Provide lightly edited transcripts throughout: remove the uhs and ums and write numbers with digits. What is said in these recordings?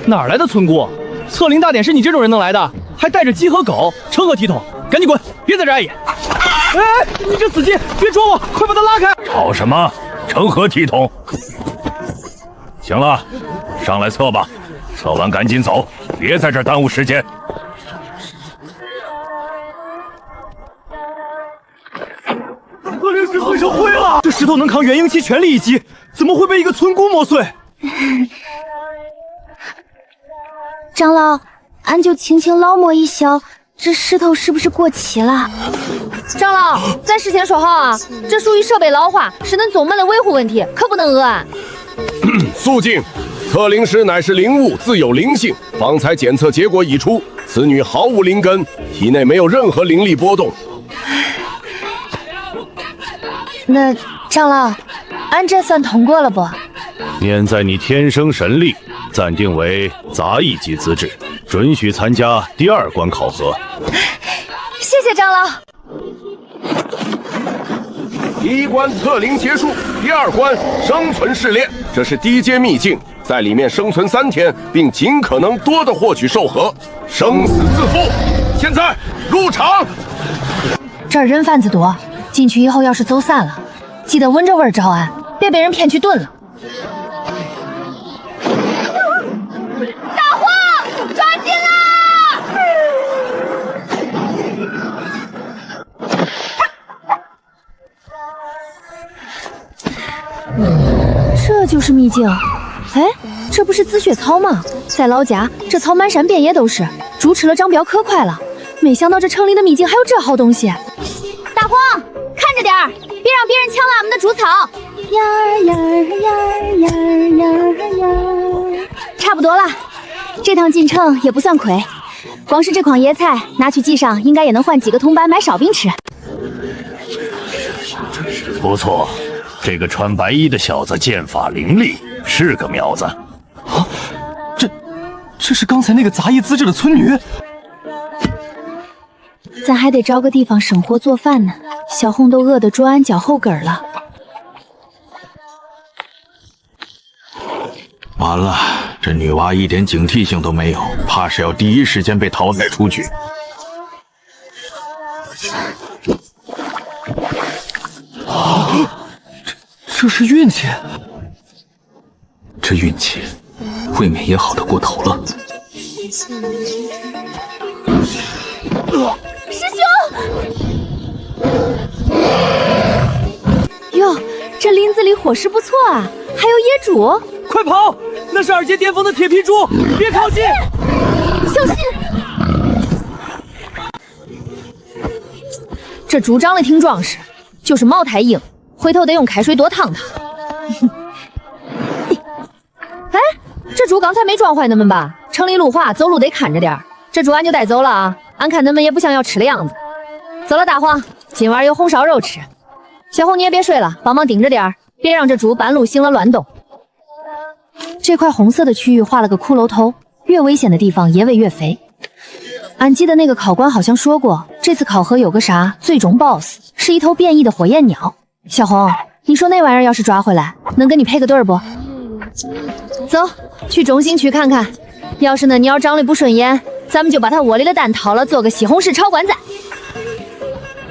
哪来的村姑？策灵大典是你这种人能来的？还带着鸡和狗，成何体统？赶紧滚，别在这碍眼！哎，你这死鸡，别捉我，快把他拉开！吵什么？成何体统？行了，上来测吧，测完赶紧走，别在这儿耽误时间。恶灵石碎成灰了，这石头能扛元婴期全力一击，怎么会被一个村姑磨碎？长老，俺就轻轻捞摸一小，这石头是不是过期了？长老，咱事先说好啊，这属于设备老化，是恁宗门的维护问题，可不能讹俺。肃静！测灵石乃是灵物，自有灵性。方才检测结果已出，此女毫无灵根，体内没有任何灵力波动。那长老，俺这算通过了不？念在你天生神力，暂定为杂役级资质，准许参加第2关考核。谢谢长老。第1关测灵结束，第2关生存试炼，这是低阶秘境，在里面生存3天，并尽可能多的获取兽核，生死自负。现在入场。这儿人贩子多，进去以后要是走散了，记得闻着味儿找俺，别被人骗去炖了。大黄，抓紧啦！这就是秘境。哎，这不是紫雪草吗？在老家，这草满山遍野都是，猪吃了长膘可快了。没想到这城里的秘境还有这好东西。大黄，看着点儿，别让别人抢了俺们的猪草。呀呀呀呀呀！差不多了，这趟进城也不算亏，光是这筐野菜拿去集上，应该也能换几个铜板买烧饼吃。不错，这个穿白衣的小子剑法凌厉，是个苗子。啊，这是刚才那个杂役资质的村女。咱还得找个地方生火做饭呢，小红都饿得啄俺脚后跟了。完了，这女娲一点警惕性都没有，怕是要第一时间被淘汰出局。这是运气。这运气未免也好得过头了。师兄！哟，这林子里伙食不错啊，还有野猪。快跑！那是2阶巅峰的铁皮猪，别靠近！小心！这猪长得挺壮实，就是毛太硬，回头得用开水多烫它。哎，这猪刚才没撞坏恁们吧？城里路滑，走路得看着点儿。这猪俺就带走了啊，俺看恁们也不像要吃的样子。走了，大黄，今晚有红烧肉吃。小红你也别睡了，帮忙盯着点儿，别让这猪半路醒了乱动。这块红色的区域画了个骷髅头，越危险的地方野味越肥。俺记得那个考官好像说过，这次考核有个啥最终 BOSS 是一头变异的火焰鸟。小红，你说那玩意儿要是抓回来，能跟你配个对不？走，去中心区看看。要是那鸟长得不顺眼，咱们就把它窝里的蛋掏了，做个西红柿炒棺材。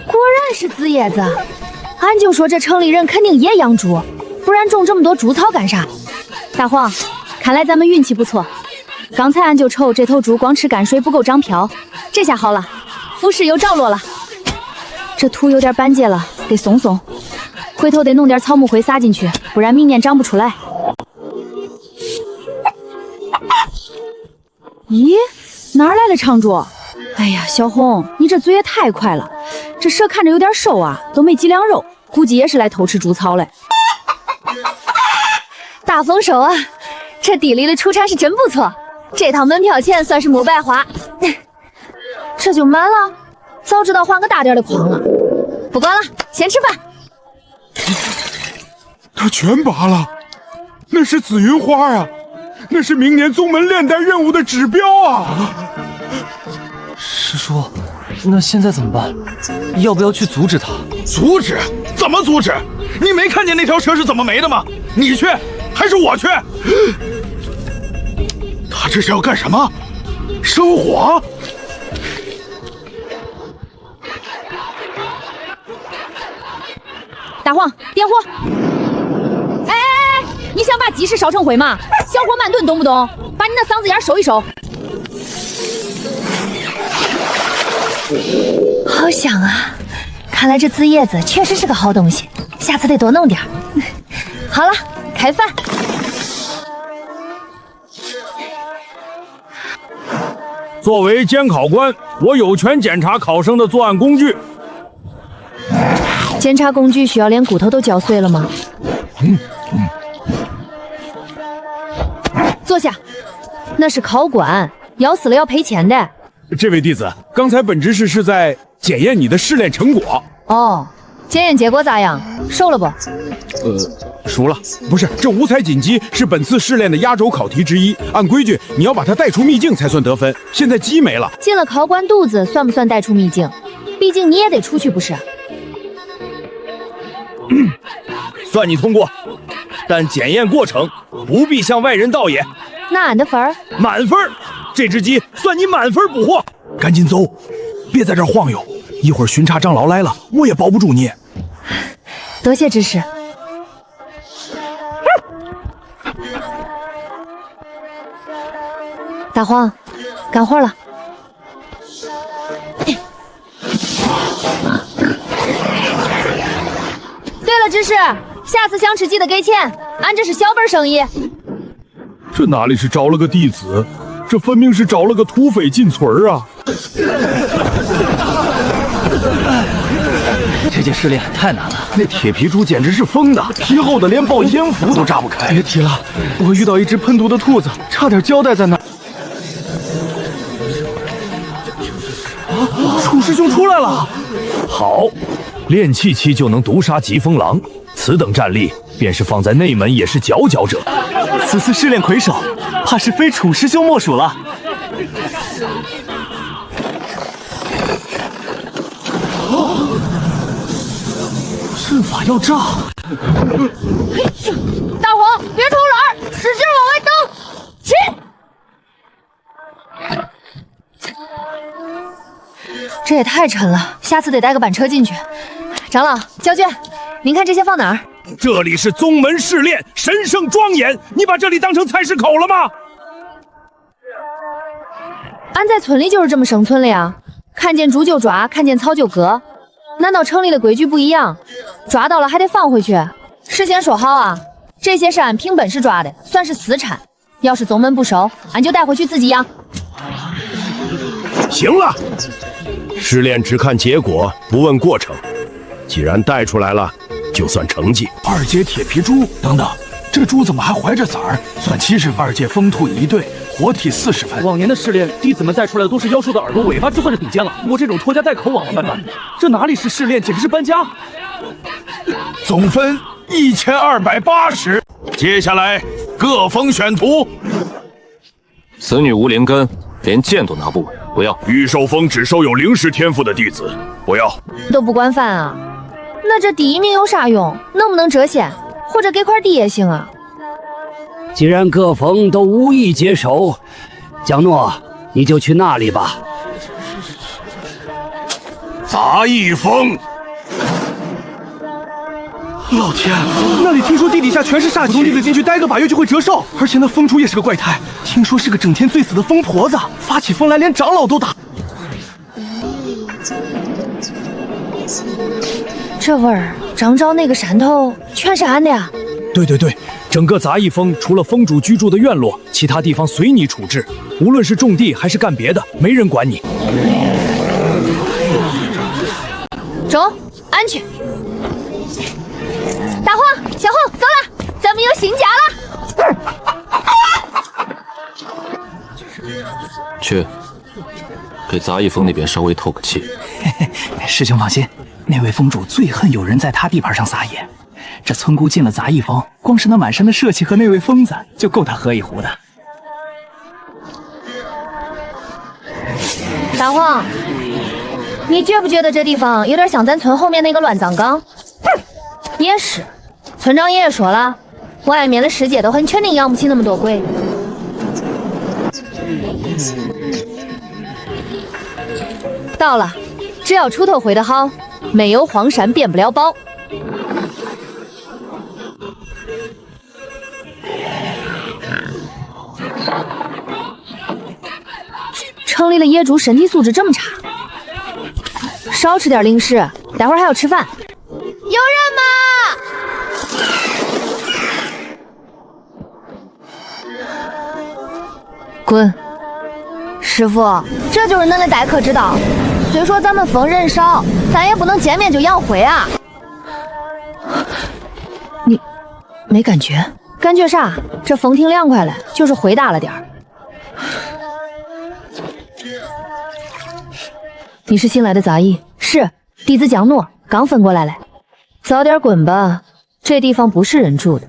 果然是紫叶子，俺就说这城里人肯定也养猪，不然种这么多猪草干啥？大黄，看来咱们运气不错。刚才俺就瞅这头猪光吃泔水不够长漂，这下好了，服饰有着落了。这土有点板结了，得松松。回头得弄点草木灰撒进去，不然明年长不出来。咦，哪儿来的长猪？哎呀，小红，你这嘴也太快了，这蛇看着有点瘦啊，都没几两肉，估计也是来偷吃猪草嘞。大丰收啊！这地里的出产是真不错，这趟门票钱算是没白花。这就满了，早知道换个大点的筐了。不管了，先吃饭。他全拔了，那是紫云花啊，那是明年宗门炼丹任务的指标啊！师叔，那现在怎么办？要不要去阻止他？阻止？怎么阻止？你没看见那条蛇是怎么没的吗？你去还是我去？他这是要干什么？生火？大黄，点火！哎，你想把鸡屎烧成灰吗？小火慢炖，懂不懂？把你那嗓子眼收一收。好香啊！看来这紫叶子确实是个好东西，下次得多弄点儿。好了，开饭。作为监考官，我有权检查考生的作案工具。检查工具需要连骨头都嚼碎了吗？坐下，那是考官，咬死了要赔钱的。这位弟子，刚才本知识是在检验你的试炼成果。哦，检验结果咋样？熟了不？熟了。不是，这五彩锦鸡是本次试炼的压轴考题之一，按规矩你要把它带出秘境才算得分。现在鸡没了，进了考官肚子算不算带出秘境？毕竟你也得出去不是？算你通过，但检验过程不必向外人道也。那俺的分儿满分，这只鸡算你满分捕获。赶紧走，别在这儿晃悠，一会儿巡查长老来了，我也保不住你。多谢指示。大黄，干活了。对了，指示，下次想吃鸡的给钱，俺这是小本生意。这哪里是招了个弟子，这分明是找了个土匪进村啊！这届试炼太难了，那铁皮猪简直是疯的，皮厚的连爆烟符都炸不开。别提了，我遇到一只喷毒的兔子，差点交代在那儿。楚师兄出来了，好，练气期就能毒杀疾风狼，此等战力，便是放在内门也是佼佼者。此次试炼魁首，怕是非楚师兄莫属了。阵法要炸！大黄，别冲篮，使劲往外蹬，起！这也太沉了，下次得带个板车进去。长老，教卷，您看这些放哪儿？这里是宗门试炼，神圣庄严，你把这里当成菜市口了吗？俺在村里就是这么生存的呀，看见猪就抓，看见草就割。难道城里的规矩不一样？抓到了还得放回去？事先说好啊，这些是俺凭本事抓的，算是私产。要是宗门不收，俺就带回去自己养。行了，试炼只看结果，不问过程。既然带出来了，就算成绩。二阶铁皮猪，等等，这猪怎么还怀着崽儿？算70分。二阶疯兔一对，活体40分。往年的试炼，弟子们带出来的都是妖兽的耳朵尾巴，就算是顶尖了。我这种拖家带口往了办办，这哪里是试炼，简直是搬家。总分1280。接下来各封选徒。此女无灵根，连剑都拿不稳，不要。御兽峰只收有灵石天赋的弟子，不要。都不管饭啊？那这第一名有啥用？能不能折现，或者给块地也行啊？既然各峰都无意接手，江诺，你就去那里吧。杂役峰。老天，那里听说地底下全是煞气，普通弟子进去待个把月就会折寿，而且那疯猪也是个怪胎，听说是个整天醉死的疯婆子，发起疯来连长老都打。这味儿，张昭那个山头全是俺的呀。对对对，整个杂役峰除了峰主居住的院落，其他地方随你处置，无论是种地还是干别的，没人管你。走，安去。大黄、小红，走了，咱们有新家了。去，给杂役峰那边稍微透个气。师兄放心，那位峰主最恨有人在他地盘上撒野。这村姑进了杂役峰，光是那满身的煞气和那位疯子，就够他喝一壶的。大黄，你觉不觉得这地方有点像咱村后面那个乱葬岗？也是，村长爷爷说了，外面的世界都很确定养不起那么多鬼。到了，只要出头回得好，没有黄鳝变不了包。城里的野猪身体素质这么差，少吃点零食，待会儿还要吃饭。有人吗？滚！师傅，这就是恁的待客之道。虽说咱们风人少，但也不能见面就养灰啊。你没感觉？感觉啥？这风挺凉快了，就是灰大了点儿。你是新来的杂役？是，弟子江诺，刚分过来嘞。早点滚吧，这地方不是人住的。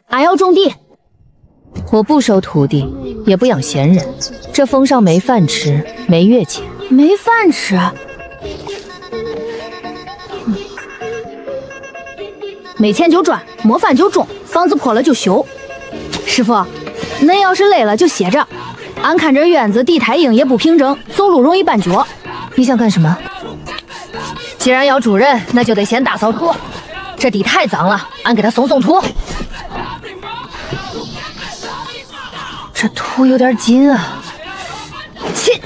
俺要种地。我不收徒弟，也不养闲人。这风上没饭吃，没月钱，没饭吃。没钱就赚，没饭就种，房子破了就修。师傅，恁要是累了就歇着。俺看这院子地太硬也不平整，走路容易绊脚。你想干什么？既然要住人，那就得先大扫土。这地太脏了，俺给他松松土。这土有点紧啊！切！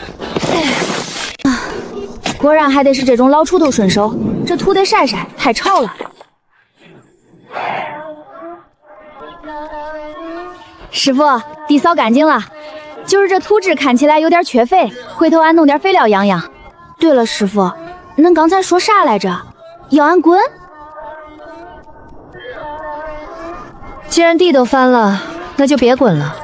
果然还得是这种老锄头顺手，这土得晒晒，太潮了。师傅，地扫干净了。就是这土质看起来有点缺肥，回头俺弄点肥料养养。对了，师傅，恁刚才说啥来着？要俺滚？既然地都翻了，那就别滚了。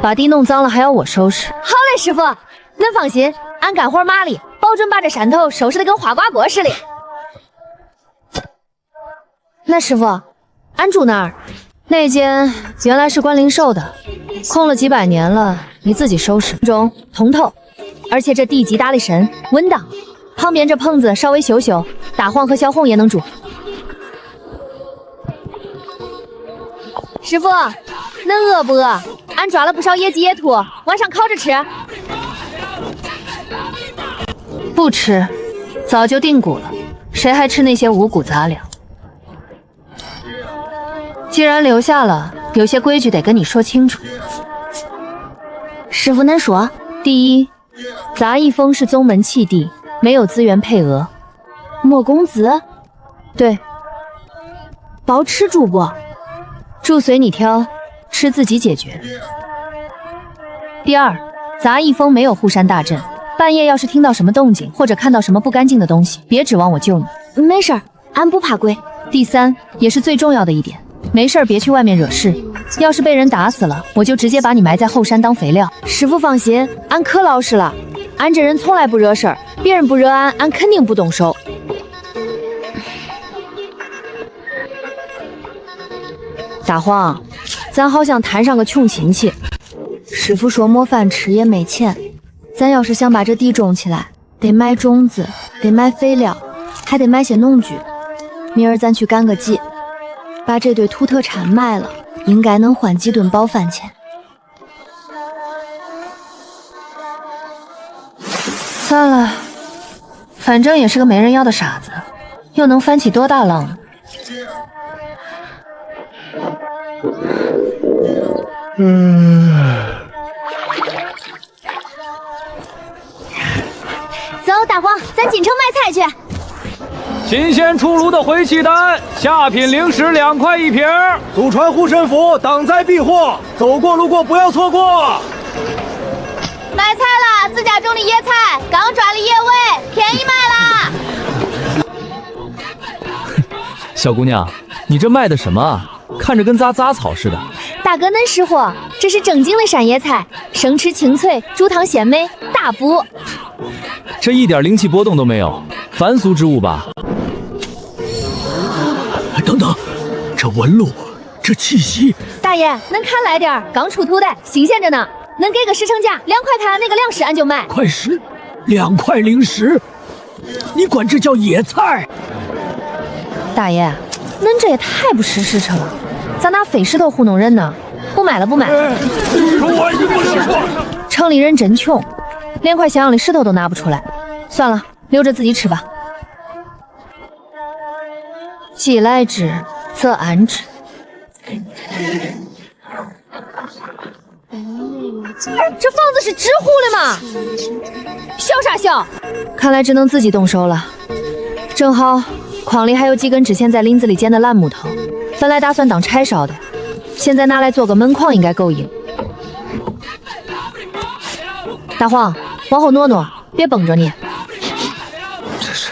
把地弄脏了还要我收拾。好嘞，师傅，恁放心，俺干活麻利，保准把这山头收拾得跟花瓜锅似的。那师傅，俺住哪儿？那间原来是关灵寿的，空了几百年了，你自己收拾。中通透，而且这地基打得深，稳当。旁边这棚子稍微修修，大黄和小红也能住。师傅，恁饿不饿？俺抓了不少野鸡野兔，晚上烤着吃。不吃，早就定蛊了，谁还吃那些五谷杂粮？既然留下了，有些规矩得跟你说清楚。师傅，恁说，第一，杂役峰是宗门弃地，没有资源配额，没工资。对，包吃住不？住随你挑，吃自己解决。第二，杂役峰没有护山大阵，半夜要是听到什么动静，或者看到什么不干净的东西，别指望我救你。没事儿，俺不怕鬼。第三，也是最重要的一点。没事别去外面惹事，要是被人打死了，我就直接把你埋在后山当肥料。师傅放心，俺可老实了，俺这人从来不惹事儿，别人不惹俺，俺肯定不动手。大黄，咱好像摊上个穷亲戚。师傅说没饭吃也没钱，咱要是想把这地种起来，得买种子，得买肥料，还得买些农具。明儿咱去赶个集。把这堆土特产卖了，应该能换几顿饱饭钱。算了，反正也是个没人要的傻子，又能翻起多大浪呢？走，大黄，咱进城买菜去。新鲜出炉的回气丹，下品灵石2块1瓶。祖传护身符，挡灾避祸，走过路过不要错过。买菜了，自家种的野菜，刚抓的野味，便宜卖啦！小姑娘，你这卖的什么啊？看着跟杂草似的。大哥恁识货，这是正经的山野菜，生吃清脆，煮汤鲜美，大补。这一点灵气波动都没有，凡俗之物吧？等等，这纹路，这气息。大爷，恁看来点，刚出土的，新鲜着呢。恁给个10成价，2块看那个粮食俺就买。快10，2块010，你管这叫野菜？大爷，恁这也太不识时辰了，咋拿废石头糊弄人呢？我买了不买。城里人真穷，连块香样的石头都拿不出来。算了，留着自己吃吧。既来之，则安之。这房子是纸糊的吗？笑啥笑？看来只能自己动手了。正好筐里还有几根之前在林子里捡的烂木头，本来打算当柴烧的，现在拿来做个门框应该够硬。大黄，往后挪挪，别绷着你。这是……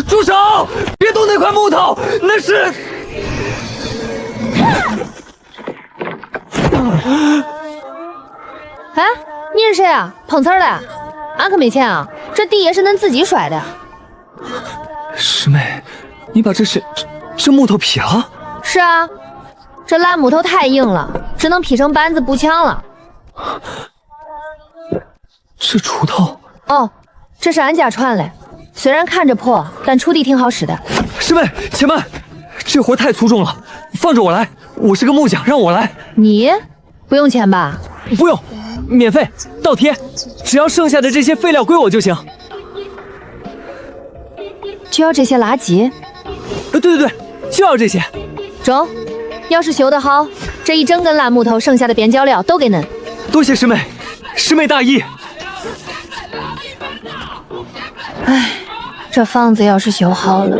住手！别动那块木头，那是……哎，你是谁啊？碰瓷儿的？俺可没钱啊，这地也是恁自己摔的。师妹，你把这木头劈了？是啊，这烂木头太硬了，只能劈成板子补墙了。这锄头？哦，这是俺家传的，虽然看着破，但锄地挺好使的。师妹，且慢，这活太粗重了，放着我来，我是个木匠，让我来。你不用钱吧？不用，免费倒贴，只要剩下的这些废料归我就行。就要这些垃圾？对，就要这些。中，要是修得好，这一整根烂木头剩下的边角料都给恁。多谢师妹，师妹大义。唉，这房子要是修好了，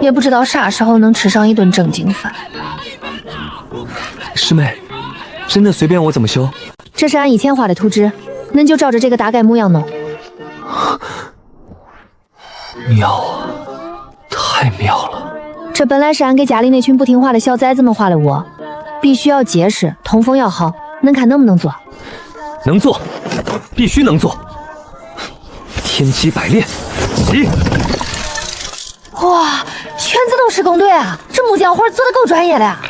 也不知道啥时候能吃上一顿正经饭。师妹，真的随便我怎么修？这是俺以前画的图纸，恁就照着这个大概模样弄。妙啊，太妙了！这本来是俺给家里那群不听话的小崽子们画的窝，必须要结实，通风要好。恁看能不能做？能做，必须能做。天机百炼，起！哇，全自动施工队啊！这木匠活做的够专业的呀！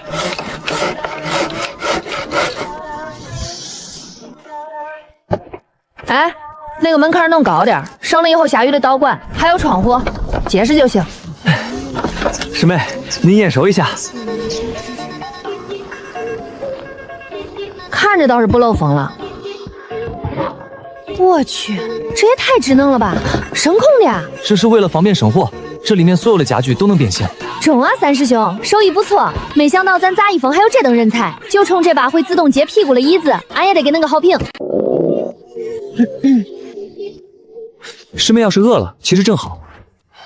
哎，那个门槛弄高点，省了以后下雨的导管，还有窗户，结实就行。师妹，您眼熟一下。看着倒是不漏风了。我去，这也太智能了吧！声控的呀！这是为了方便省货，这里面所有的家具都能变形。中啊，三师兄，手艺不错。没想到咱杂艺峰还有这等人才，就冲这把会自动接屁股的椅子，俺也得给恁个好评。师妹要是饿了，其实正好。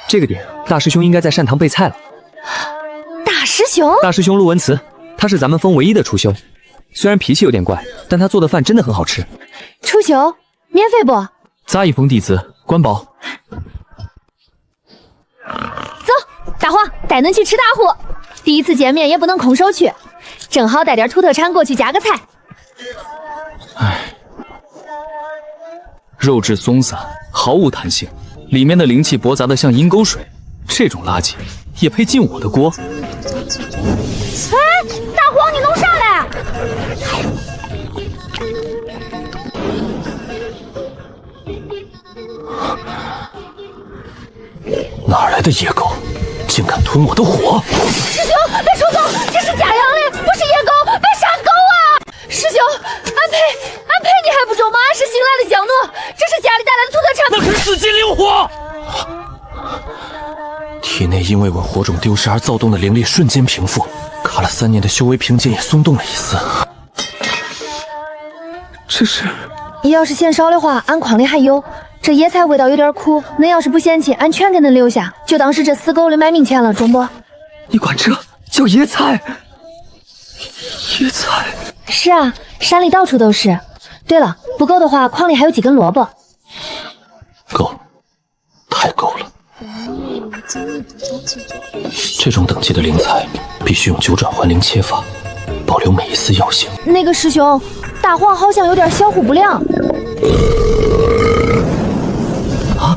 这个点，大师兄应该在膳堂备菜了。大师兄？大师兄陆文慈，他是咱们峰唯一的初修，虽然脾气有点怪，但他做的饭真的很好吃。初修？免费不？杂艺峰弟子，官保。走，大黄，带恁去吃大户。第一次见面也不能空手去，正好带点土特产过去加个菜。唉，肉质松散，毫无弹性，里面的灵气驳杂的像阴沟水，这种垃圾也配进我的锅？哎，大黄，你弄啥嘞？哪来的野狗，竟敢吞我的火！师兄，别冲动，这是假洋嘞，不是野狗，别杀狗啊！师兄，俺陪你还不中吗？俺是新来的江奴，这是家里带来的土特产。那可是四级灵火！体内因为我火种丢失而躁动的灵力瞬间平复，卡了3年的修为瓶颈也松动了一丝。这是……要是嫌少的话，俺筐里还有。这野菜味道有点苦，恁要是不嫌弃，俺全给恁留下，就当是这死狗的卖命钱了，中不？你管这叫野菜？野菜？是啊，山里到处都是。对了，不够的话，筐里还有几根萝卜。够，太够了。这种等级的灵材，必须用9转还灵切法，保留每一丝药性。那个师兄，大黄好像有点消化不良。啊！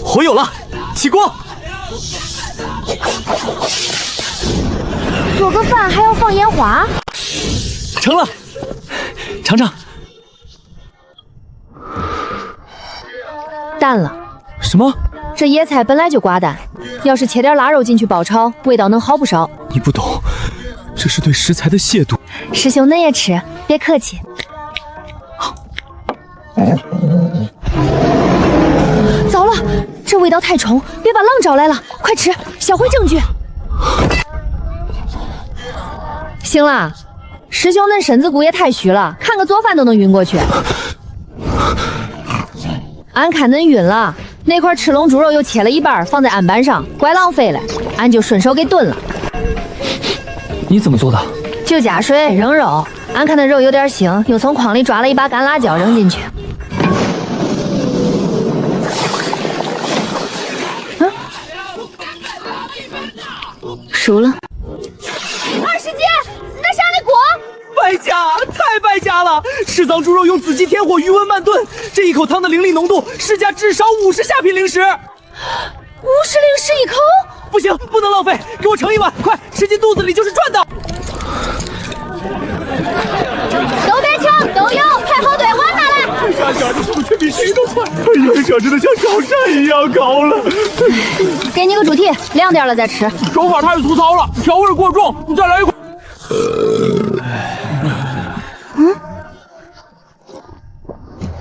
火有了，起锅！做个饭还要放烟花？成了，尝尝。淡了。什么？这野菜本来就寡淡，要是切点腊肉进去爆炒，味道能好不少。你不懂，这是对食材的亵渎。师兄恁也吃，别客气。糟了，这味道太冲，别把浪招来了，快吃，销毁证据。行了，师兄恁身子骨也太虚了，看个做饭都能晕过去。俺看恁晕了，那块赤龙猪肉又切了一半，放在案板上，怪浪费了，俺就顺手给炖了。你怎么做的？就加水扔肉，俺看那肉有点腥，又从筐里抓了一把干辣椒扔进去。熟了。二师姐，那啥那锅败家，太败家了！赤脏猪肉用紫鸡天火余温慢炖，这一口汤的灵力浓度，市价至少50下品灵石。50灵石一口？不行，不能浪费，给我盛一碗，快，吃进肚子里就是赚的。都别抢，都有，排好队，碗拿来。这家家的速度却比谁都快，哎呀，这真的像挑战一样高了。给你个猪蹄，凉点了再吃。手法太粗糙了，调味过重，你再来一块。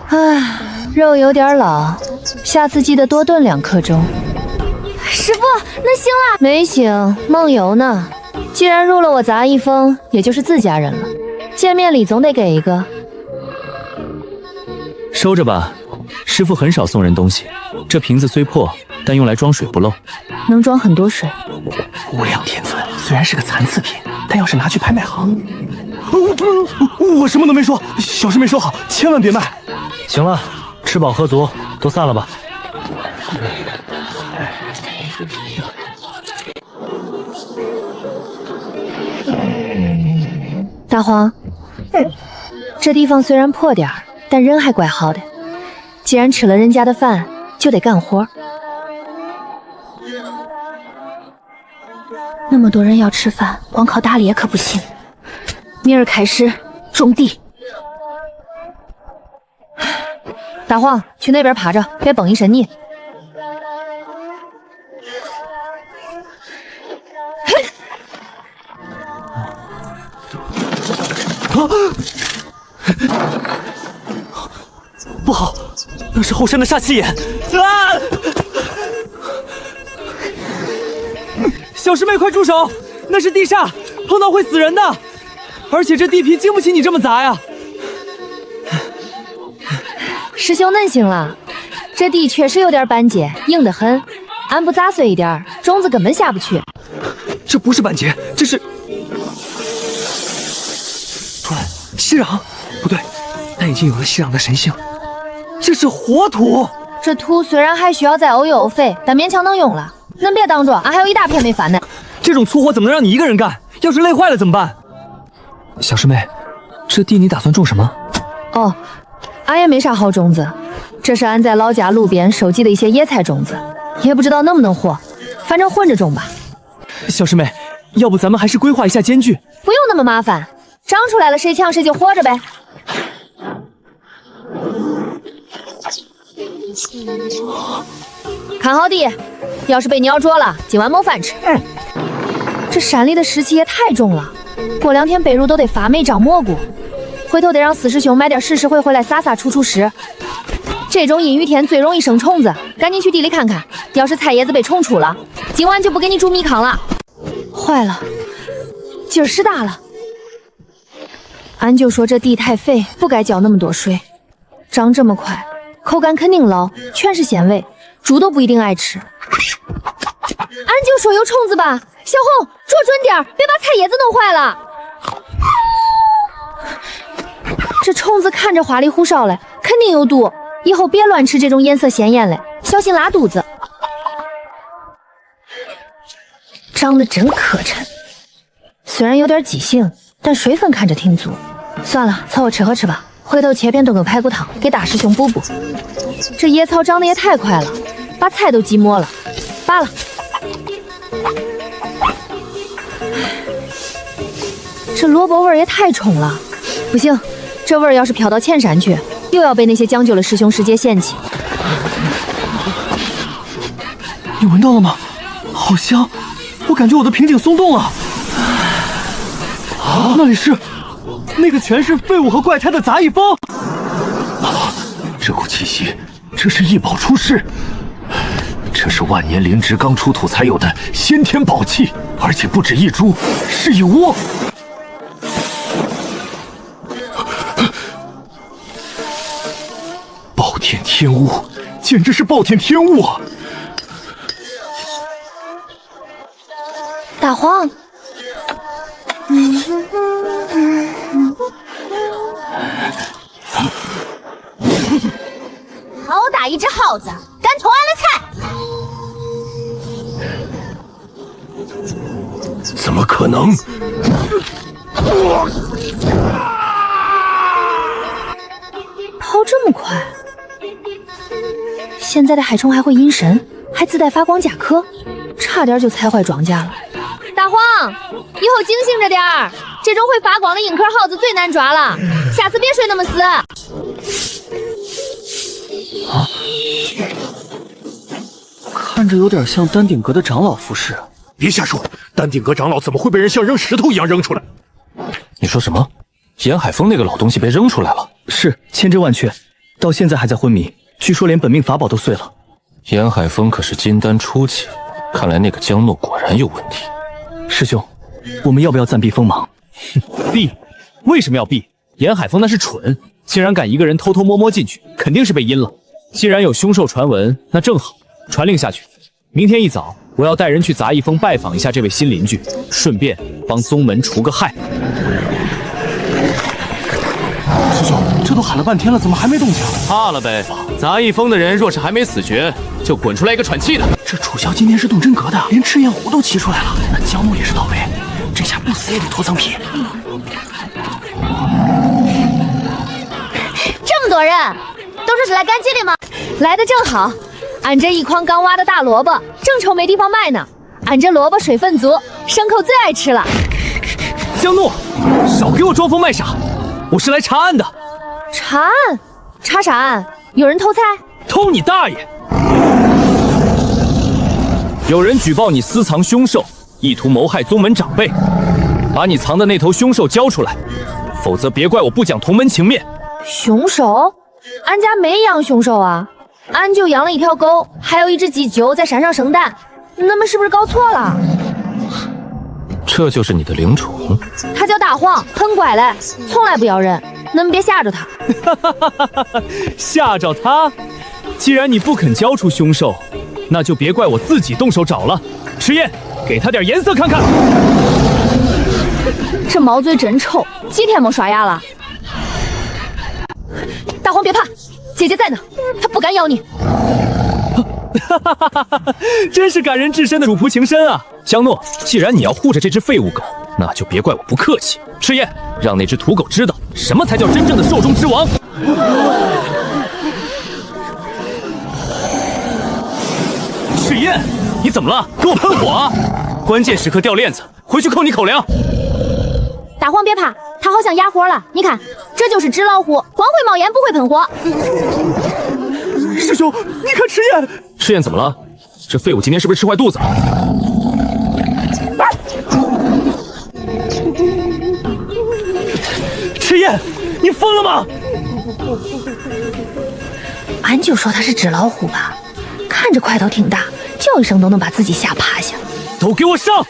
唉，肉有点老，下次记得多炖2刻钟。师傅，那行了？没行，梦游呢。既然入了我杂役风，也就是自家人了，见面礼总得给一个。收着吧，师傅很少送人东西。这瓶子虽破，但用来装水不漏，能装很多水。无量天尊虽然是个残次品，但要是拿去拍卖行，我什么都没说，小师妹说好，千万别卖。行了，吃饱喝足，都散了吧。大黄，这地方虽然破点儿，但人还怪好的。既然吃了人家的饭，就得干活。那么多人要吃饭，光靠打猎可不行。明儿开始种地。大黄，去那边趴着，别崩一身泥。不好，那是后山的煞气眼！啊！小师妹，快住手！那是地煞，碰到会死人的。而且这地皮经不起你这么砸呀！师兄恁行了，这地确实有点板结，硬得很。俺不砸碎一点，种子根本下不去。这不是板结，这是息壤，不对，但已经有了息壤的神性。这是活土，这土虽然还需要再沤一沤肥，但勉强能用了。恁别当着，俺还有一大片没翻呢。这种粗活怎么能让你一个人干？要是累坏了怎么办？小师妹，这地你打算种什么？哦，俺也没啥好种子，这是俺在老家路边收集的一些野菜种子，也不知道能不能活，反正混着种吧。小师妹，要不咱们还是规划一下间距？不用那么麻烦，长出来了谁抢谁就活着呗。看好地，要是被鸟啄了，今晚没饭吃。这山里的湿气也太重了，过2天被褥都得发霉长蘑菇。回头得让四师兄买点食石灰回来撒撒除除湿。这种阴雨天最容易生虫子，赶紧去地里看看，要是菜叶子被虫出了，今晚就不给你煮米糠了。坏了，今儿湿大了。俺就说这地太肥，不该浇那么多水，长这么快，口感肯定老，全是纤维，猪都不一定爱吃。俺就说有虫子吧，小红捉准点，别把菜叶子弄坏了。这虫子看着花里胡哨嘞，肯定有毒，以后别乱吃这种颜色鲜艳嘞，小心拉肚子。长得真磕碜，虽然有点畸形，但水分看着挺足。算了，凑合吃喝吃吧，回头切片炖个排骨汤给大师兄补补。这野草长得也太快了，把菜都挤没了，罢了。这萝卜味儿也太冲了，不行，这味儿要是飘到前山去，又要被那些讲究的师兄师姐嫌弃。你闻到了吗？好香，我感觉我的瓶颈松动了。啊，那里是那个全是废物和怪胎的杂役风。这股气息，这是异宝出世，这是万年灵芝刚出土才有的先天宝器，而且不止一株，是一窝。暴殄天物，简直是暴殄天物啊！大荒，好打一只耗子，敢偷俺的菜！怎么可能？抛这么快？现在的海虫还会阴神，还自带发光甲壳，差点就踩坏庄稼了。大荒，以后警醒着点儿，这种会发光的硬壳耗子最难抓了，下次别睡那么死。看着有点像丹顶阁的长老服饰。别瞎说，丹顶阁长老怎么会被人像扔石头一样扔出来？你说什么？沿海风那个老东西被扔出来了？是，千真万确，到现在还在昏迷，据说连本命法宝都碎了。沿海风可是金丹初期，看来那个江诺果然有问题。师兄，我们要不要暂避锋芒？避？为什么要避？沿海风那是蠢，竟然敢一个人偷偷摸摸进去，肯定是被阴了。既然有凶兽传闻，那正好，传令下去。明天一早，我要带人去杂役峰拜访一下这位新邻居，顺便帮宗门除个害。师兄，这都喊了半天了，怎么还没动静？怕了呗！杂役峰的人若是还没死绝，就滚出来一个喘气的。这楚萧今天是动真格的，连赤焰狐都骑出来了。那江怒也是倒霉，这下不死也得脱层皮。这么多人，都是来赶集的吗？来的正好。俺这一筐刚挖的大萝卜，正愁没地方卖呢。俺这萝卜水分足，牲口最爱吃了。江怒，少给我装疯卖傻！我是来查案的。查案？查啥案？有人偷菜？偷你大爷！有人举报你私藏凶兽，意图谋害宗门长辈，把你藏的那头凶兽交出来，否则别怪我不讲同门情面。凶兽？俺家没养凶兽啊。俺就养了一条狗，还有一只鸡鸠在山上生蛋，恁们是不是搞错了？这就是你的灵宠？它叫大黄，很乖嘞，从来不咬人，恁们别吓着它。吓着它？既然你不肯交出凶兽，那就别怪我自己动手找了。赤焰，给他点颜色看看。这毛嘴真臭，几天没刷牙了。大黄别怕，姐姐在呢，她不敢咬你。真是感人至深的主仆情深啊！江诺，既然你要护着这只废物狗，那就别怪我不客气。赤焰，让那只土狗知道什么才叫真正的兽中之王。赤焰，你怎么了？给我喷火啊！关键时刻掉链子，回去扣你口粮。大黄别怕，他好像哑火了，你看，这就是纸老虎，光会冒烟不会喷火。师兄，你看赤焰，赤焰怎么了？这废物今天是不是吃坏肚子了？赤焰，你疯了吗？俺就说他是纸老虎吧，看着块头挺大，叫一声都能把自己吓趴下。都给我上！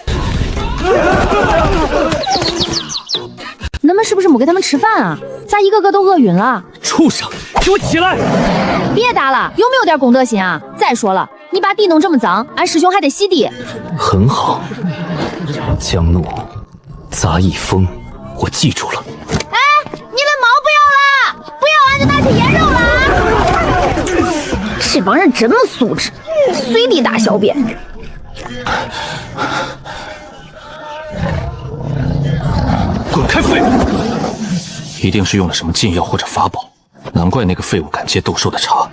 恁们是不是没给他们吃饭啊？咋一个个都饿晕了？畜生，给我起来！别打了，有没有点公德心啊？再说了，你把地弄这么脏，俺师兄还得洗地。很好，江怒，杂役风，我记住了。哎，你们毛不要了，不要俺就拿去腌肉了啊！这帮人真没素质，随地大小便。滚开，废物！一定是用了什么禁药或者法宝，难怪那个废物敢接斗兽的茬。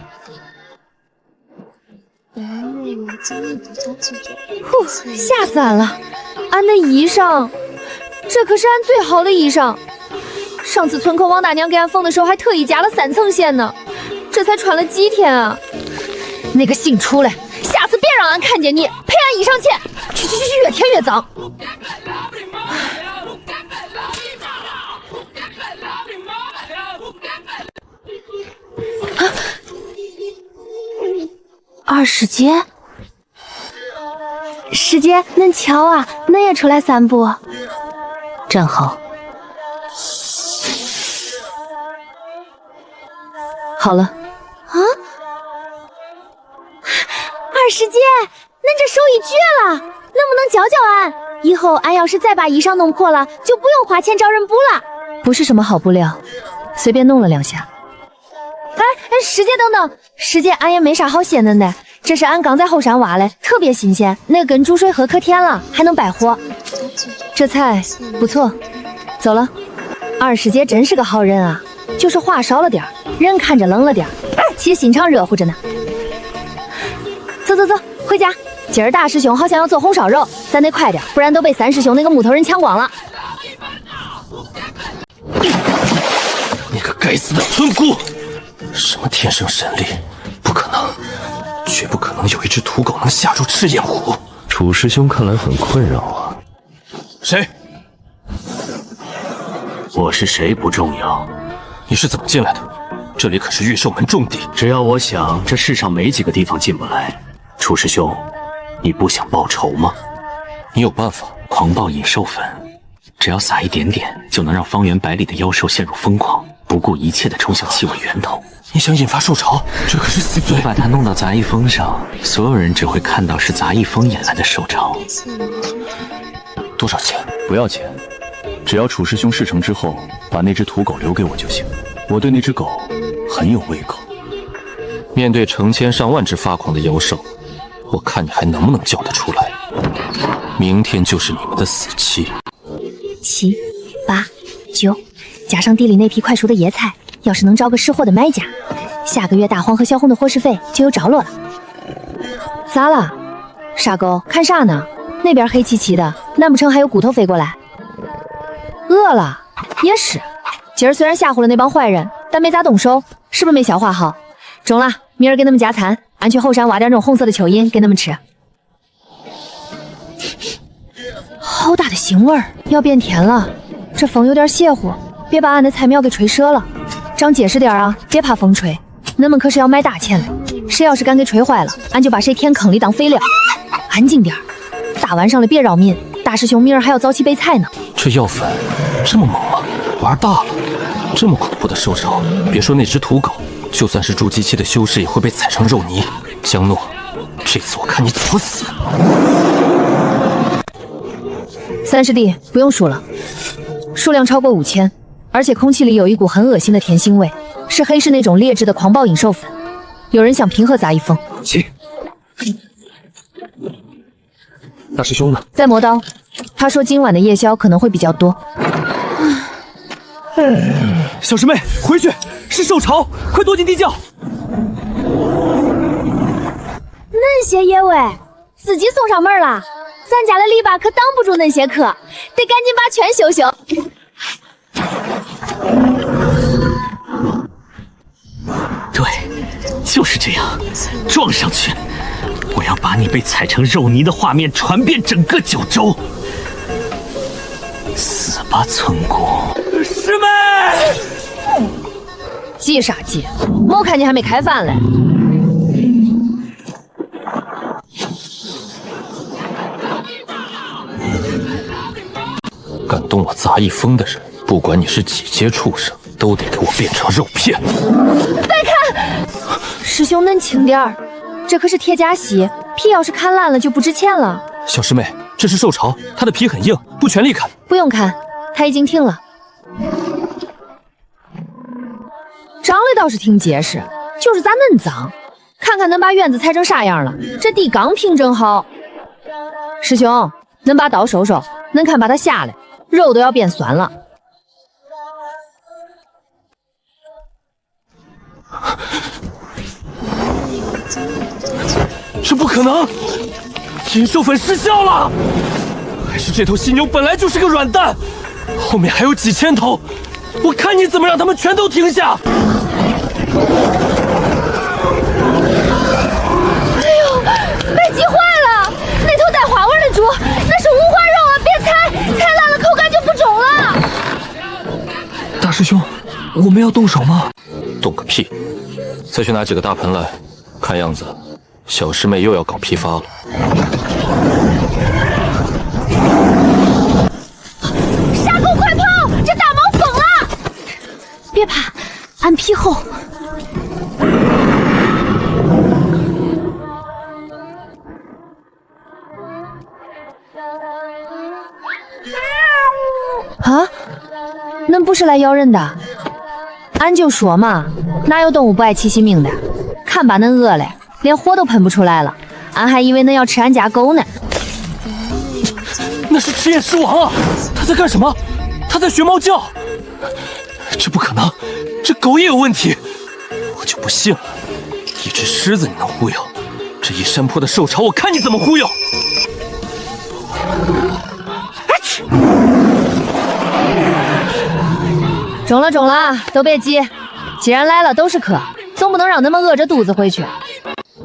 呼，吓死俺了！俺的衣裳，这可是俺最好的衣裳。上次村口王大娘给俺缝的时候，还特意加了3层线呢。这才穿了几天啊！那个姓楚嘞，下次别让俺看见你，赔俺衣裳钱！去，越添越脏。二师姐，师姐，恁瞧啊，恁也出来散步。站好。好了。啊，二师姐，恁这手艺绝了，能不能教教俺？以后俺要是再把衣裳弄破了，就不用花钱找人补了。不是什么好布料，随便弄了2下。哎，师姐等等，师姐俺也没啥好谢恁的，这是俺刚在后山挖的，特别新鲜，那跟煮水喝可甜了，还能败火。这菜不错，走了。二师姐真是个好人啊，就是话少了点，人看着冷了点，其实心肠热乎着呢。走走走，回家。今儿大师兄好像要做红烧肉，咱得快点，不然都被3师兄那个木头人抢光了。你个该死的村姑！什么天生神力？不可能，绝不可能有一只土狗能吓住赤焰虎。楚师兄看来很困扰啊。谁？我是谁不重要，你是怎么进来的？这里可是月寿门重地，只要我想，这世上没几个地方进不来。楚师兄，你不想报仇吗？你有办法？狂暴引兽粉，只要撒一点点，就能让方圆百里的妖兽陷入疯狂，不顾一切地冲向气味源头。你想引发兽潮？这可是死罪！你把它弄到杂役峰上，所有人只会看到是杂役峰引来的兽潮。多少钱？不要钱，只要楚师兄事成之后，把那只土狗留给我就行。我对那只狗很有胃口。面对成千上万只发狂的妖兽，我看你还能不能叫得出来。明天就是你们的死期。7、8、9，加上地里那批快熟的野菜，要是能招个识货的买家，下个月大黄和小红的伙食费就有着落了。咋了，傻狗？看啥呢？那边黑漆漆的，难不成还有骨头飞过来？饿了？也是。今儿虽然吓唬了那帮坏人，但没咋动手，是不是没消化好？中了，明儿给他们加餐，俺去后山挖点那种红色的蚯蚓给他们吃。好大的腥味儿，要变甜了。这风有点邪乎，别把俺的菜苗给吹折了。长结实点啊，别怕风吹。恁们可是要卖大钱的，谁要是敢给吹坏了，俺就把谁填坑里当肥料。安静点，大晚上的别扰民。大师兄明儿还要早起备菜呢。这药粉这么猛吗？玩大了，这么恐怖的兽潮，别说那只土狗，就算是筑基期的修士也会被踩成肉泥。江诺，这次我看你怎么死。3师弟不用数了，数量超过5000，而且空气里有一股很恶心的甜腥味，是黑市那种劣质的狂暴引兽粉。有人想平和杂役峰？起。大师兄呢？在磨刀。他说今晚的夜宵可能会比较多。小师妹，回去，是兽潮，快躲进地窖。恁些野味自己送上门了，咱家的篱笆可挡不住恁些客，得赶紧把圈修修。对，就是这样，撞上去！我要把你被踩成肉泥的画面传遍整个九州。死吧，村姑！师妹，急啥急？我看你还没开饭嘞。敢动我杂役峰的人，不管你是几阶畜生，都得给我变成肉片！别看，师兄恁轻点儿，这可是铁甲犀，皮要是砍烂了就不值钱了。小师妹，这是兽潮，它的皮很硬，不全力砍。不用砍，它已经停了。长得倒是挺结实，就是咋恁脏？看看恁把院子踩成啥样了，这地刚平整好。师兄，恁把刀收收，恁看把它下来，肉都要变酸了。这不可能！引兽粉失效了，还是这头犀牛本来就是个软蛋，后面还有几千头，我看你怎么让他们全都停下！哎呦，被急坏了！那头带花纹的猪，那是五花肉啊！别踩，踩烂了口感就不中了。大师兄，我们要动手吗？动个屁！再去拿几个大盆来，看样子小师妹又要搞批发了。杀狗快跑！这大毛疯了！别怕，俺批后。啊，恁不是来咬人的？俺就说嘛，哪有动物不爱惜性命的？看把恁饿嘞，连火都喷不出来了，俺还以为恁要吃俺家狗呢。那是赤焰狮王啊！他在干什么？他在学猫叫。这不可能，这狗也有问题。我就不信了，一只狮子你能忽悠，这一山坡的兽潮，我看你怎么忽悠！中了中了，都别急，既然来了都是客，总不能让恁们饿着肚子回去。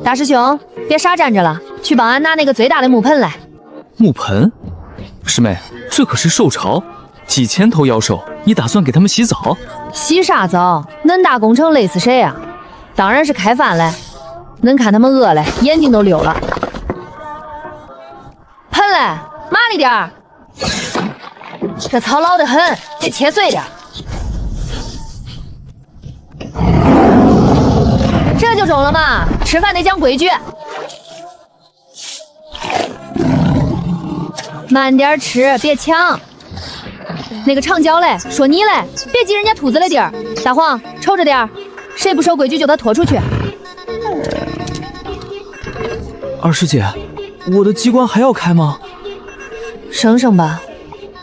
大师兄，别傻站着了，去帮俺拿那个最大的木盆来。木盆？师妹，这可是兽潮，几千头妖兽，你打算给他们洗澡？洗啥澡？恁大工程累死谁啊？当然是开饭嘞。恁看他们饿嘞，眼睛都溜了。盆嘞，麻利点儿。这草老得很，得切碎点。这就中了嘛，吃饭得讲规矩。慢点吃，别抢。那个长脚嘞，说你嘞，别挤人家兔子的地儿。大黄，瞅着点儿，谁不守规矩就他拖出去。二师姐，我的机关还要开吗？省省吧，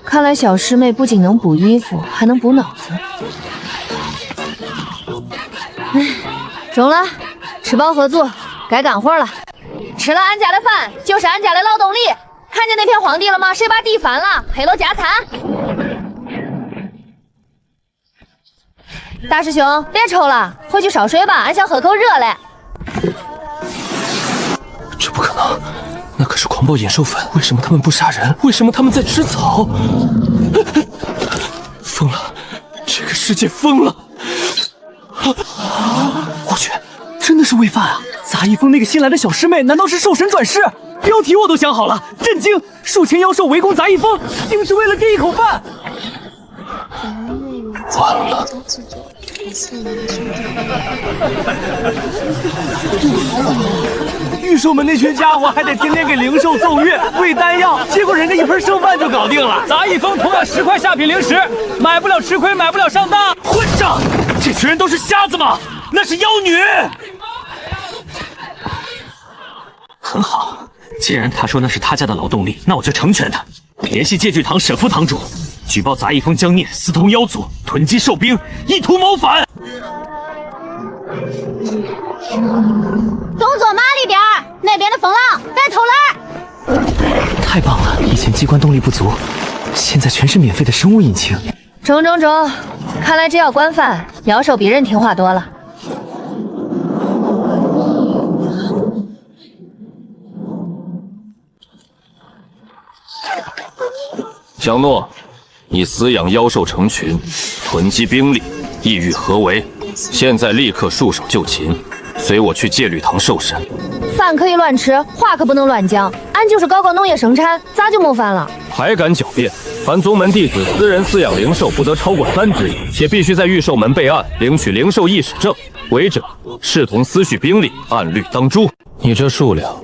看来小师妹不仅能补衣服，还能补脑子。唉，中了，吃饱喝足，该干活了。吃了俺家的饭，就是俺家的劳动力。看见那片荒地了吗？谁把地翻了？黑了加餐。大师兄，别抽了，回去烧水吧，俺想喝口热嘞。这不可能，那可是狂暴野兽粉，为什么他们不杀人？为什么他们在吃草？疯了，这个世界疯了！我去，真的是喂饭啊！杂役峰那个新来的小师妹，难道是兽神转世？标题我都想好了，震惊！数千妖兽围攻杂役峰，竟是为了这一口饭！完了！御兽们那群家伙还得天天给灵兽奏乐、喂丹药，结果人家一盆剩饭就搞定了。杂役峰同样10块下品灵石，买不了吃亏，买不了上当。混账！这群人都是瞎子吗？那是妖女！很好，既然他说那是他家的劳动力，那我就成全他。联系戒具堂舍夫堂主，举报杂役峰江孽私通妖族，囤积兽兵，意图谋反。动作麻利点儿，那边的风浪别偷懒。太棒了，以前机关动力不足，现在全是免费的生物引擎。中，看来只要管饭，妖兽比人听话多了。江诺，你饲养妖兽成群，囤积兵力，意欲何为？现在立刻束手就擒，随我去戒律堂受审。饭可以乱吃，话可不能乱讲。俺就是搞农业生产，咋就没饭了？还敢狡辩！凡宗门弟子私人饲养灵兽，不得超过3只，且必须在御兽门备案，领取灵兽意识证。违者视同私蓄兵力，按律当诛。你这数量，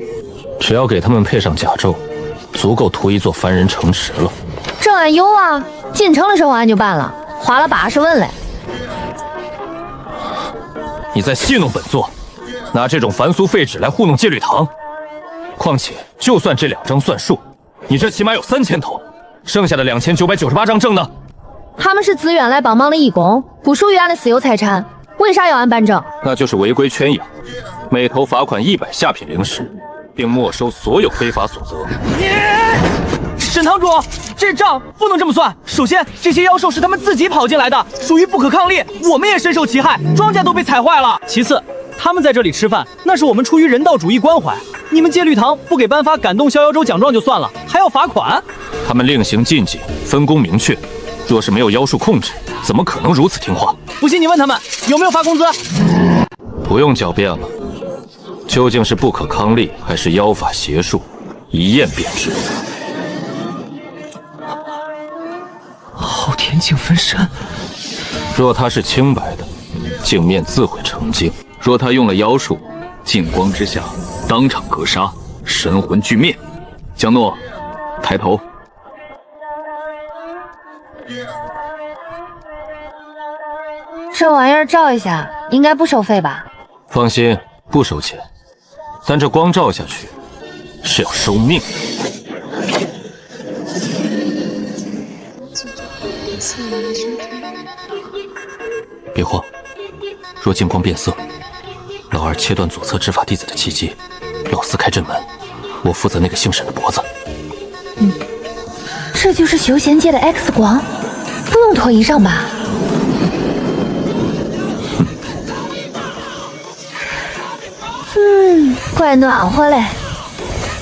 只要给他们配上甲胄，足够屠一座凡人城池了。这俺有啊，进城的时候俺就办了，花了80文嘞。你在戏弄本座，拿这种凡俗废纸来糊弄戒律堂。况且，就算这2张算数，你这起码有3000头，剩下的2998张证呢？他们是自愿来帮忙的义工，不属于俺的私有财产，为啥要俺办证？那就是违规圈养，每头罚款100下品灵石，并没收所有非法所得。沈堂主，这账不能这么算。首先，这些妖兽是他们自己跑进来的，属于不可抗力，我们也深受其害，庄稼都被踩坏了。其次，他们在这里吃饭，那是我们出于人道主义关怀。你们戒律堂不给颁发感动逍遥州奖状就算了，还要罚款？他们另行禁忌，分工明确，若是没有妖术控制，怎么可能如此听话？不信你问他们有没有发工资。不用狡辩了，究竟是不可抗力，还是妖法邪术，一验便知。昊天镜分身，若它是清白的，镜面自会成镜；若他用了妖术，镜光之下当场格杀，神魂俱灭。江诺，抬头。这玩意儿照一下，应该不收费吧？放心，不收钱。但这光照下去，是要收命的。别慌，若镜光变色，老二切断左侧执法弟子的气机，老四开阵门，我负责那个姓沈的脖子。这就是修仙界的 X 光，不用脱衣裳吧？怪暖和嘞。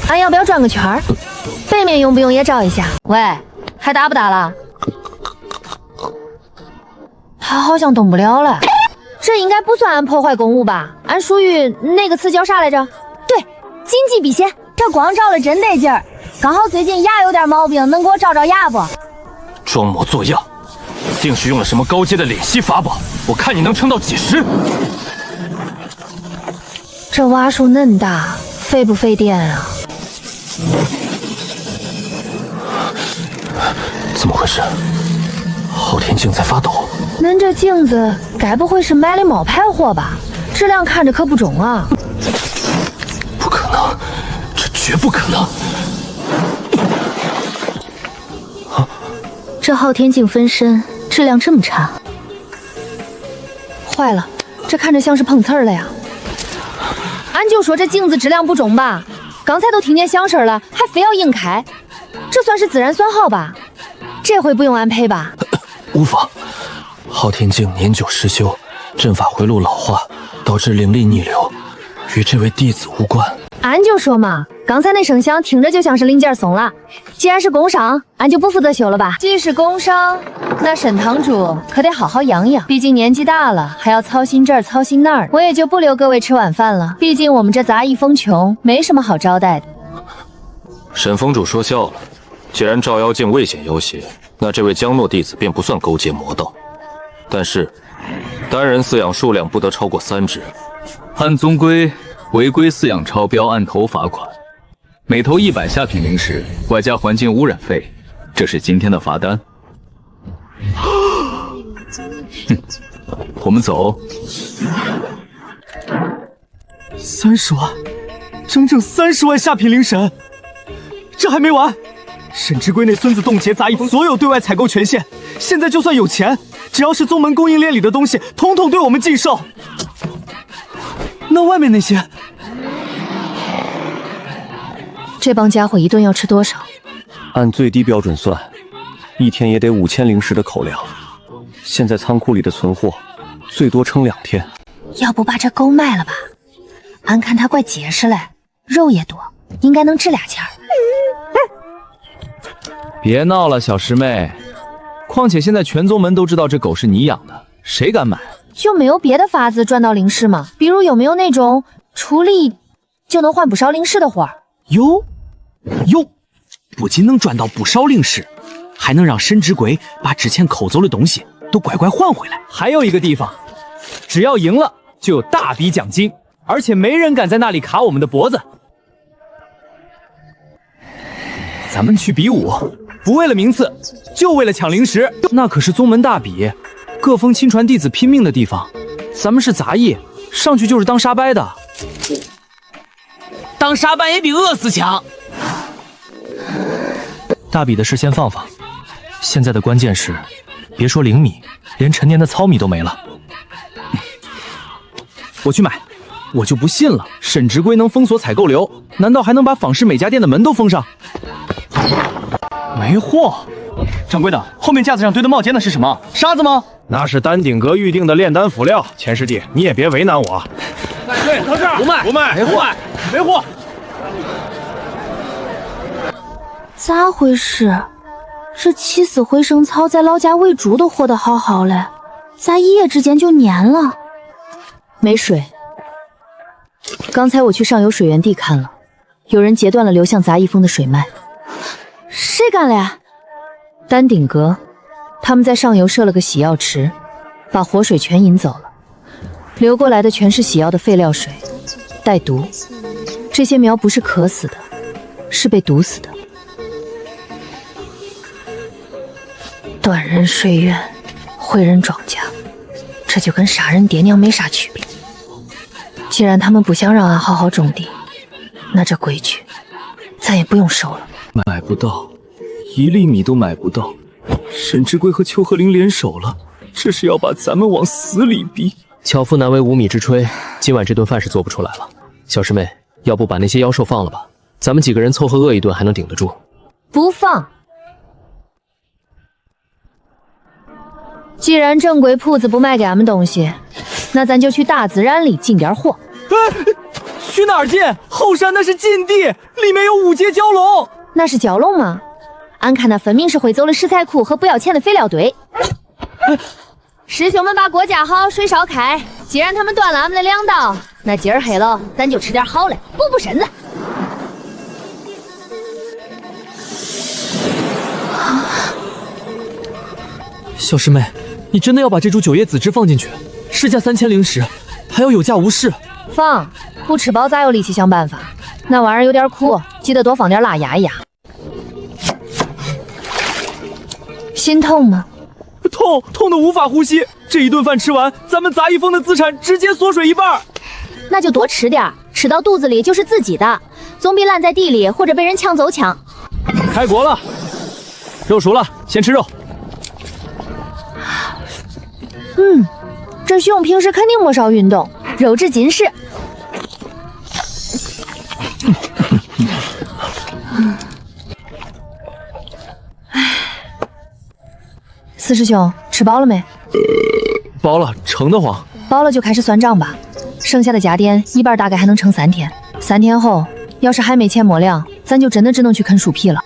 俺要不要转个圈儿？背面用不用也照一下？喂，还打不打了？他好像动不了了。这应该不算俺破坏公物吧？俺属于那个词叫啥来着？对，金鸡辟邪。这光照了真得劲儿。刚好最近牙有点毛病，能给我照照牙不？装模作样，定是用了什么高阶的敛息法宝。我看你能撑到几时？这瓦数恁大，费不费电啊？怎么回事？昊天镜在发抖。恁这镜子该不会是买的冒牌货吧？质量看着可不中啊！不可能，这绝不可能！这昊天镜分身质量这么差，坏了，这看着像是碰瓷儿了呀！俺就说这镜子质量不中吧，刚才都听见响声了，还非要硬开，这算是自然损耗吧？这回不用俺赔吧？无妨，昊天镜年久失修，阵法回路老化，导致灵力逆流，与这位弟子无关。俺就说嘛，刚才那声响听着就像是零件松了。既然是工伤，俺就不负责修了吧。既是工伤，那沈堂主可得好好养养，毕竟年纪大了，还要操心这儿操心那儿。我也就不留各位吃晚饭了，毕竟我们这杂役风穷，没什么好招待的。沈峰主说笑了，既然照妖镜未显妖邪，那这位江诺弟子便不算勾结魔道。但是，单人饲养数量不得超过3只。按宗规，违规饲养超标按头罚款，每头100下品灵石，外加环境污染费，这是今天的罚单。哼，我们走。30万，整整30万下品灵神，这还没完！沈之圭那孙子冻结杂役风所有对外采购权限，现在就算有钱，只要是宗门供应链里的东西，统统对我们禁售。那外面那些，这帮家伙一顿要吃多少？按最低标准算，一天也得5000灵石的口粮。现在仓库里的存货，最多撑2天。要不把这狗卖了吧？俺看它怪结实嘞，肉也多，应该能值2钱。别闹了，小师妹。况且现在全宗门都知道这狗是你养的，谁敢买？就没有别的法子赚到灵石吗？比如有没有那种出力就能换不少灵石的活儿？哟，不仅能赚到不少灵石，还能让沈之圭把之前抠走的东西都乖乖还回来。还有一个地方，只要赢了就有大笔奖金，而且没人敢在那里卡我们的脖子。咱们去比武，不为了名次，就为了抢灵石，那可是宗门大比，各封亲传弟子拼命的地方。咱们是杂役，上去就是当沙掰的。当沙掰也比饿死强。大比的事先放放，现在的关键是，别说灵米，连陈年的糙米都没了。我去买，我就不信了，沈之圭能封锁采购流，难道还能把仿氏每家店的门都封上？没货。掌柜的，后面架子上堆的帽尖的是什么？沙子吗？那是丹鼎阁预定的炼丹辅料。钱师弟，你也别为难我。对，到这儿，不卖，没货。咋回事？这起死回生草在老家喂猪都活得好好嘞，咋一夜之间就蔫了？没水。刚才我去上游水源地看了，有人截断了流向杂役峰的水脉。谁干的呀？丹顶阁，他们在上游设了个洗药池，把活水全引走了，流过来的全是洗药的废料水，带毒。这些苗不是渴死的，是被毒死的。断人税院，毁人庄稼，这就跟杀人爹娘没啥区别。既然他们不想让俺好好种地，那这规矩咱也不用守了。买不到，1粒米都买不到。沈志贵和邱和林联手了，这是要把咱们往死里逼。巧妇难为无米之炊，今晚这顿饭是做不出来了。小师妹，要不把那些妖兽放了吧？咱们几个人凑合饿一顿还能顶得住。不放。既然正规铺子不卖给俺们东西，那咱就去大自然里进点货。去哪儿进？后山那是禁地，里面有5阶蛟龙。那是蛟龙吗？俺看那分明是汇走了食材库和不要钱的废料堆。师兄们把锅架好，水烧开。既然他们断了俺们的粮道，那今儿黑了，咱就吃点好嘞，补补身子。小师妹，你真的要把这株9叶紫芝放进去？市价3000灵石，还要有价无市。放，不吃饱咋有力气想办法？那玩意儿有点苦，记得多放点辣压一压。心痛吗？痛得无法呼吸。这一顿饭吃完，咱们杂役峰的资产直接缩水一半。那就多吃点，吃到肚子里就是自己的，总比烂在地里或者被人抢走强。开锅了，肉熟了，先吃肉。这熊平时肯定没少运动，肉质紧实。四师兄，吃饱了没？饱了，撑得慌。饱了就开始算账吧，剩下的家电一半大概还能撑3天。3天后，要是还没钱没粮，咱就真的只能去啃树皮了。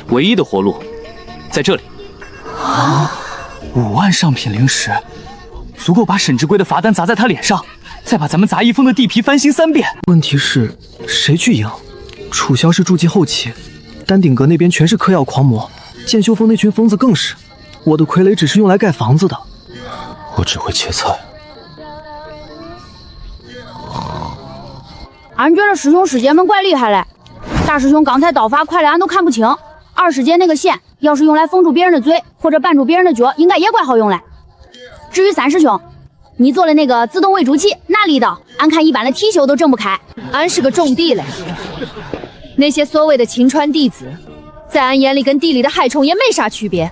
唯一的活路，在这里。啊！5万上品灵石，足够把沈志贵的罚单砸在他脸上，再把咱们杂役峰的地皮翻新3遍。问题是，谁去赢？楚萧是筑基后期，丹顶阁那边全是嗑药狂魔，剑修峰那群疯子更是。我的傀儡只是用来盖房子的，我只会切菜。俺觉得师兄师姐们怪厉害嘞。大师兄刚才刀法快的俺都看不清，二师姐那个线要是用来封住别人的嘴或者绊住别人的脚，应该也怪好用嘞。至于3师兄，你做的那个自动喂猪器哪里的？俺看一般的貔貅都挣不开。俺是个种地嘞，那些所谓的亲传弟子，在俺眼里跟地里的害虫也没啥区别。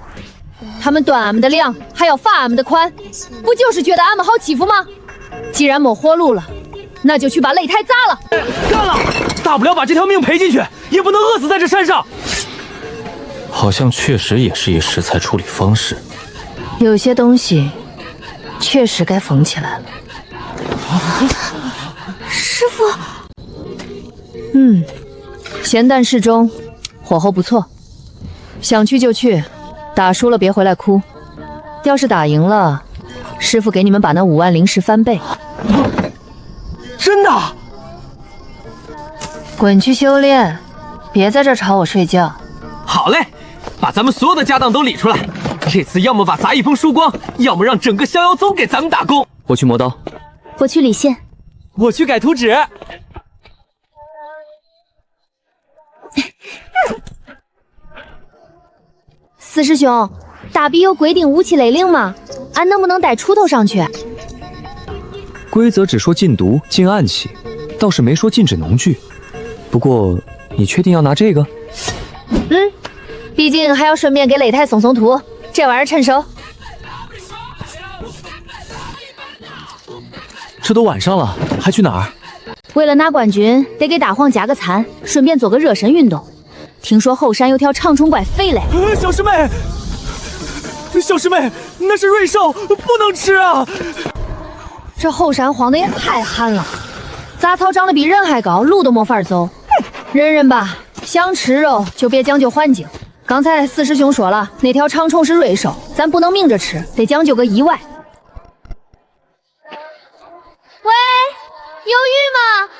他们断俺们的粮，还要罚俺们的款，不就是觉得俺们好欺负吗？既然没活路了，那就去把擂台砸了。干了，大不了把这条命赔进去，也不能饿死在这山上。好像确实也是一食材处理方式。有些东西确实该缝起来了。师傅，咸淡适中，火候不错，想去就去，打输了别回来哭。要是打赢了，师傅给你们把那5万灵石翻倍。真的？滚去修炼，别在这吵我睡觉。好嘞，把咱们所有的家当都理出来。这次要么把杂役峰输光，要么让整个逍遥宗给咱们打工。我去磨刀，我去理线，我去改图纸。四师兄，大比有规定武器雷令吗？俺能不能带锄头上去？规则只说禁毒、禁暗器，倒是没说禁止农具。不过，你确定要拿这个？毕竟还要顺便给擂台送送图，这玩意儿趁手。这都晚上了，还去哪儿？为了拿冠军，得给大黄加个餐，顺便做个热身运动。听说后山有条长虫怪肥嘞。小师妹，小师妹，那是瑞兽，不能吃啊！这后山荒的也太旱了，杂草长得比人还高，路都没法走。忍忍吧，想吃肉就别将就环境。刚才四师兄说了，那条长虫是瑞兽，咱不能明着吃，得讲究个意外。喂，犹豫吗？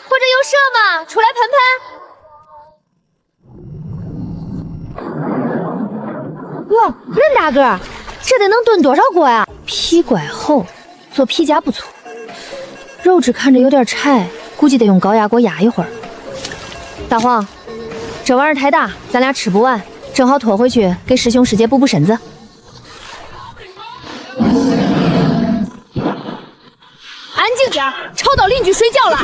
或者有射吗？出来喷喷。哇，恁大个，这得能炖多少锅呀？劈拐后做皮夹不错，肉质看着有点柴，估计得用高压锅压一会儿。大黄，这玩意儿太大，咱俩吃不完，正好拖回去给师兄师姐补补身子。安静点，吵到邻居睡觉了。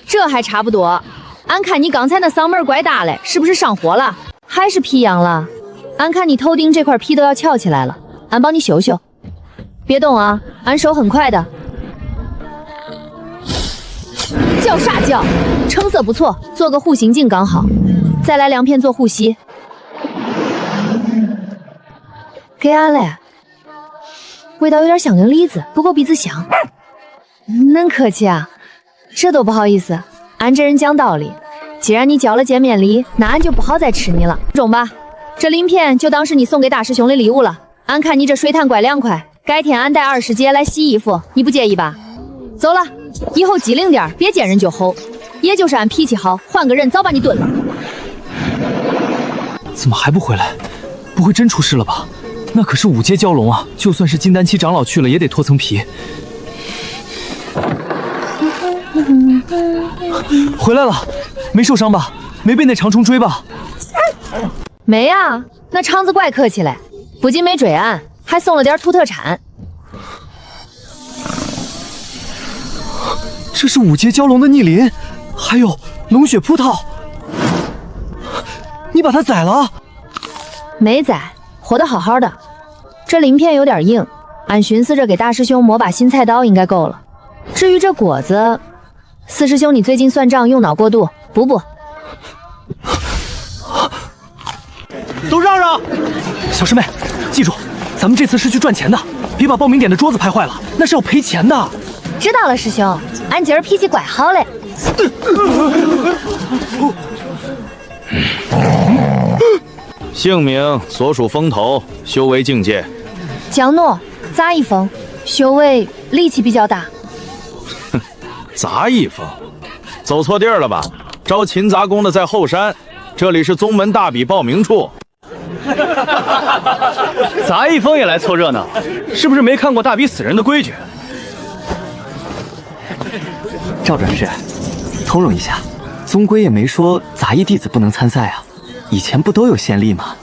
这还差不多。俺看你刚才那嗓门怪大嘞，是不是上火了？还是皮痒了？俺看你头顶这块皮都要翘起来了，俺帮你修修。别动啊，俺手很快的。叫啥叫？成色不错，做个护心镜刚好。再来2片做护膝。给俺嘞。味道有点像根梨子，不过鼻子香。恁客气啊，这都不好意思。俺这人讲道理，既然你交了见面礼，那俺就不好再吃你了。中吧，这鳞片就当是你送给大师兄的礼物了。俺看你这水潭怪凉快，改天俺带20姐来洗衣服，你不介意吧？走了，以后机灵点，别见人就吼。也就是俺脾气好，换个人早把你炖了。怎么还不回来？不会真出事了吧？那可是5阶蛟龙啊，就算是金丹期长老去了，也得脱层皮。回来了，没受伤吧？没被那长虫追吧？没啊，那肠子怪客气嘞，不仅没追俺，还送了点土特产。这是5阶蛟龙的逆鳞，还有龙血葡萄。你把它宰了？没宰，活得好好的。这鳞片有点硬，俺寻思着给大师兄磨把新菜刀应该够了。至于这果子，四师兄你最近算账用脑过度，补。都让让！小师妹，记住，咱们这次是去赚钱的，别把报名点的桌子拍坏了，那是要赔钱的。知道了，师兄，俺今儿脾气怪好嘞。姓名所属风头，修为境界。江诺，杂役风，修为力气比较大。杂役风，走错地儿了吧？招勤杂工的在后山，这里是宗门大比报名处。杂役风也来凑热闹，是不是没看过大比死人的规矩？赵转世，通融一下，宗规也没说杂役弟子不能参赛啊。以前不都有先例吗？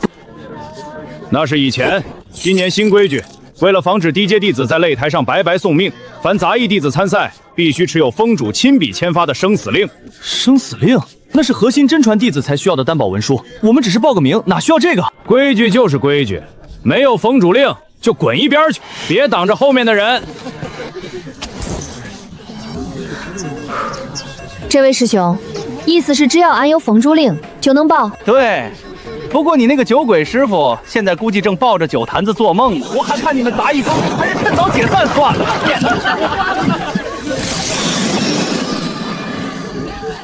那是以前，今年新规矩，为了防止低阶弟子在擂台上白白送命，凡杂役弟子参赛，必须持有封主亲笔签发的生死令。生死令？那是核心真传弟子才需要的担保文书，我们只是报个名，哪需要这个？规矩就是规矩，没有封主令就滚一边去，别挡着后面的人。这位师兄，意思是只要俺有封主令就能报？对，不过你那个酒鬼师傅现在估计正抱着酒坛子做梦呢。我还看你们杂役风还是趁早解散算了。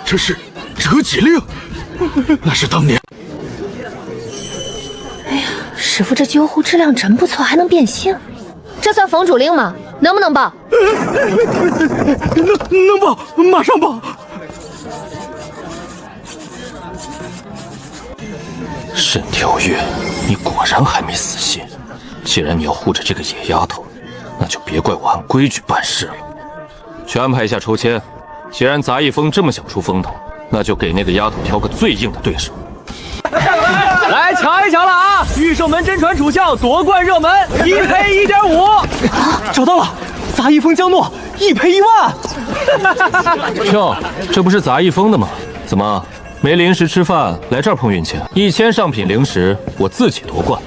这是折戟令，那是当年。哎呀，师傅这酒壶质量真不错，还能变形。这算封主令吗？能不能报？能报，马上报。沈调月，你果然还没死心。既然你要护着这个野丫头，那就别怪我按规矩办事了。去安排一下抽签，既然杂役风这么想出风头，那就给那个丫头挑个最硬的对手。来瞧一瞧了啊！御圣门真传主校夺冠热门，1赔1.5，找到了，杂役风江诺1赔1万。哟，这不是杂役风的吗？怎么没零食吃饭，来这儿碰运气？1000上品零食我自己夺冠，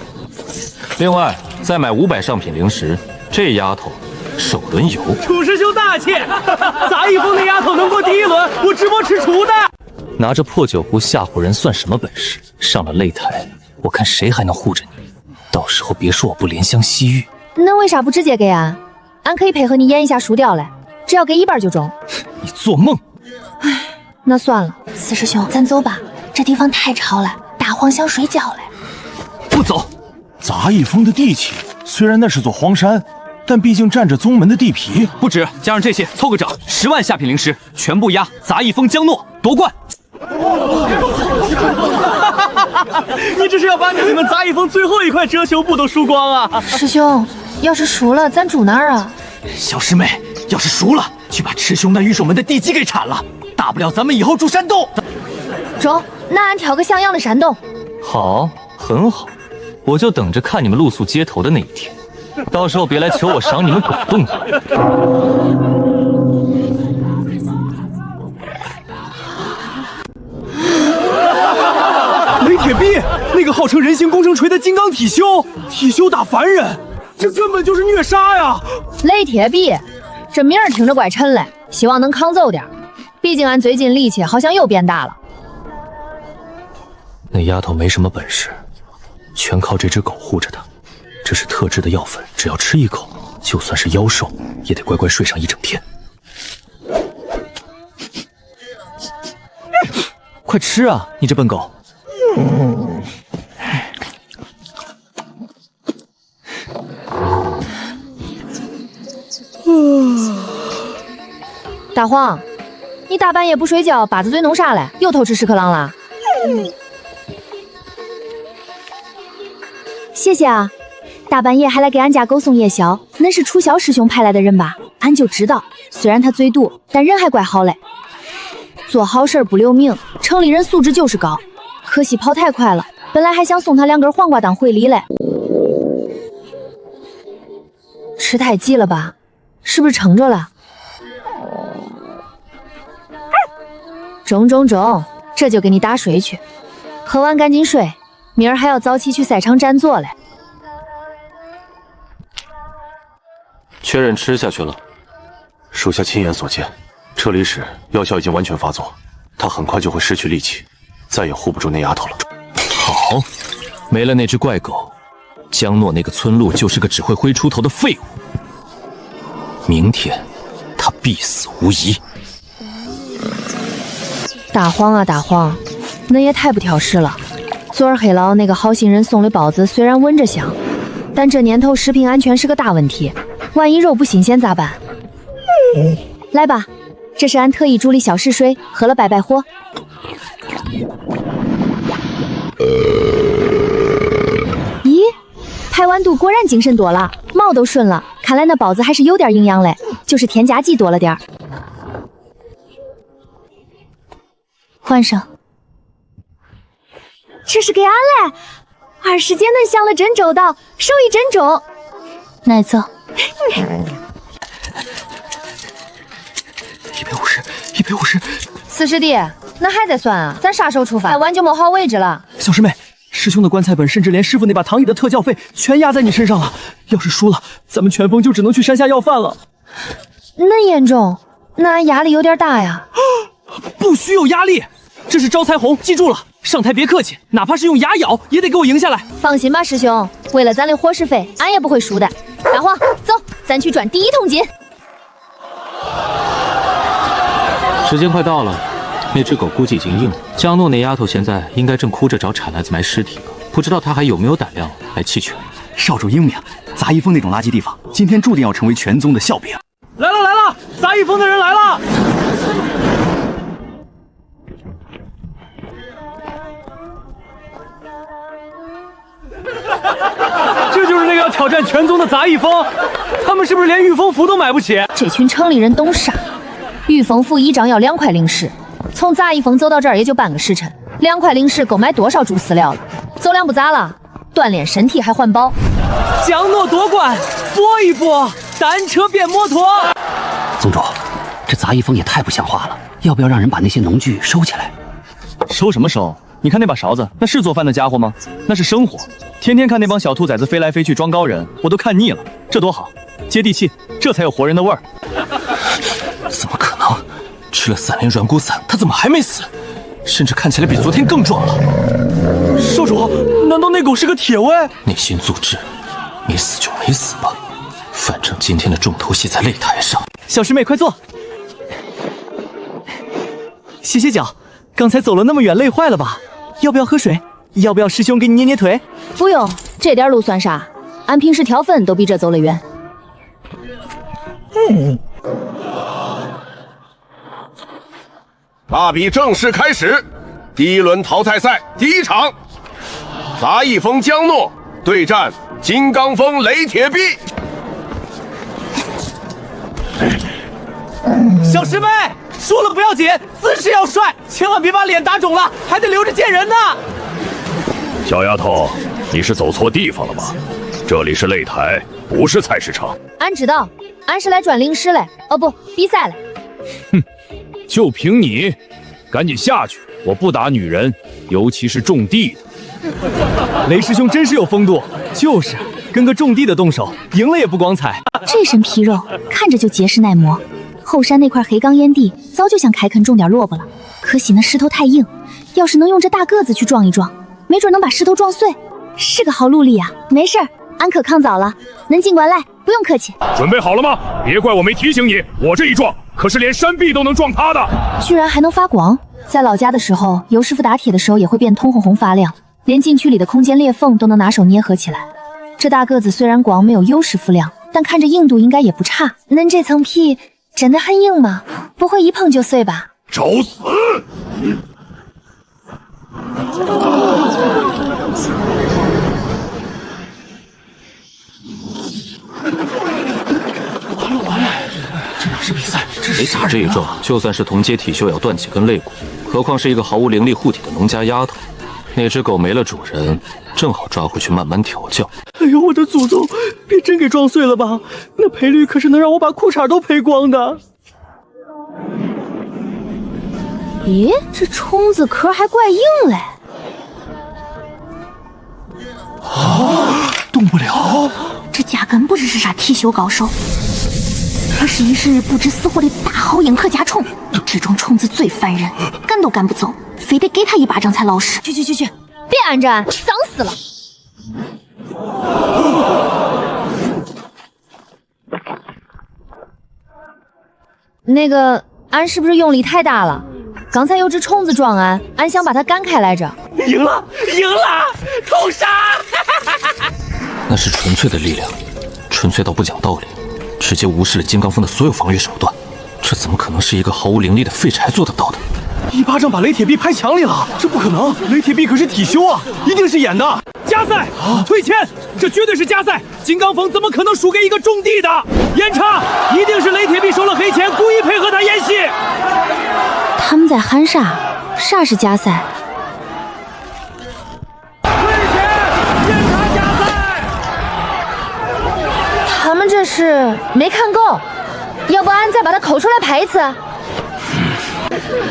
另外再买500上品零食，这丫头首轮游。楚师兄大气，杂役风的丫头能过第1轮，我直播吃厨的。拿着破酒壶吓唬人算什么本事？上了擂台，我看谁还能护着你。到时候别说我不怜香惜玉。那为啥不直接给俺？俺可以配合你演一下输掉嘞，只要给1半就中。你做梦！唉，那算了。四师兄，咱走吧，这地方太吵了，大黄想睡觉嘞。不走。杂役风的地气，虽然那是座荒山，但毕竟占着宗门的地皮，不止，加上这些，凑个整，10万下品灵石，全部压杂役峰江诺夺冠。你这是要把你们杂役峰最后一块遮羞布都输光啊！师兄，要是输了，咱住哪儿啊？小师妹，要是输了，去把师兄那御守门的地基给铲了，大不了咱们以后住山洞。中，那俺挑个像样的山洞。好，很好，我就等着看你们露宿街头的那一天，到时候别来求我赏你们狗动作。雷铁臂，那个号称人形工程锤的金刚体修打凡人，这根本就是虐杀呀！雷铁臂，这名儿听着怪沉嘞，希望能抗揍点。毕竟俺最近力气好像又变大了。那丫头没什么本事，全靠这只狗护着她。这是特制的药粉，只要吃一口，就算是妖兽也得乖乖睡上一整天。快吃啊，你这笨狗！大黄，你大半夜不睡觉，把子嘴弄啥嘞？又偷吃屎壳郎啦？谢谢啊，大半夜还来给俺家狗送夜宵，恁是楚萧师兄派来的人吧？俺就知道，虽然他嘴毒，但人还怪好嘞。做好事不留名，城里人素质就是高。可惜跑太快了，本来还想送他2根黄瓜当回礼嘞。吃太急了吧？是不是撑着了？中，这就给你打睡去，喝完赶紧睡，明儿还要早起去赛场占座嘞。确认吃下去了。属下亲眼所见，撤离时药效已经完全发作，他很快就会失去力气，再也护不住那丫头了。好，没了那只怪狗，江诺那个村路就是个只会挥出头的废物。明天他必死无疑。大黄啊大黄，恁也太不挑食了。昨儿黑老那个好心人送的包子虽然闻着香，但这年头食品安全是个大问题，万一肉不新鲜咋办？来吧，这是俺特意煮的小试水，喝了败火。咦，排完肚果然精神多了，毛都顺了，看来那包子还是有点营养嘞，就是添加剂多了点儿。换上，这是给俺嘞，20件恁想了真周到，手艺真重。奶子150 四师弟，那还在算啊？咱啥时候出发？晚就没好位置了。小师妹，师兄的棺材本甚至连师傅那把躺椅的特教费全压在你身上了，要是输了，咱们全峰就只能去山下要饭了。恁严重？那俺压力有点大呀。不许有压力，这是招财红，记住了，上台别客气，哪怕是用牙咬也得给我赢下来。放心吧，师兄，为了咱的伙食费，俺也不会输的。大黄，走，咱去赚第1桶金。时间快到了，那只狗估计已经硬了。江诺那丫头现在应该正哭着找铲来子埋尸体吧？不知道她还有没有胆量来弃权。少主英明，杂役峰那种垃圾地方，今天注定要成为全宗的笑柄。来了，杂役峰的人来了！这就是那个要挑战全宗的杂役峰，他们是不是连御风符都买不起？这群城里人懂啥？御风符1张要2块灵石，从杂役峰走到这儿也就半个时辰，2块灵石够买多少猪饲料了？走2步咋了？锻炼身体还环保。江诺夺冠，搏一搏，单车变摩托。宗主，这杂役峰也太不像话了，要不要让人把那些农具收起来？收什么收？你看那把勺子，那是做饭的家伙吗？那是生活。天天看那帮小兔崽子飞来飞去装高人，我都看腻了。这多好，接地气，这才有活人的味儿。怎么可能？吃了3连软骨散，他怎么还没死？甚至看起来比昨天更壮了。少主，难道那狗是个铁卫？内心阻滞，没死就没死吧，反正今天的重头戏在擂台上。小师妹，快坐，歇脚。刚才走了那么远，累坏了吧？要不要喝水？要不要师兄给你捏捏腿？不用，这点路算啥？俺平时挑粪都比这走得远。大比正式开始，第一轮淘汰赛第一场，杂役风江诺对战金刚峰雷铁臂。小师妹，输了不要紧，姿势要帅，千万别把脸打肿了，还得留着见人呢。小丫头，你是走错地方了吗？这里是擂台，不是菜市场。俺知道，俺是来转灵师嘞，哦不，比赛嘞。哼，就凭你，赶紧下去！我不打女人，尤其是种地的。雷师兄真是有风度，就是跟个种地的动手，赢了也不光彩。这身皮肉看着就结实耐磨，后山那块黑钢烟地早就想开垦种点萝卜了，可惜那石头太硬，要是能用这大个子去撞一撞，没准能把石头撞碎，是个好陆力啊。没事儿，俺可抗早了，恁尽管来，不用客气。准备好了吗？别怪我没提醒你，我这一撞可是连山壁都能撞塌的。居然还能发光！在老家的时候，尤师傅打铁的时候也会变通红红发亮，连禁区里的空间裂缝都能拿手捏合起来。这大个子虽然光没有尤师傅亮，但看着硬度应该也不差。恁这层皮真的很硬吗？不会一碰就碎吧？找死！完了，这哪是比赛，这是杀人啊！这一撞，就算是同阶体修也要断几根肋骨，何况是一个毫无灵力护体的农家丫头。那只狗没了主人，正好抓回去慢慢调教。哎呦，我的祖宗，别真给撞碎了吧？那赔率可是能让我把裤衩都赔光的。咦，这冲子壳还怪硬嘞！动不了。这压根不只是啥体修高手，而是一日不知死活的大好鹰壳甲虫。这种虫子最烦人，赶都赶不走，非得给他一巴掌才老实。去，别按着俺，脏死了。那个，俺是不是用力太大了？刚才有只虫子撞俺，俺想把它赶开来着。赢了，痛杀！那是纯粹的力量，纯粹到不讲道理，直接无视了金刚峰的所有防御手段。这怎么可能是一个毫无灵力的废柴做得到的？一巴掌把雷铁臂拍墙里了，这不可能！雷铁臂可是体修啊，一定是演的。加赛，退签，这绝对是加赛！金刚峰怎么可能输给一个种地的？严查，一定是雷铁臂收了黑钱，故意配合他演戏。他们在喊啥？啥是加赛？他们这是没看够，要不俺再把它抠出来拍一次？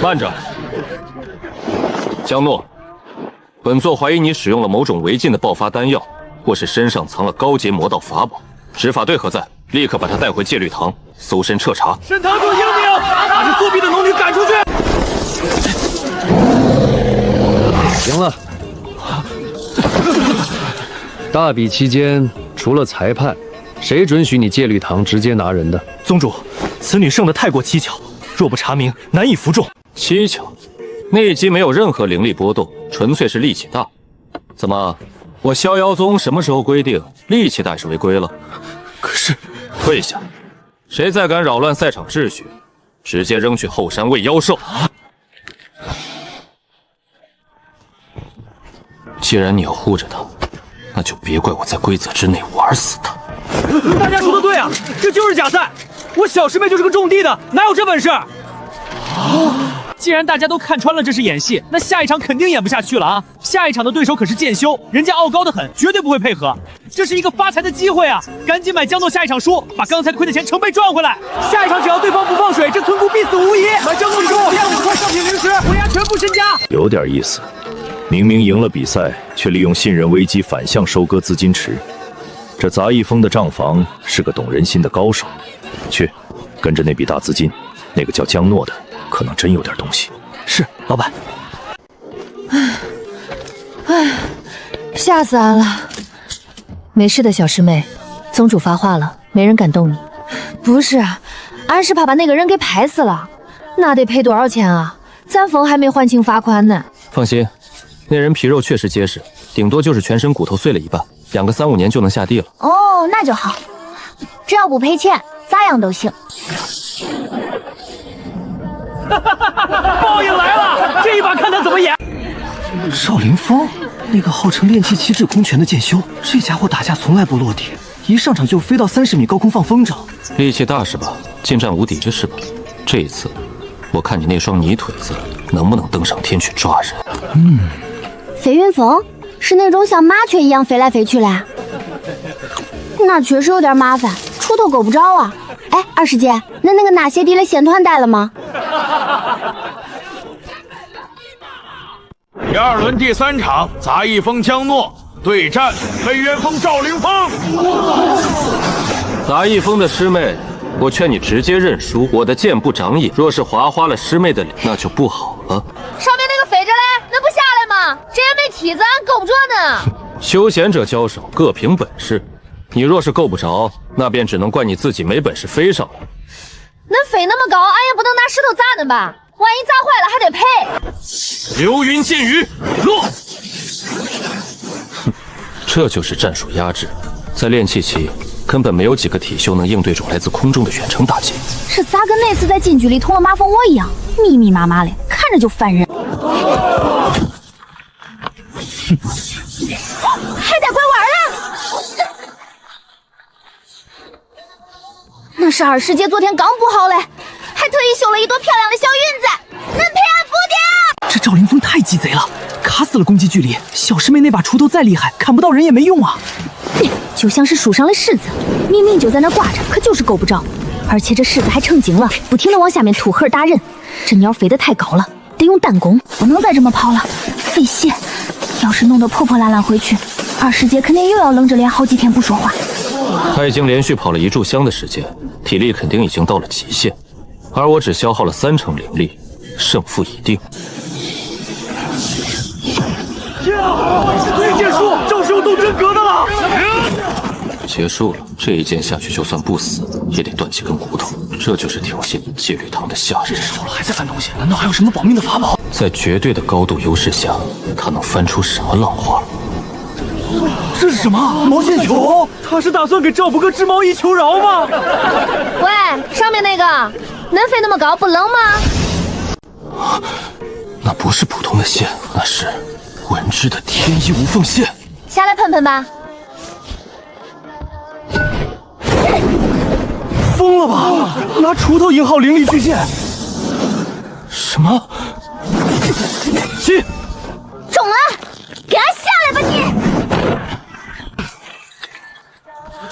慢着，江诺，本座怀疑你使用了某种违禁的爆发丹药，或是身上藏了高阶魔道法宝。执法队何在？立刻把他带回戒律堂，搜身彻查。沈堂主英明，把这作弊的农女赶出去。行了，大比期间除了裁判，谁准许你戒律堂直接拿人的？宗主，此女胜得太过蹊跷，若不查明，难以服众。蹊跷？那击没有任何灵力波动，纯粹是力气大。怎么，我逍遥宗什么时候规定力气大是违规了？可是，退下！谁再敢扰乱赛场秩序，直接扔去后山喂妖兽。既然你要护着他，那就别怪我在规则之内玩死他。大家说的对啊，这就是假赛！我小师妹就是个种地的，哪有这本事？既然大家都看穿了这是演戏，那下一场肯定演不下去了啊！下一场的对手可是剑修，人家傲高的很，绝对不会配合。这是一个发财的机会啊！赶紧买江诺下一场输，把刚才亏的钱成倍赚回来。下一场只要对方不放水，这村姑必死无疑。买江诺输，25块上品灵石，我押全部身家。有点意思，明明赢了比赛，却利用信任危机反向收割资金池。这杂役峰的账房是个懂人心的高手。去，跟着那笔大资金，那个叫江诺的。可能真有点东西。是，老板。唉，吓死俺了。没事的，小师妹，宗主发话了，没人敢动你。不是，俺是怕把那个人给拍死了，那得赔多少钱啊？咱峰还没还清罚款呢。放心，那人皮肉确实结实，顶多就是全身骨头碎了一半，养个3、5年就能下地了。哦，那就好。只要不赔钱，咋样都行。报应来了，这一把看他怎么演。少林风，那个号称炼气七智空拳的剑修，这家伙打架从来不落地，一上场就飞到30米高空放风筝。力气大是吧？近战无敌这是吧？这一次，我看你那双泥腿子能不能登上天去抓人。飞云峰是那种像麻雀一样飞来飞去嘞，那确实有点麻烦，锄头够不着啊。哎，二师姐，那个纳鞋底的线团带了吗？第2轮第3场，杂役风江诺对战飞渊峰赵凌风。杂役风的师妹，我劝你直接认输。我的剑不长眼，若是划花了师妹的脸，那就不好了。上面那个飞着嘞，那不下来吗？这也没梯子，俺够不着呢。休闲者交手各凭本事，你若是够不着，那便只能怪你自己没本事飞上来。恁飞那么高，俺也不能拿石头砸恁吧？万一砸坏了还得赔。流云剑雨落。这就是战术压制，在炼气期根本没有几个体修能应对这种来自空中的远程打击。这咋跟那次在近距离捅了马蜂窝一样，密密麻麻的，看着就烦人。还带拐弯了。那是二师姐昨天刚补好嘞，还特意绣了一朵漂亮的小云子，恁陪俺补掉。这赵凌风太鸡贼了，卡死了攻击距离。小师妹那把锄头再厉害，砍不到人也没用啊。就像是树上的柿子，明明就在那挂着，可就是够不着。而且这柿子还成精了，不停的往下面吐核打人。这鸟飞得太高了，得用弹弓，不能再这么跑了，费血。要是弄得破破烂烂回去，二师姐肯定又要冷着脸好几天不说话。他已经连续跑了1炷香的时间，体力肯定已经到了极限，而我只消耗了30%灵力，胜负已定。对剑术，赵师傅都真格的了。结束了，这一剑下去，就算不死，也得断几根骨头。这就是挑衅戒律堂的下人。手了还在翻东西，难道还有什么保命的法宝？在绝对的高度优势下，他能翻出什么浪花？这是什么？毛线球？他是打算给赵不哥织毛衣求饶吗？喂，上面那个，恁飞那么高不冷吗？那不是普通的线，那是文之的天衣无缝线。下来喷喷吧。疯了吧？拿锄头引号灵力巨剑？什么？去！中了，给俺下来吧你！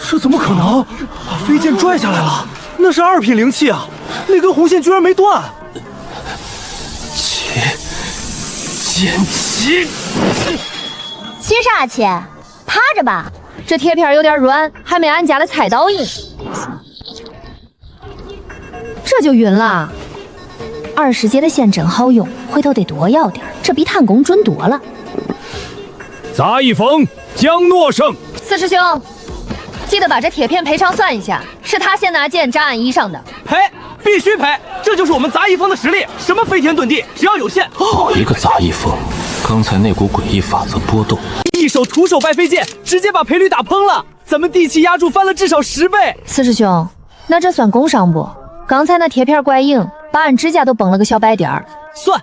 这怎么可能？把飞剑拽下来了，那是2品灵气啊！那根红线居然没断。剑气，骑啥去？趴着吧。这铁片有点软，还没俺家的菜刀硬。这就晕了。二师姐的线真好用，回头得多要点，这比弹弓准多了。杂役风江诺胜，四师兄，记得把这铁片赔偿算一下，是他先拿剑扎俺衣上的。赔，必须赔！这就是我们杂役风的实力，什么飞天遁地，只要有线。好一个杂役风！刚才那股诡异法则波动，一手徒手败飞剑，直接把赔率打崩了。咱们地气压住翻了至少10倍。四师兄，那这算工伤不？刚才那铁片怪硬，把俺指甲都崩了个小白点儿。算，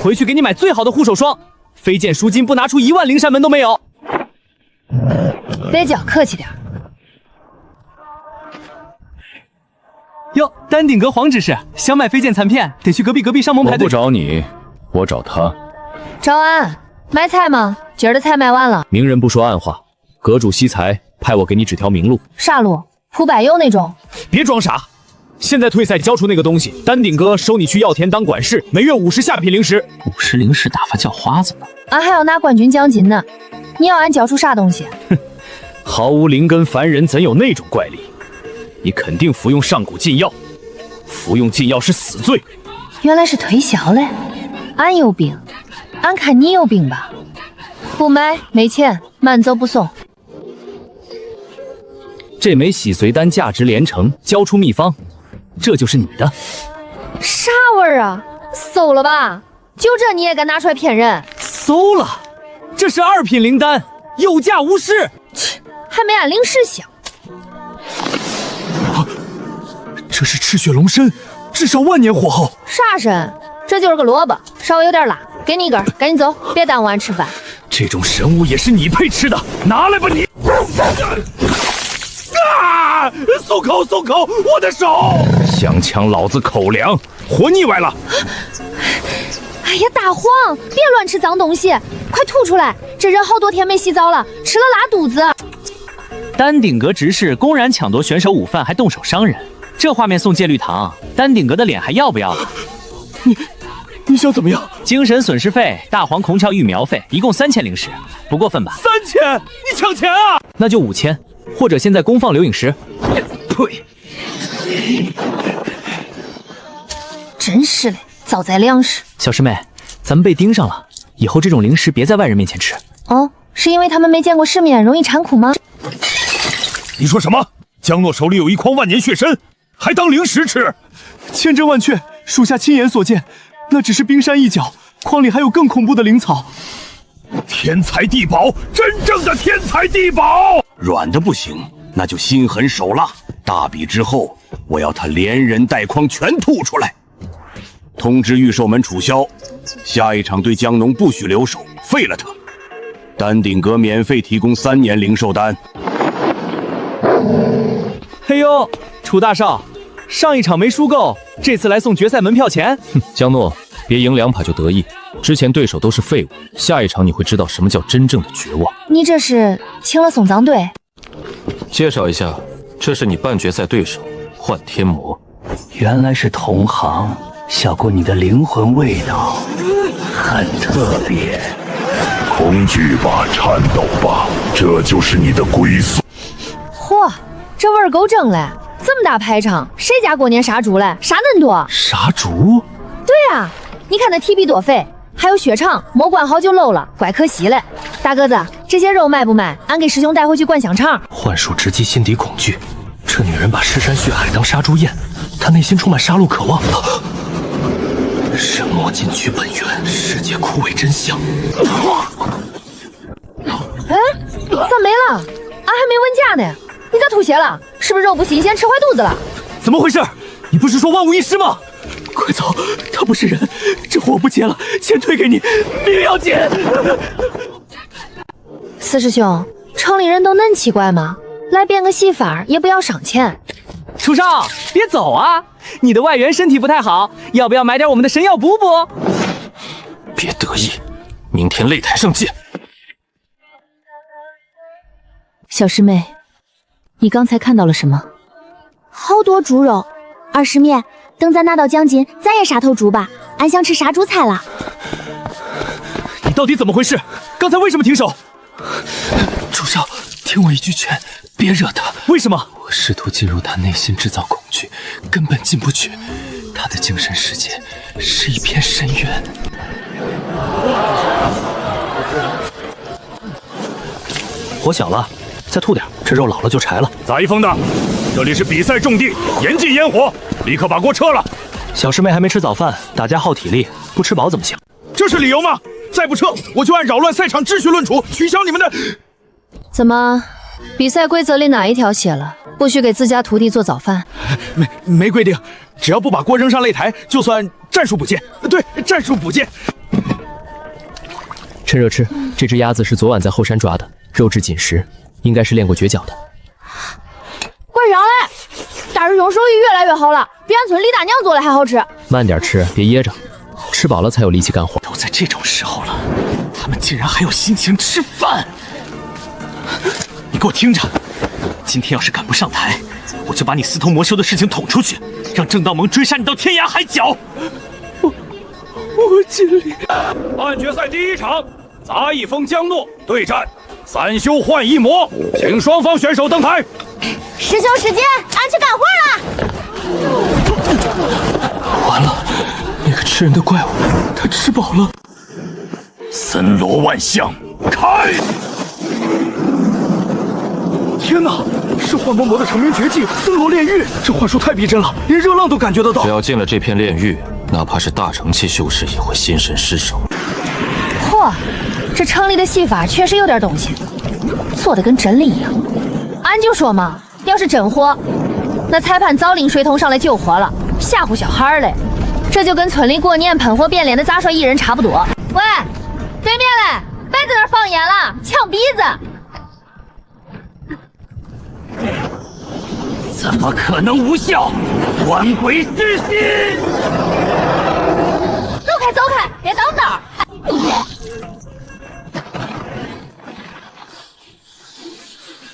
回去给你买最好的护手霜。飞剑赎金不拿出1万灵山门都没有。别叫，客气点。哟，丹顶阁黄执事想买飞剑残片，得去隔壁上门排队。我不找你，我找他。找俺买菜吗？今儿的菜卖完了。明人不说暗话，阁主惜才派我给你指条明路。啥路？蒲柏油那种？别装傻。现在退赛交出那个东西，丹顶阁收你去药田当管事，每月50下品灵石。50灵石打发叫花子呢？俺还要拿冠军奖金呢。你要俺交出啥东西？哼，毫无灵根凡人怎有那种怪力？你肯定服用上古禁药，服用禁药是死罪。原来是推销嘞。俺有病，俺看你有病吧。不买，没钱，慢走不送。这枚洗髓丹价值连城，交出秘方，这就是你的。啥味儿啊？馊了吧？就这你也敢拿出来骗人？馊了，这是2品灵丹，有价无市。切，还没俺灵石香。这是赤血龙参，至少万年火候。啥参？这就是个萝卜，稍微有点辣，给你一根，赶紧走，别耽误俺吃饭。这种神物也是你配吃的，拿来吧你！啊！松口，松口，我的手！想抢老子口粮，活腻歪了！哎呀，大黄，别乱吃脏东西，快吐出来！这人好多天没洗澡了，吃了拉肚子。丹顶阁执事公然抢夺选手午饭，还动手伤人，这画面送戒律堂，丹顶阁的脸还要不要了？你想怎么样？精神损失费、大黄孔窍育苗费，一共3000灵石，不过分吧？3000？你抢钱啊？那就5000，或者现在公放刘颖石。呸！真是嘞，早栽粮食。小师妹，咱们被盯上了，以后这种零食别在外人面前吃。哦，是因为他们没见过世面，容易馋苦吗？你说什么？江诺手里有一筐万年血参，还当零食吃？千真万确，属下亲眼所见，那只是冰山一角，筐里还有更恐怖的灵草。天才地宝，真正的天才地宝！软的不行，那就心狠手辣。大比之后，我要他连人带筐全吐出来。通知御兽门楚萧，下一场对江农不许留手，废了他。丹顶阁免费提供3年灵兽丹。嘿呦，楚大少，上一场没输够，这次来送决赛门票钱。江诺，别赢2把就得意，之前对手都是废物，下一场你会知道什么叫真正的绝望。你这是请了送葬队？介绍一下，这是你半决赛对手幻天魔。原来是同行，小姑你的灵魂味道很特别。恐惧吧，颤抖吧，这就是你的归宿。嚯，这味儿够正嘞！这么大排场，谁家过年杀猪嘞？杀恁多？杀猪？对啊，你看那提币多肥，还有血肠，没灌好就漏了，怪可惜嘞。大个子，这些肉卖不卖？俺给师兄带回去灌香肠。幻术直击心底恐惧，这女人把尸山血海当杀猪宴，她内心充满杀戮渴望。神魔进取本源，世界枯萎真相。哎，咋没了？俺还没问价呢。你咋吐血了？是不是肉不新鲜，吃坏肚子了？怎么回事？你不是说万无一失吗？快走，他不是人，这货不接了，钱退给你，命要紧。四师兄，城里人都恁奇怪吗？来变个戏法也不要赏钱。楚少，别走啊！你的外援身体不太好，要不要买点我们的神药补补？别得意，明天擂台上见。小师妹，你刚才看到了什么？好多猪肉。二师妹，等咱拿到奖金，咱也杀头猪吧，俺想吃杀猪菜了。你到底怎么回事？刚才为什么停手？楚少，听我一句劝，别惹他。为什么？我试图进入他内心，制造恐惧，根本进不去。他的精神世界是一片深渊。火小了，再吐点，这肉老了就柴了。杂一峰的，这里是比赛重地，严禁烟火，立刻把锅撤了。小师妹还没吃早饭，大家耗体力，不吃饱怎么行？这是理由吗？再不撤，我就按扰乱赛场秩序论处，取消你们的。怎么，比赛规则里哪一条写了不许给自家徒弟做早饭？没规定，只要不把锅扔上擂台，就算战术补剑。对，战术补剑。趁热吃，这只鸭子是昨晚在后山抓的，肉质紧实，应该是练过绝脚的。快上来！大师兄手艺越来越好了，比俺村李大娘做的还好吃。慢点吃，别噎着，吃饱了才有力气干活。都在这种时候了，他们竟然还有心情吃饭！你给我听着，今天要是赶不上台，我就把你私通魔修的事情捅出去，让正道盟追杀你到天涯海角。我尽力。半决赛第1场，杂一峰江诺对战3修幻一魔，请双方选手登台。师兄师姐，俺去干活了。完了，那个吃人的怪物，他吃饱了。森罗万象，开！天哪，是幻魔魔的成名绝技森罗炼狱，这幻术太逼真了，连热浪都感觉得到。只要进了这片炼狱，哪怕是大成期修士也会心神失守。嚯，这城里的戏法确实有点东西，做的跟真的一样。俺就说嘛，要是真火，那裁判早领水桶上来救活了，吓唬小孩嘞。这就跟村里过年喷火变脸的杂耍艺人差不多。喂，对面嘞，别在那儿放烟了，呛鼻子。怎么可能无效？官鬼之心！走开，走开，别挡道。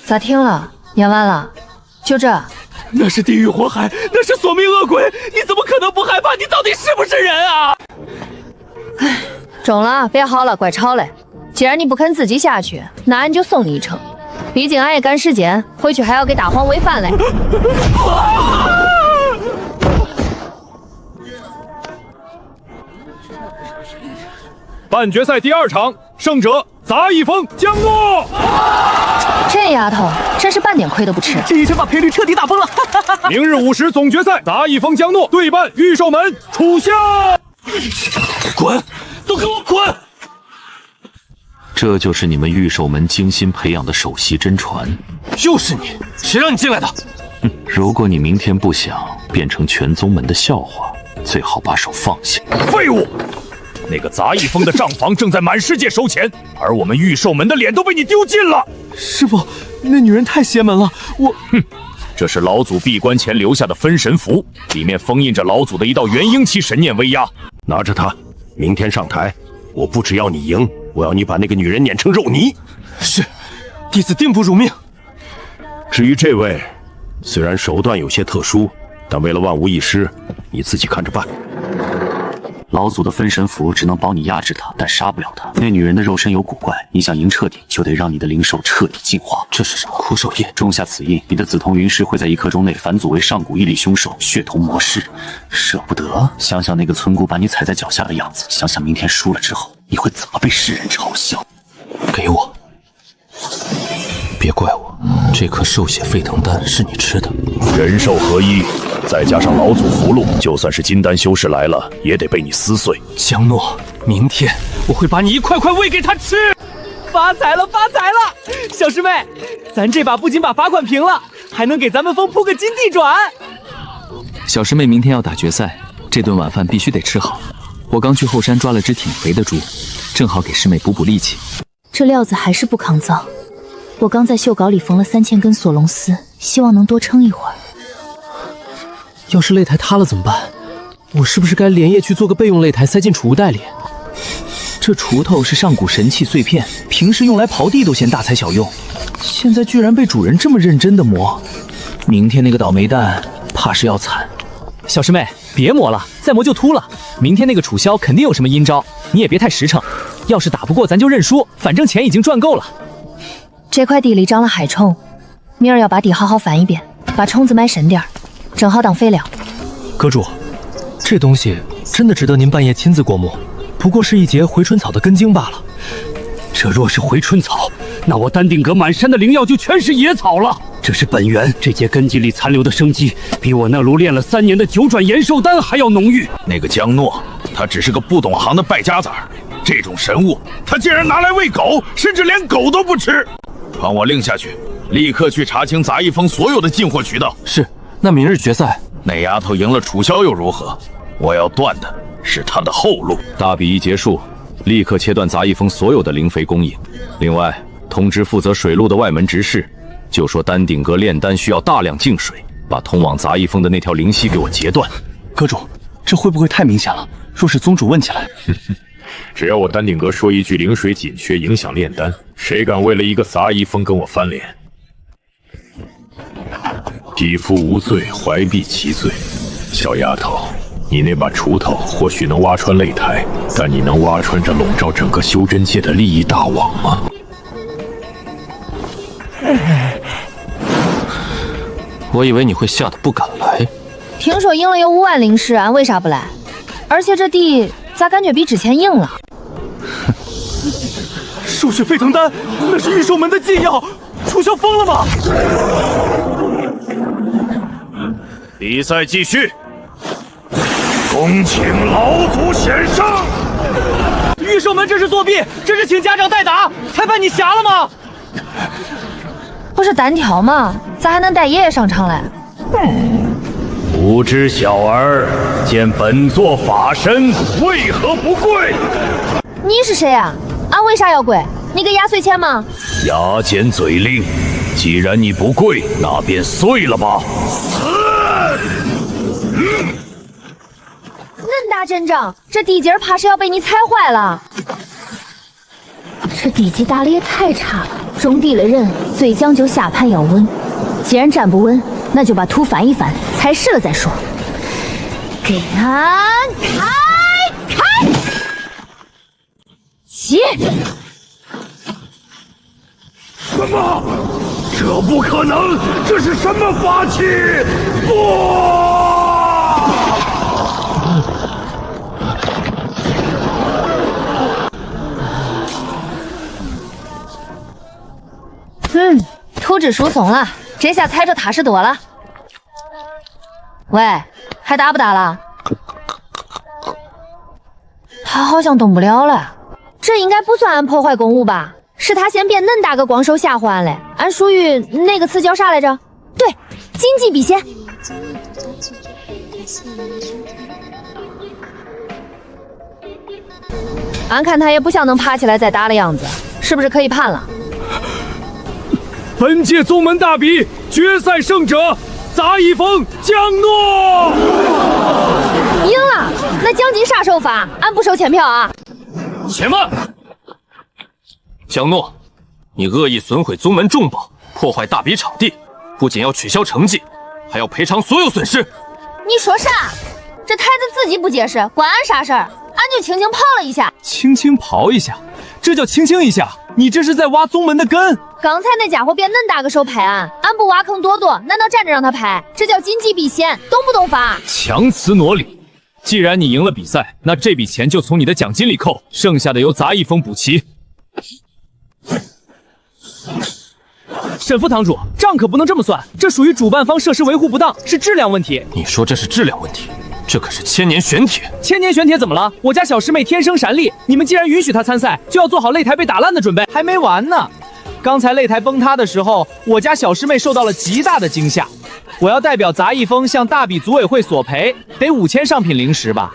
咋停了？演完了？就这？那是地狱火海，那是索命恶鬼，你怎么可能不害怕？你到底是不是人啊？唉，中了，别嚎了，怪吵嘞。既然你不肯自己下去，那俺就送你一程。毕竟俺也赶时间，回去还要给大黄喂饭嘞。半决赛第2场，胜者杂役风江诺。这丫头真是半点亏都不吃，这一拳把赔率彻底打崩了。明日5时总决赛，杂役风江诺对半御兽门楚萧。滚！都给我滚！这就是你们御兽门精心培养的首席真传。就是你，谁让你进来的？如果你明天不想变成全宗门的笑话，最好把手放下。废物！那个杂役风的账房正在满世界收钱，而我们御兽门的脸都被你丢尽了。师傅，那女人太邪门了，这是老祖闭关前留下的分神符，里面封印着老祖的一道元婴期神念威压。拿着它，明天上台，我不只要你赢，我要你把那个女人碾成肉泥。是，弟子定不辱命。至于这位，虽然手段有些特殊，但为了万无一失，你自己看着办。老祖的分神符只能帮你压制他，但杀不了他。那女人的肉身有古怪，你想赢彻底，就得让你的灵兽彻底进化。这是什么苦手印？种下此印，你的紫瞳云石会在1刻钟内返祖为上古屹立凶兽血瞳魔狮。舍不得？想想那个村姑把你踩在脚下的样子，想想明天输了之后，你会怎么被世人嘲笑？给我！别怪我，这颗兽血沸腾丹是你吃的。人兽合一，再加上老祖符箓，就算是金丹修士来了，也得被你撕碎。江诺，明天我会把你一块块喂给他吃。发财了，发财了！小师妹，咱这把不仅把罚款平了，还能给咱们风铺个金地转。小师妹明天要打决赛，这顿晚饭必须得吃好。我刚去后山抓了只挺肥的猪，正好给师妹补补力气。这料子还是不抗造。我刚在袖稿里缝了3000根索龙丝，希望能多撑一会儿。要是擂台塌了怎么办？我是不是该连夜去做个备用擂台，塞进储物袋里？这锄头是上古神器碎片，平时用来刨地都嫌大材小用，现在居然被主人这么认真的磨，明天那个倒霉蛋怕是要惨。小师妹，别磨了，再磨就秃了。明天那个楚萧肯定有什么阴招，你也别太实诚。要是打不过，咱就认输，反正钱已经赚够了。这块地里长了海虫，明儿要把地好好翻一遍，把虫子埋深点儿，正好当肥料。阁主，这东西真的值得您半夜亲自过目？不过是一节回春草的根茎罢了。这若是回春草，那我丹顶阁满山的灵药就全是野草了。这是本源，这节根茎里残留的生机，比我那炉练了3年的9转延寿丹还要浓郁。那个江诺，他只是个不懂行的败家子儿，这种神物，他竟然拿来喂狗，甚至连狗都不吃。传我令下去，立刻去查清杂役风所有的进货渠道。是，那明日决赛，那丫头赢了楚萧又如何？我要断的是她的后路。大比一结束，立刻切断杂役风所有的灵肥供应。另外，通知负责水路的外门执事，就说丹顶阁炼丹需要大量净水，把通往杂役风的那条灵溪给我截断。阁主，这会不会太明显了？若是宗主问起来，只要我丹顶阁说一句灵水紧缺影响炼丹，谁敢为了一个杂役风跟我翻脸？匹夫无罪，怀璧其罪。小丫头，你那把锄头或许能挖穿擂台，但你能挖穿这笼罩整个修真界的利益大网吗？我以为你会吓得不敢来。听说赢了有5万灵石，俺为啥不来？而且这地咋感觉比之前硬了？兽血沸腾丹，那是御兽门的禁药，楚萧疯了吗？比赛继续，恭请老祖显圣。御兽门这是作弊，这是请家长代打，裁判你瞎了吗？不是单挑吗？咋还能带爷爷上场嘞？无知小儿，见本座法身，为何不跪？你是谁啊？俺为啥要跪？你给压岁钱吗？牙尖嘴利，既然你不跪，那便碎了吧。恁大阵仗，这地基儿怕是要被你踩坏了。这地基打得也太差了，种地的人最讲究下盘要稳。既然站不稳，那就把土翻一翻，踩实了再说。给俺开！起！什么？这不可能！这是什么法器？土质疏松了，这下踩着踏实多了。喂，还打不打了？他好像动不了了，这应该不算俺破坏公物吧？是他先变恁大个光手吓唬俺嘞，俺属于那个词叫啥来着？对，经济避险。俺看他也不像能爬起来再打的样子，是不是可以判了？本届宗门大比决赛胜者杂役峰江诺。赢了，那奖金啥时候发？俺不收签票啊。且慢，江诺，你恶意损毁宗门重宝，破坏大比场地，不仅要取消成绩，还要赔偿所有损失。你说啥？这台子自己不解释，关俺啥事儿？俺就轻轻刨了一下。轻轻刨一下，这叫轻轻一下？你这是在挖宗门的根。刚才那家伙变恁大个手拍俺，俺不挖坑多多，难道站着让他拍？这叫谨记避嫌，懂不懂法？强词夺理。既然你赢了比赛，那这笔钱就从你的奖金里扣，剩下的由杂役峰补齐。沈副堂主，账可不能这么算，这属于主办方设施维护不当，是质量问题。你说这是质量问题？这可是千年玄铁。千年玄铁怎么了？我家小师妹天生闪力，你们既然允许她参赛，就要做好擂台被打烂的准备。还没完呢，刚才擂台崩塌的时候，我家小师妹受到了极大的惊吓。我要代表杂役峰向大比组委会索赔，得5000上品灵石吧。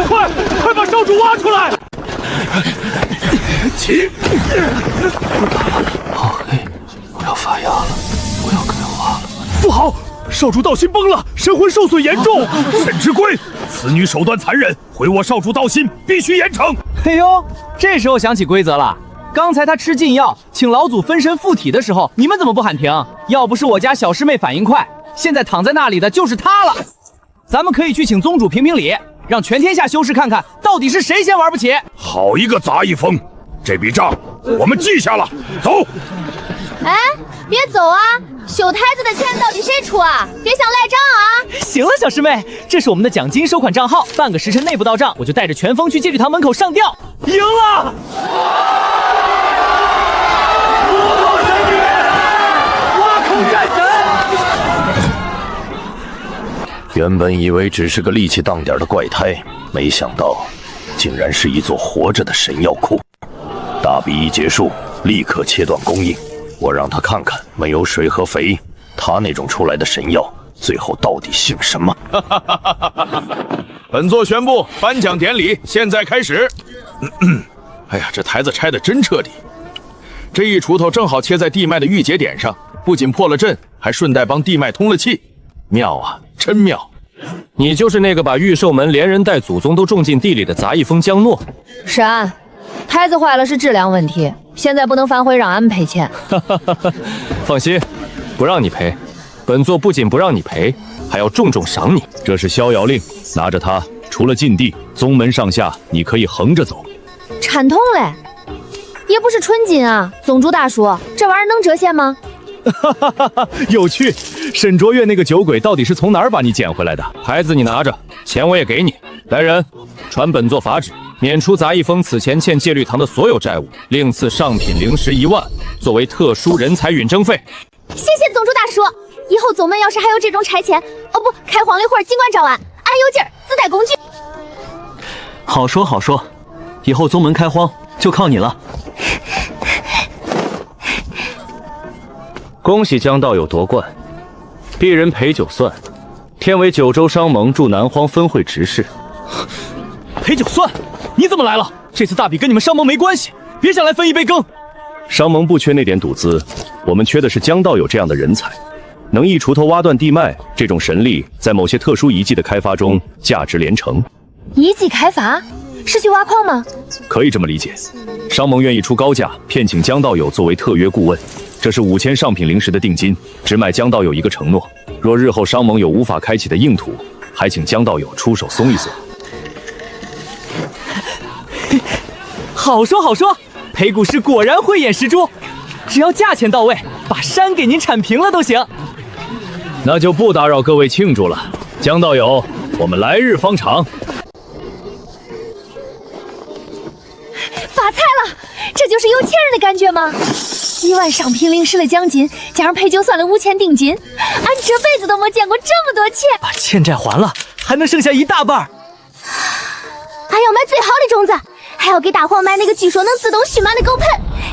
快把少主挖出来！起！好黑，我要发芽了，我要开花了。不好，少主道心崩了，神魂受损严重。沈之龟，此女手段残忍，毁我少主道心，必须严惩。哎呦，这时候想起规则了。刚才他吃禁药，请老祖分身附体的时候，你们怎么不喊停？要不是我家小师妹反应快，现在躺在那里的就是她了。咱们可以去请宗主评评理，让全天下修士看看到底是谁先玩不起。好一个杂役峰，这笔账我们记下了。走。哎，别走啊！修台子的钱到底谁出啊？别想赖账啊！行了，小师妹，这是我们的奖金收款账号，半个时辰内不到账，我就带着全峰去戒律堂门口上吊。赢了！原本以为只是个力气当点的怪胎，没想到竟然是一座活着的神药库。大比一结束，立刻切断供应。我让他看看没有水和肥，他那种出来的神药最后到底姓什么？本座宣布，颁奖典礼现在开始。哎呀，这台子拆得真彻底！这一锄头正好切在地脉的郁结点上，不仅破了阵，还顺带帮地脉通了气。妙啊，真妙！你就是那个把御兽门连人带祖宗都种进地里的杂役峰江诺。是俺，台子坏了是质量问题，现在不能反悔让俺们赔钱。放心，不让你赔。本座不仅不让你赔，还要重重赏你。这是逍遥令，拿着它，除了禁地，宗门上下你可以横着走。禅痛嘞，也不是纯金啊，宗主大叔，这玩意儿能折现吗？有趣，沈卓越那个酒鬼到底是从哪儿把你捡回来的？牌子你拿着，钱我也给你。来人，传本座法旨，免除杂役峰此前欠戒律堂的所有债务，另赐上品灵石1万，作为特殊人才允征费。谢谢宗主大叔，以后宗门要是还有这种拆迁，开荒的活，尽管找俺，俺有劲儿，自带工具。好说好说，以后宗门开荒就靠你了。恭喜江道友夺冠，鄙人陪酒算，天为九州商盟驻南荒分会执事。陪酒算？你怎么来了？这次大比跟你们商盟没关系，别想来分一杯羹。商盟不缺那点赌资，我们缺的是江道友这样的人才，能一锄头挖断地脉，这种神力在某些特殊遗迹的开发中价值连城。遗迹开发是去挖矿吗？可以这么理解，商盟愿意出高价聘请江道友作为特约顾问，这是5000上品灵石的定金，只买江道友一个承诺，若日后商盟有无法开启的硬土，还请江道友出手松一松。好说好说，裴谷师果然慧眼识珠，只要价钱到位，把山给您铲平了都行。那就不打扰各位庆祝了，江道友，我们来日方长。发财了，这就是有钱人的感觉吗？1万上品灵石的奖金，加上陪酒算的5000定金，俺这辈子都没见过这么多钱。把欠债还了，还能剩下一大半。还要买最好的种子，还要给大黄买那个据说能自动蓄满的狗盆，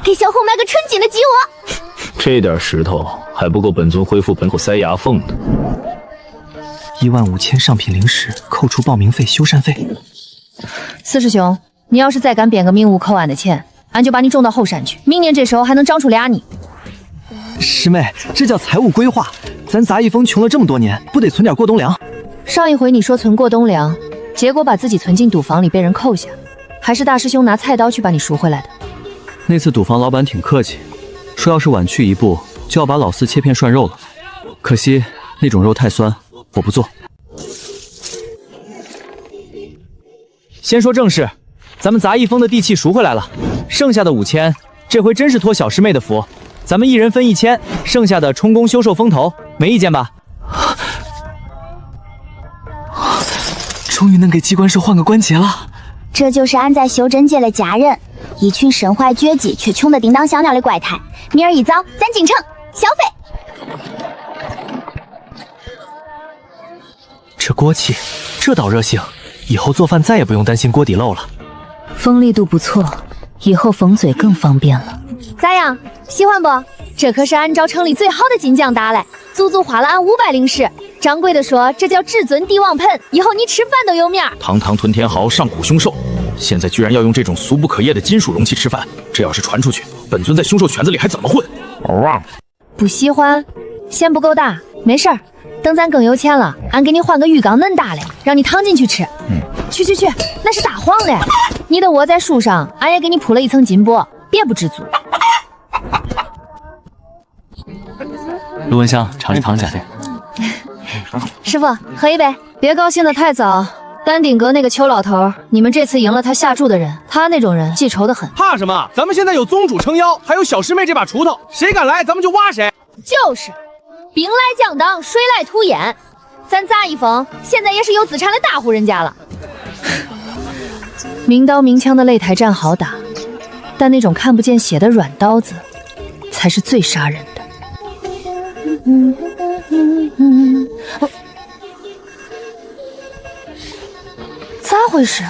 给小红买个纯金的鸡窝。这点石头还不够本尊恢复本口塞牙缝的。15000上品灵石，扣除报名费、修缮费。四师兄，你要是再敢编个名无扣俺的钱，俺就把你种到后山去，明年这时候还能长出俩你。师妹，这叫财务规划。咱杂役峰穷了这么多年，不得存点过冬粮？上一回你说存过冬粮，结果把自己存进赌房里被人扣下，还是大师兄拿菜刀去把你赎回来的。那次赌房老板挺客气，说要是晚去一步，就要把老四切片涮肉了。可惜那种肉太酸，我不做。先说正事，咱们杂役峰的地契赎回来了，剩下的5000，这回真是托小师妹的福，咱们一人分1000，剩下的充公修缮风头，没意见吧？终于能给机关社换个关节了。这就是俺在修真界的家人，一群身怀绝技却穷得叮当响亮的怪胎。明儿一早咱进城消费。这锅气，这倒热性，以后做饭再也不用担心锅底漏了。锋利度不错，以后缝嘴更方便了。咋样，喜欢不？这可是按照城里最好的金匠打来，足足花了俺500灵石。掌柜的说这叫至尊帝王盆，以后你吃饭都有面儿。堂堂屯天豪，上古凶兽，现在居然要用这种俗不可厌的金属容器吃饭，这要是传出去，本尊在凶兽圈子里还怎么混？不喜欢，嫌不够大，没事儿，等咱更有钱了，俺给你换个浴缸恁大嘞，让你躺进去吃。去，那是大黄嘞，你的窝在树上，俺也给你铺了一层金箔，别不知足。陆文香，尝尝糖家的。师傅，喝一杯。别高兴得太早。丹顶阁那个邱老头，你们这次赢了他下注的人，他那种人记仇得很。怕什么？咱们现在有宗主撑腰，还有小师妹这把锄头，谁敢来咱们就挖谁。就是，兵来将挡，水来土掩。咱杂役峰现在也是有资产的大户人家了。明刀明枪的擂台战好打，但那种看不见血的软刀子，才是最杀人的。咋回事？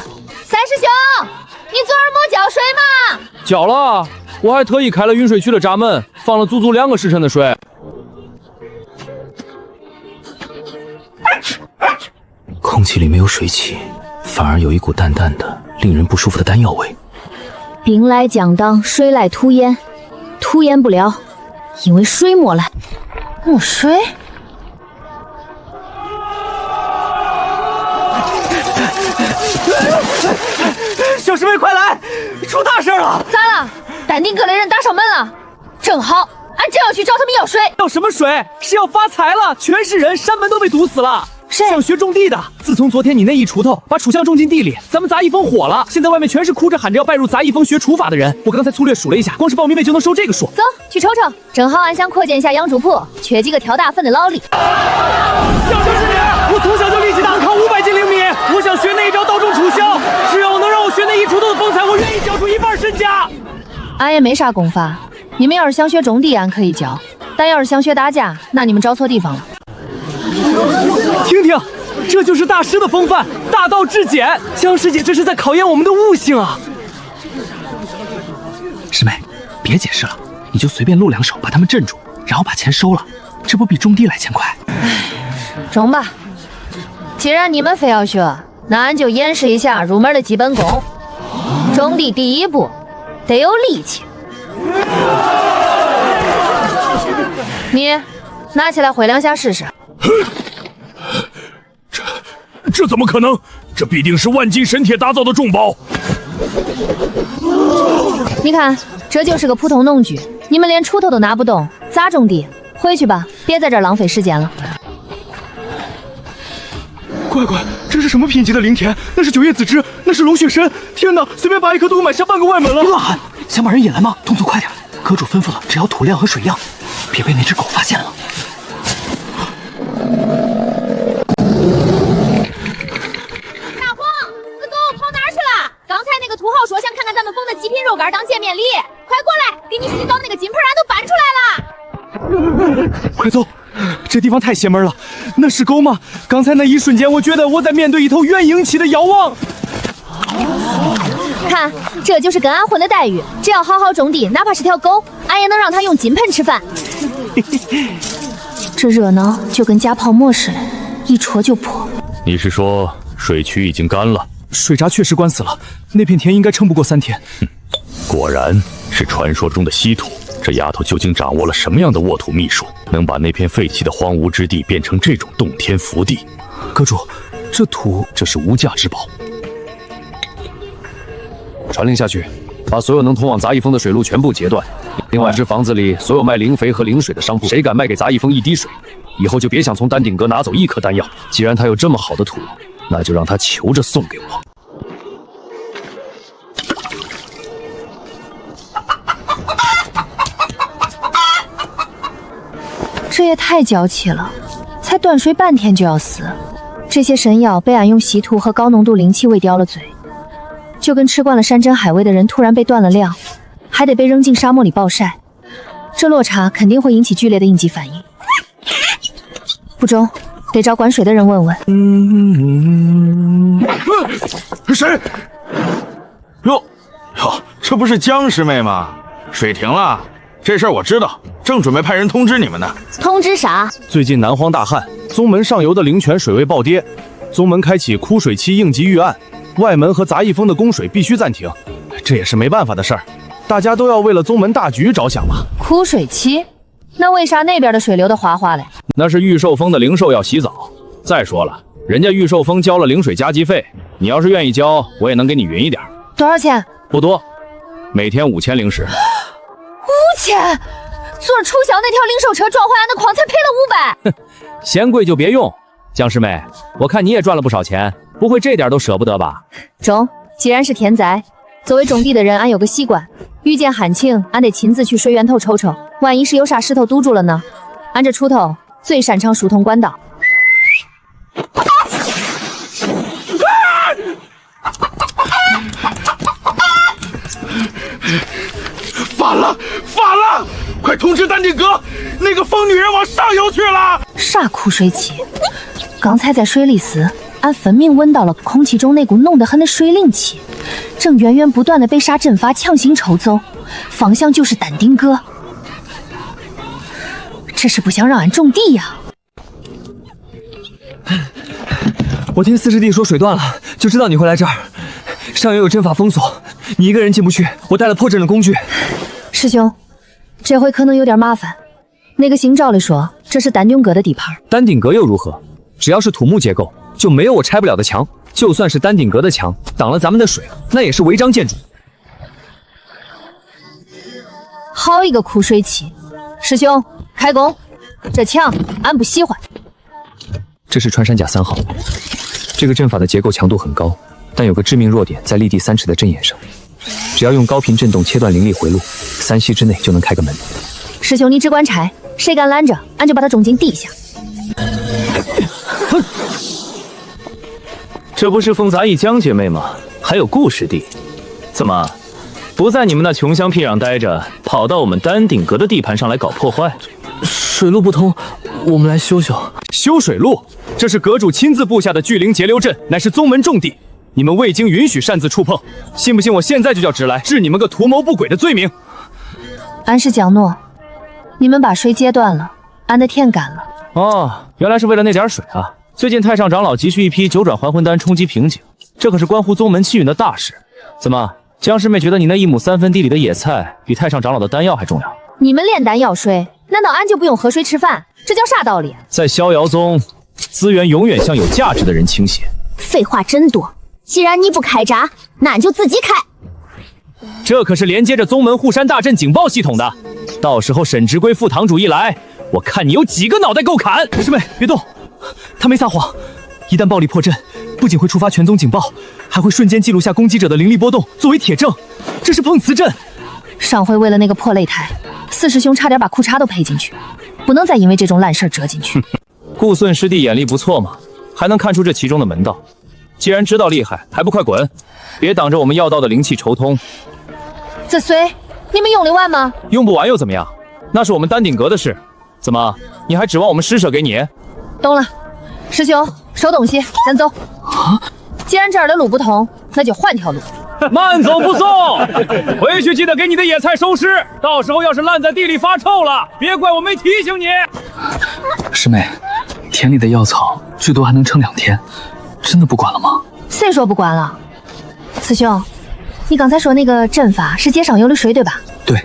三师兄，你昨儿没浇水吗？浇了，我还特意开了运水区的闸门，放了足足2个时辰的水。空气里没有水汽，反而有一股淡淡的、令人不舒服的丹药味。兵来将挡，水来土掩，土掩不了，因为水没来。没水？小师妹，快来！出大事了！咋了？丹顶阁的人打上门了。正好，俺正要去找他们要水。要什么水？是要发财了！全是人，山门都被堵死了。谁？想学种地的。自从昨天你那一锄头把楚香种进地里，咱们杂役峰火了。现在外面全是哭着喊着要拜入杂役峰学除法的人。我刚才粗略数了一下，光是报名费就能收这个数。走，去瞅瞅。正好俺想扩建一下养猪铺，缺几个挑大粪的劳力。要就是你！我从小就力气大，扛500斤灵米。我想学那一招刀中楚香，只要能让我学那一锄头的风采，我愿意交出1半身家。俺也没啥功法，你们要是想学种地，俺可以教；但要是想学打架，那你们找错地方了。听听，这就是大师的风范，大道至简。江师姐这是在考验我们的悟性啊！师妹，别解释了，你就随便露2手，把他们镇住。然后把钱收了，这不比种地来钱快？中吧。既然你们非要学，那俺就演示一下入门的基本功。种地第一步得有力气。你拿起来挥两下试试。这怎么可能？这必定是万斤神铁打造的重宝。你看，这就是个普通农具，你们连锄头都拿不动，咋种地？回去吧，别在这儿浪费时间了。乖乖，这是什么品级的灵田？那是9叶紫芝，那是龙血参！天哪，随便拔一颗都买下半个外门了！乱喊，想把人引来吗？动作快点！阁主吩咐了，只要土量和水样，别被那只狗发现了。大黄，死狗跑哪儿去了？刚才那个土豪说想看看咱们缝的极品肉干当见面礼，快过来，给你洗澡的那个金盆俺都搬出来了。快走！这地方太邪门了，那是狗吗？刚才那一瞬间，我觉得我在面对一头元婴期的妖王。看，这就是跟俺混的待遇，只要好好种地，哪怕是条狗，俺也能让它用金盆吃饭。这热闹就跟加泡沫似的，一戳就破。你是说水渠已经干了？水闸确实关死了，那片田应该撑不过3天。果然是传说中的稀土。这丫头究竟掌握了什么样的沃土秘术，能把那片废弃的荒芜之地变成这种洞天福地？阁主，这土这是无价之宝。传令下去，把所有能通往杂役峰的水路全部截断。另外，这房子里所有卖灵肥和灵水的商铺，谁敢卖给杂役峰一滴水，以后就别想从丹顶阁拿走一颗丹药。既然他有这么好的土，那就让他求着送给我。这也太娇气了，才断水半天就要死。这些神药被俺用稀土和高浓度灵气喂刁了嘴，就跟吃惯了山珍海味的人突然被断了量，还得被扔进沙漠里暴晒，这落差肯定会引起剧烈的应激反应。不中，得找管水的人问问。谁？哟，这不是江师妹吗？水停了，这事儿我知道，正准备派人通知你们呢。通知啥？最近南荒大旱，宗门上游的灵泉水位暴跌，宗门开启枯水期应急预案，外门和杂役峰的供水必须暂停，这也是没办法的事儿，大家都要为了宗门大局着想嘛。枯水期？那为啥那边的水流得哗哗嘞？那是玉寿峰的灵兽要洗澡。再说了，人家玉寿峰交了灵水加急费，你要是愿意交，我也能给你匀一点。多少钱？不多，每天5000灵石。5000？昨儿楚晓那条灵兽车撞坏俺的矿才赔了500。哼，嫌贵就别用。江师妹，我看你也赚了不少钱，不会这点都舍不得吧？中，既然是田宅，作为种地的人，俺有个习惯，遇见旱情，俺得亲自去水源头瞅瞅，万一是有啥石头堵住了呢？俺这锄头最擅长疏通管道。反了！快通知丹顶阁，那个疯女人往上游去了！啥枯水期？刚才在水里时，俺分明闻到了空气中那股浓得很的水灵气，正源源不断的被啥阵法强行抽走，方向就是丹顶阁。这是不想让俺种地呀！我听四师弟说水断了，就知道你会来这儿。上游有阵法封锁，你一个人进不去，我带了破阵的工具。师兄，这回可能有点麻烦。那个行照里说这是丹顶阁的地盘。丹顶阁又如何？只要是土木结构，就没有我拆不了的墙。就算是丹顶阁的墙挡了咱们的水，那也是违章建筑。好一个枯水期！师兄，开工！这墙俺不喜欢。这是穿山甲3号，这个阵法的结构强度很高，但有个致命弱点在立地3尺的阵眼上。只要用高频震动切断灵力回路，3息之内就能开个门。师兄，你只管拆，谁敢拦着，俺就把他种进地下。这不是风杂役江姐妹吗？还有顾师弟，怎么不在你们那穷乡僻壤待着，跑到我们丹顶阁的地盘上来搞破坏？水路不通，我们来修修。修水路？这是阁主亲自布下的聚灵截流阵，乃是宗门重地，你们未经允许擅自触碰，信不信我现在就叫直来治你们个图谋不轨的罪名？俺是江诺，你们把水接断了，俺的天干了。哦，原来是为了那点水啊！最近太上长老急需一批九转还魂丹冲击瓶颈，这可是关乎宗门气运的大事。怎么，江师妹觉得你那1亩3分地里的野菜比太上长老的丹药还重要？你们炼丹药水，难道俺就不用喝水吃饭？这叫啥道理？在逍遥宗，资源永远向有价值的人倾斜。废话真多，既然你不开闸，那俺就自己开。这可是连接着宗门护山大阵警报系统的，到时候沈直归副堂主一来，我看你有几个脑袋够砍！师妹，别动，他没撒谎。一旦暴力破阵，不仅会触发全宗警报，还会瞬间记录下攻击者的灵力波动，作为铁证。这是碰瓷阵。上回为了那个破擂台，4师兄差点把裤衩都赔进去，不能再因为这种烂事折进去。顾顺师弟眼力不错嘛，还能看出这其中的门道。既然知道厉害，还不快滚！别挡着我们药道的灵气筹通。子虽，你们用得完吗？用不完又怎么样？那是我们丹鼎阁的事。怎么，你还指望我们施舍给你？懂了，师兄，收东西，咱走。既然这儿的路不通，那就换条路。慢走不送，回去记得给你的野菜收尸，到时候要是烂在地里发臭了，别怪我没提醒你。师妹，田里的药草最多还能撑2天，真的不管了吗？谁说不管了？师兄，你刚才说那个阵法是接上游的水对吧？对，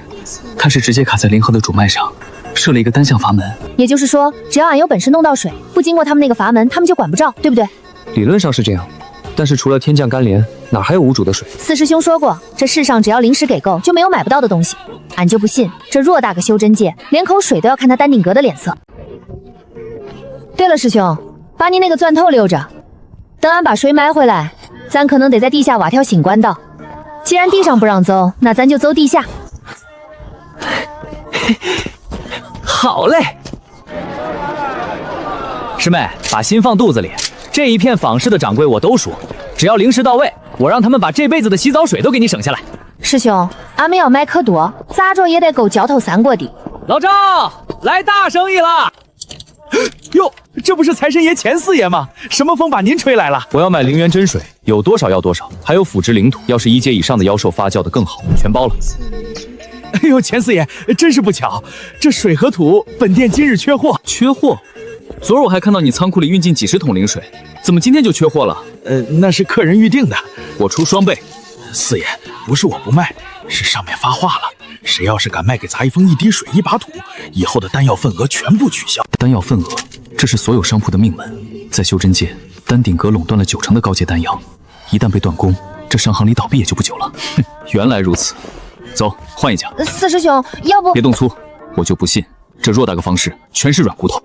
它是直接卡在灵河的主脉上，设了一个单向阀门。也就是说，只要俺有本事弄到水，不经过他们那个阀门，他们就管不着，对不对？理论上是这样，但是除了天降甘霖，哪还有无主的水？4师兄说过，这世上只要灵石给够，就没有买不到的东西。俺就不信，这偌大个修真界，连口水都要看他丹鼎阁的脸色。对了，师兄，把你那个钻头留着，等俺把水买回来，咱可能得在地下挖条新管道。既然地上不让走，那咱就走地下。好嘞，师妹，把心放肚子里。这一片坊市的掌柜我都说，只要灵石到位，我让他们把这辈子的洗澡水都给你省下来。师兄，俺们要买可多，咋着也得够交头3国的。老赵，来大生意了！哟，这不是财神爷钱四爷吗？什么风把您吹来了？我要买灵源真水，有多少要多少，还有腐殖灵土，要是1阶以上的妖兽发酵的更好，全包了。哎呦，钱四爷，真是不巧，这水和土本店今日缺货。缺货？昨儿我还看到你仓库里运进几10桶灵水，怎么今天就缺货了？那是客人预定的，我出双倍。四爷，不是我不卖，是上面发话了，谁要是敢卖给杂役峰1滴水1把土，以后的丹药份额全部取消。丹药份额，这是所有商铺的命门。在修真界，丹鼎阁垄断了90%的高阶丹药，一旦被断供，这商行离倒闭也就不久了。哼，原来如此。走，换一家。4师兄，要不别动粗，我就不信这偌大个方式全是软骨头。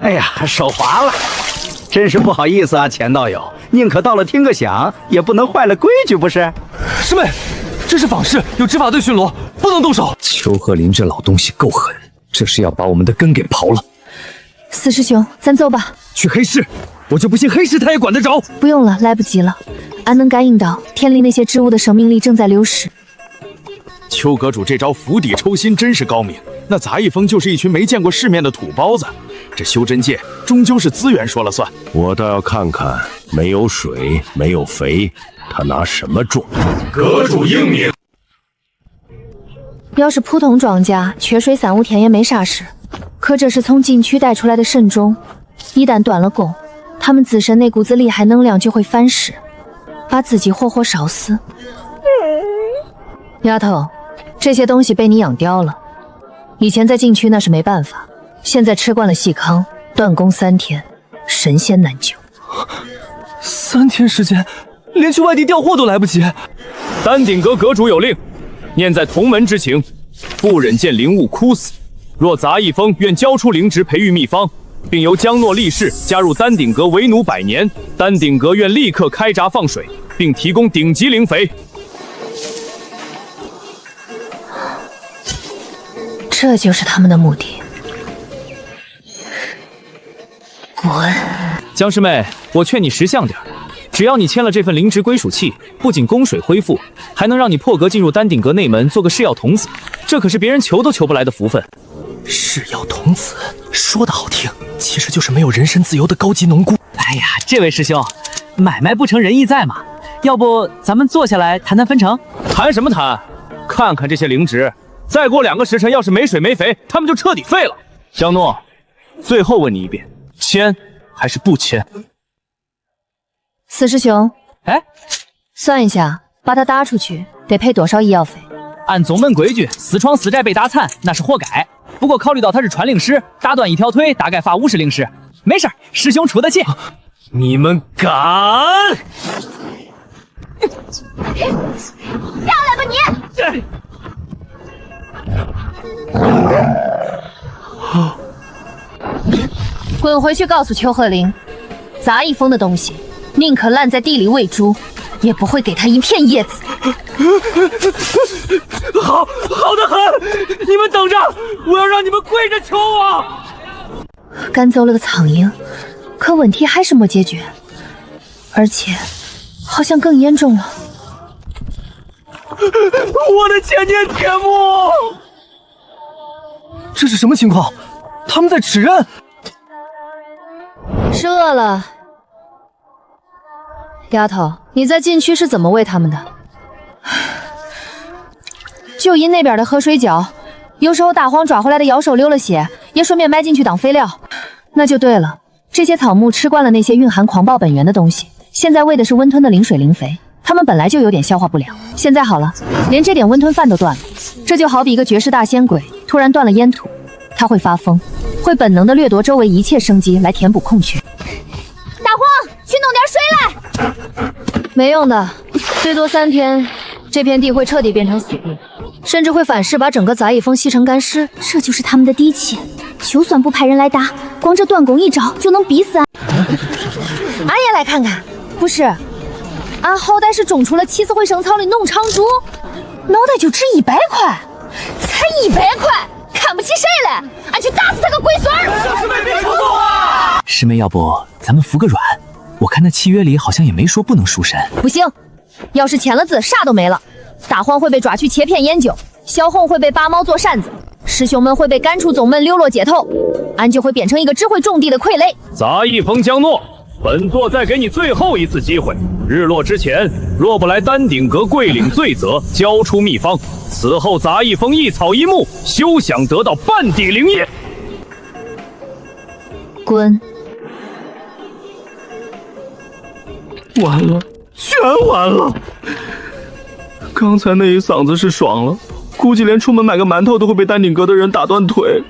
哎呀，手滑了，真是不好意思啊，钱道友，宁可到了听个响，也不能坏了规矩，不是？师妹，这是坊市，有执法队巡逻，不能动手。邱鹤林这老东西够狠，这是要把我们的根给刨了。 4师兄，咱走吧。去黑市，我就不信黑市他也管得着。不用了，来不及了。俺能感应到天里那些植物的生命力正在流失。邱阁主这招釜底抽薪真是高明。那杂役峰就是一群没见过世面的土包子。这修真界终究是资源说了算。我倒要看看，没有水，没有肥，他拿什么种？阁主英明。要是普通庄稼，缺水3、5天也没啥事。可这是从禁区带出来的神种，一旦断了供，他们自身那股子厉害能量就会反噬，把自己活活烧死。丫头，这些东西被你养刁了。以前在禁区那是没办法，现在吃惯了细糠，断供3天，神仙难救。3天时间，连去外地调货都来不及。丹鼎阁阁主有令，念在同门之情，不忍见灵物枯死。若杂役峰愿交出灵植培育秘方，并由江诺立誓加入丹鼎阁为奴100年，丹鼎阁愿立刻开闸放水，并提供顶级灵肥。这就是他们的目的。滚！江师妹，我劝你识相点，只要你签了这份灵植归属契，不仅供水恢复，还能让你破格进入丹鼎阁内门做个噬药童子，这可是别人求都求不来的福分。噬药童子说的好听，其实就是没有人身自由的高级农姑。哎呀，这位师兄，买卖不成仁义在嘛，要不咱们坐下来谈谈分成？谈什么谈？看看这些灵植，再过2个时辰，要是没水没肥，他们就彻底废了。江诺，最后问你一遍，签还是不签？四师兄，哎，算一下，把他搭出去得赔多少医药费？按宗门规矩，死闯死寨被打残那是活该。不过考虑到他是传令师，打断一条腿大概罚50灵石，没事，师兄出得起。你们敢？下来吧你！滚回去告诉邱鹤龄，杂役风的东西，宁可烂在地里喂猪，也不会给他一片叶子。好的很，你们等着，我要让你们跪着求我。赶走了个苍蝇，可问题还是没解决，而且好像更严重了。我的千年铁木！这是什么情况？他们在指认？是饿了。丫头，你在禁区是怎么喂他们的？就因那边的河水饺，有时候大黄抓回来的妖兽流了血，也顺便埋进去当肥料。那就对了，这些草木吃惯了那些蕴含狂暴本源的东西，现在喂的是温吞的灵水灵肥，它们本来就有点消化不良，现在好了，连这点温吞饭都断了。这就好比一个绝世大仙鬼突然断了烟土，他会发疯，会本能地掠夺周围一切生机来填补空缺。大黄，去弄点水来。没用的，最多3天，这片地会彻底变成死地，甚至会反噬把整个杂役峰吸成干尸。这就是他们的底气，就算不派人来打，光这断弓一招就能逼死俺。俺也来看看。不是，俺好歹是种出了起死回生草的农场主，脑袋就值100块，才100块，看不起谁嘞？俺去打死他个龟孙儿！小师妹别冲动啊！师妹，要不咱们服个软？我看那契约里好像也没说不能赎身。不行，要是签了字，啥都没了。大黄会被抓去切片研究，小红会被拔毛做扇子，师兄们会被赶出宗门流落街头，俺就会变成一个只会种地的傀儡。杂役峰江诺，本座再给你最后一次机会，日落之前若不来丹顶阁跪领罪责，交出秘方，此后杂役峰一草一木休想得到半滴灵液。滚！完了，全完了！刚才那一嗓子是爽了，估计连出门买个馒头都会被丹顶阁的人打断腿。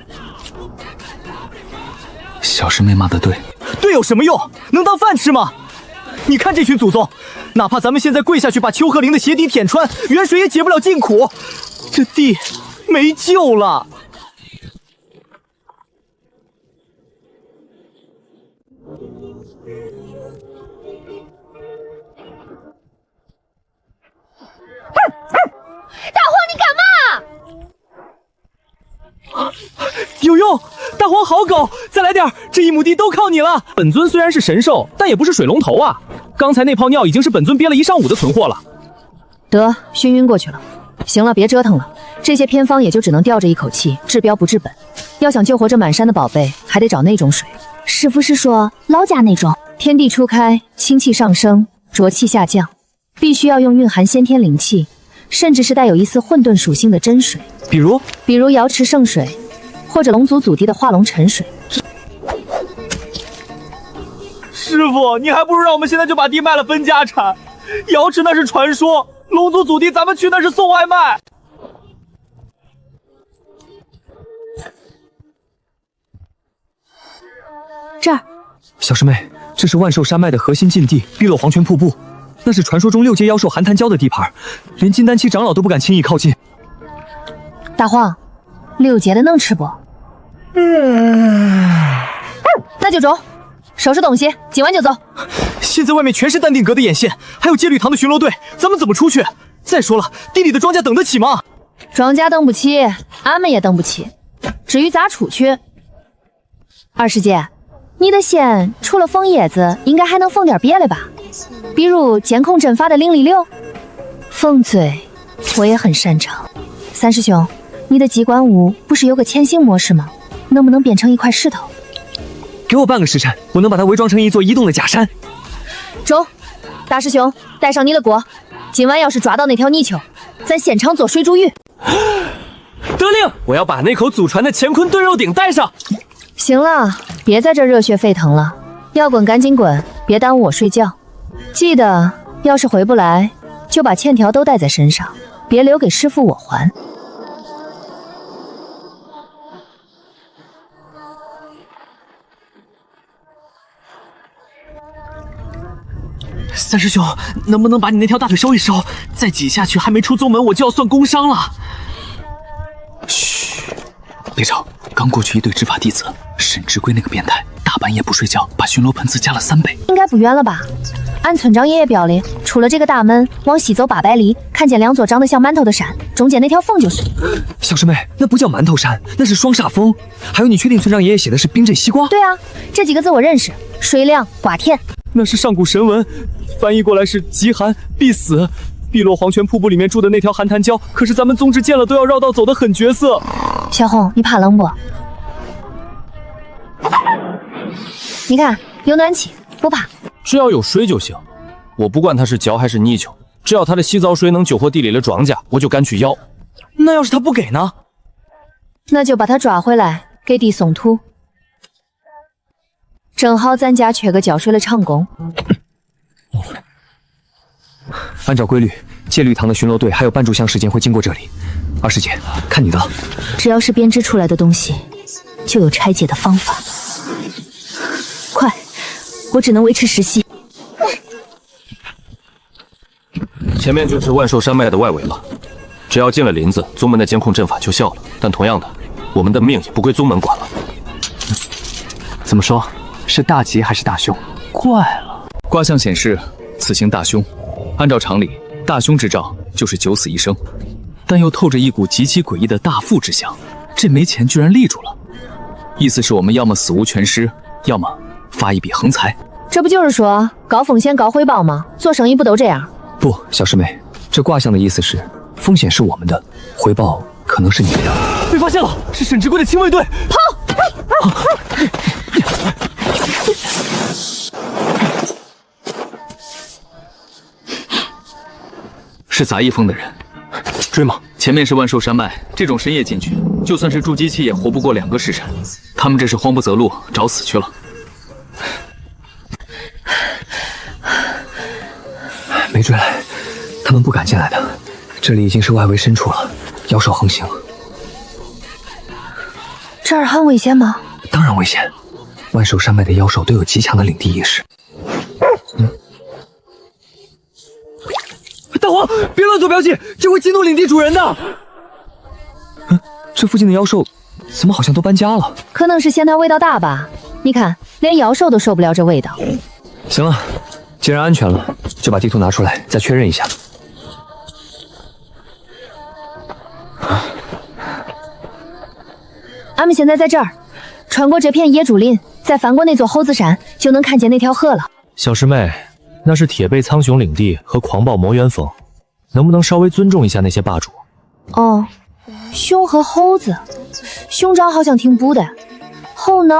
小师妹骂得对，对有什么用？能当饭吃吗？你看这群祖宗，哪怕咱们现在跪下去把邱鹤龄的鞋底舔穿，远水也解不了近苦，这地没救了。大黄，你干嘛？有用！大黄好狗，再来点，这1亩地都靠你了。本尊虽然是神兽，但也不是水龙头啊。刚才那泡尿已经是本尊憋了1上午的存货了。得，熏晕过去了。行了，别折腾了，这些偏方也就只能吊着一口气，治标不治本。要想救活这满山的宝贝，还得找那种水。师傅是说老家那种？天地初开，清气上升，浊气下降，必须要用蕴含先天灵气，甚至是带有一丝混沌属性的真水。比如瑶池圣水，或者龙族祖地的化龙沉水。师傅，你还不如让我们现在就把地卖了分家产。瑶池那是传说，龙族祖地咱们去那是送外卖。这儿，小师妹，这是万寿山脉的核心禁地碧落黄泉瀑布，那是传说中6阶妖兽寒潭蛟的地盘，连金丹期长老都不敢轻易靠近。大黄，6阶的能吃不？那就走，收拾东西，今晚就走。现在外面全是丹顶阁的眼线，还有戒律堂的巡逻队，咱们怎么出去？再说了，地里的庄稼等得起吗？庄稼等不起，俺们也等不起。至于咋出去，二师姐，你的线除了缝叶子，应该还能缝点别的吧？比如监控阵法的灵力流，缝嘴我也很擅长。三师兄，你的机关物不是有个潜行模式吗？能不能变成一块石头？给我半个时辰，我能把它伪装成一座移动的假山。走，大师兄，带上你的锅，今晚要是抓到那条泥鳅，咱现场做水煮鱼。得令，我要把那口祖传的乾坤炖肉鼎带上。行了，别在这热血沸腾了，要滚赶紧滚，别耽误我睡觉。记得，要是回不来，就把欠条都带在身上，别留给师傅我还。三师兄，能不能把你那条大腿收一收？再挤下去，还没出宗门，我就要算工伤了。嘘，别吵。刚过去一对执法弟子，沈志贵那个变态，大半夜不睡觉，把巡逻盆次加了3倍。应该不远了吧？按村长爷爷表里，出了这个大门，往西走800里，看见2座长得像馒头的山，中间那条缝就是。小师妹，那不叫馒头山，那是双煞峰。还有，你确定村长爷爷写的是冰镇西瓜？对啊，这几个字我认识，水亮寡天。那是上古神文，翻译过来是极寒必死。碧落黄泉瀑布里面住的那条寒潭蛟，可是咱们宗旨见了都要绕道走的狠角色。小红，你怕冷不？你看有暖气，不怕。只要有水就行，我不管它是蛟还是泥鳅，只要它的洗澡水能救活地里的庄稼，我就敢去要。那要是他不给呢？那就把他抓回来，给地送土。正好咱家缺个浇水的长工。按照规律，戒律堂的巡逻队还有半炷香时间会经过这里。二师姐，看你的了。只要是编织出来的东西，就有拆解的方法。快，我只能维持10息。前面就是万寿山脉的外围了，只要进了林子，宗门的监控阵法就效了。但同样的，我们的命也不归宗门管了。怎么说？是大吉还是大凶？怪了，卦象显示此行大凶。按照常理，大凶之兆就是9死1生，但又透着一股极其诡异的大富之象。这没钱居然立住了，意思是我们要么死无全尸，要么发一笔横财。这不就是说高风险高回报吗？做生意不都这样？不，小师妹，这卦象的意思是风险是我们的，回报可能是你的。被发现了，是沈志贵的亲卫队，跑！是杂役峰的人，追吗？前面是万寿山脉，这种深夜进去，就算是筑基期也活不过2个时辰。他们这是慌不择路，找死去了。没追来，他们不敢进来的。这里已经是外围深处了，妖兽横行。这儿很危险吗？当然危险，万寿山脉的妖兽都有极强的领地意识。大王，别乱做标记，这会激怒领地主人的。这附近的妖兽怎么好像都搬家了？可能是嫌它味道大吧。你看，连妖兽都受不了这味道。行了，既然安全了，就把地图拿出来再确认一下。俺们现在在这儿，穿过这片野竹林，再翻过那座猴子山，就能看见那条河了。小师妹，那是铁背苍穹领地和狂暴魔元峰，能不能稍微尊重一下那些霸主？哦，熊和猴子，熊掌好像挺补的，猴脑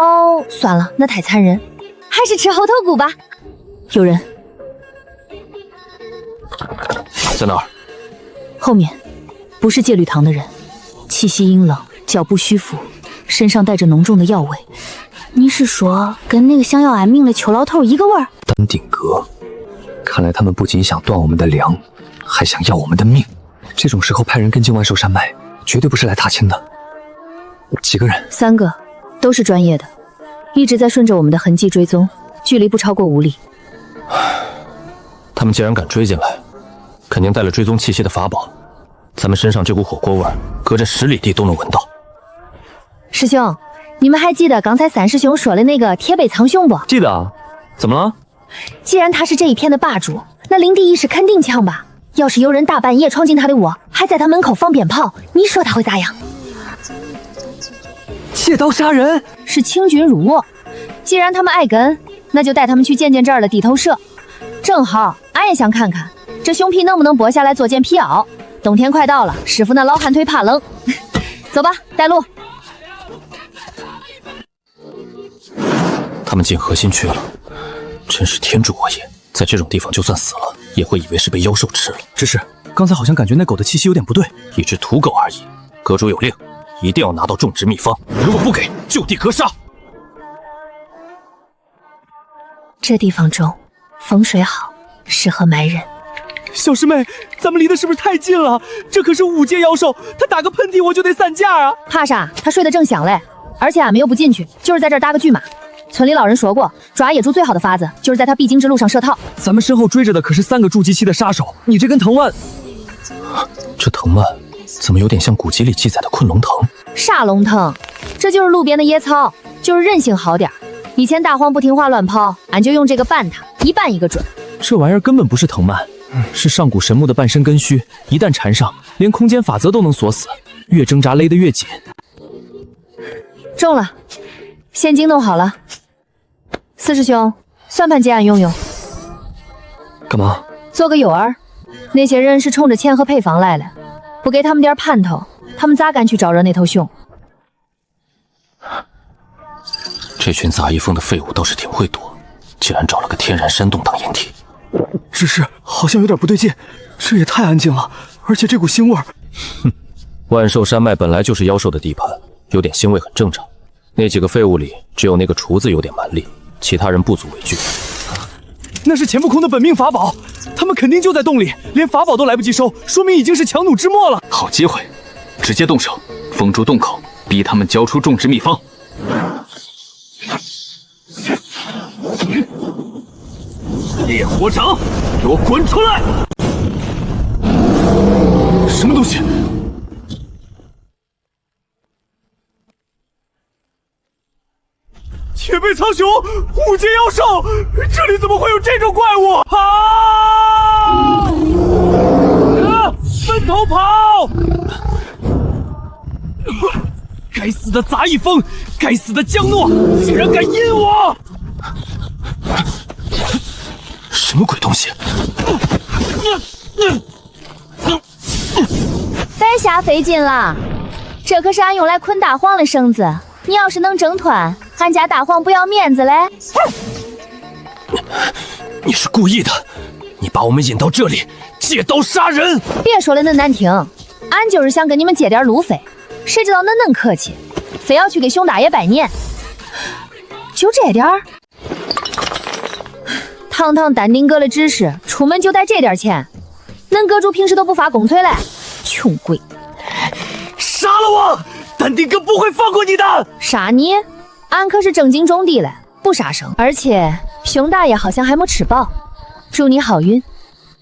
算了，那太残忍，还是吃猴头菇吧。有人在哪儿？后面，不是戒律堂的人，气息阴冷，脚步虚浮，身上带着浓重的药味。你是说跟那个想要俺命的裘老头一个味儿？丹顶阁，看来他们不仅想断我们的粮，还想要我们的命。这种时候派人跟进万寿山脉，绝对不是来踏青的。几个人？3个，都是专业的，一直在顺着我们的痕迹追踪，距离不超过5里。他们既然敢追进来，肯定带了追踪器械的法宝。咱们身上这股火锅味，隔着10里地都能闻到。师兄，你们还记得刚才3师兄说的那个铁背苍穹不？记得啊。怎么了？既然他是这一片的霸主，那领地意识肯定强吧？要是有人大半夜闯进他的窝，还在他门口放鞭炮，你说他会咋样？借刀杀人是清军入窝。既然他们爱跟，那就带他们去见见这儿的地头蛇。正好，俺也想看看这熊皮能不能剥下来做件皮袄。冬天快到了，师傅那老寒腿怕冷。走吧，带路。他们进核心去了，真是天助我也。在这种地方就算死了，也会以为是被妖兽吃了。只是刚才好像感觉那狗的气息有点不对。一只土狗而已，阁主有令，一定要拿到种植秘方，如果不给，就地格杀。这地方重，风水好，适合埋人。小师妹，咱们离得是不是太近了？这可是5阶妖兽，他打个喷嚏我就得散架啊！怕啥？他睡得正香嘞。而且俺们又不进去，就是在这儿搭个巨马。村里老人说过，抓野猪最好的法子就是在他必经之路上设套。咱们身后追着的可是3个筑基期的杀手，你这根藤蔓，这藤蔓怎么有点像古籍里记载的昆龙藤？啥龙藤？这就是路边的野草，就是韧性好点。以前大黄不听话乱跑，俺就用这个绊他，一绊一个准。这玩意儿根本不是藤蔓，是上古神木的半身根须，一旦缠上，连空间法则都能锁死，越挣扎勒得越紧。中了，现金弄好了。四师兄，算盘借俺用用。干嘛？做个诱饵。那些人是冲着钱和配方来了，不给他们点盼头，他们咋敢去招惹那头熊？这群杂役风的废物倒是挺会躲，竟然找了个天然山洞当掩体。只是好像有点不对劲，这也太安静了，而且这股腥味儿……哼，万寿山脉本来就是妖兽的地盘，有点腥味很正常。那几个废物里，只有那个厨子有点蛮力，其他人不足为惧。那是钱不空的本命法宝，他们肯定就在洞里，连法宝都来不及收，说明已经是强弩之末了。好机会，直接动手，封住洞口，逼他们交出种植秘方。烈火掌，给我滚出来！什么东西？铁背苍熊，5阶妖兽，这里怎么会有这种怪物？分头跑！该死的杂役风，该死的江诺，竟然敢阴我！什么鬼东西？别瞎费劲了，这可是俺用来捆大黄的绳子，你要是能挣脱，俺家大黄不要面子嘞！你是故意的，你把我们引到这里，借刀杀人！别说的那难听，俺就是想跟你们借点路费，谁知道恁客气，非要去给熊大爷拜年，就这点儿？堂堂丹顶阁的指示，出门就带这点钱，恁阁主平时都不发公催嘞，穷鬼！杀了我！丹顶阁不会放过你的！杀你？俺可是正经种地嘞，不杀生。而且熊大爷好像还没吃饱，祝你好运。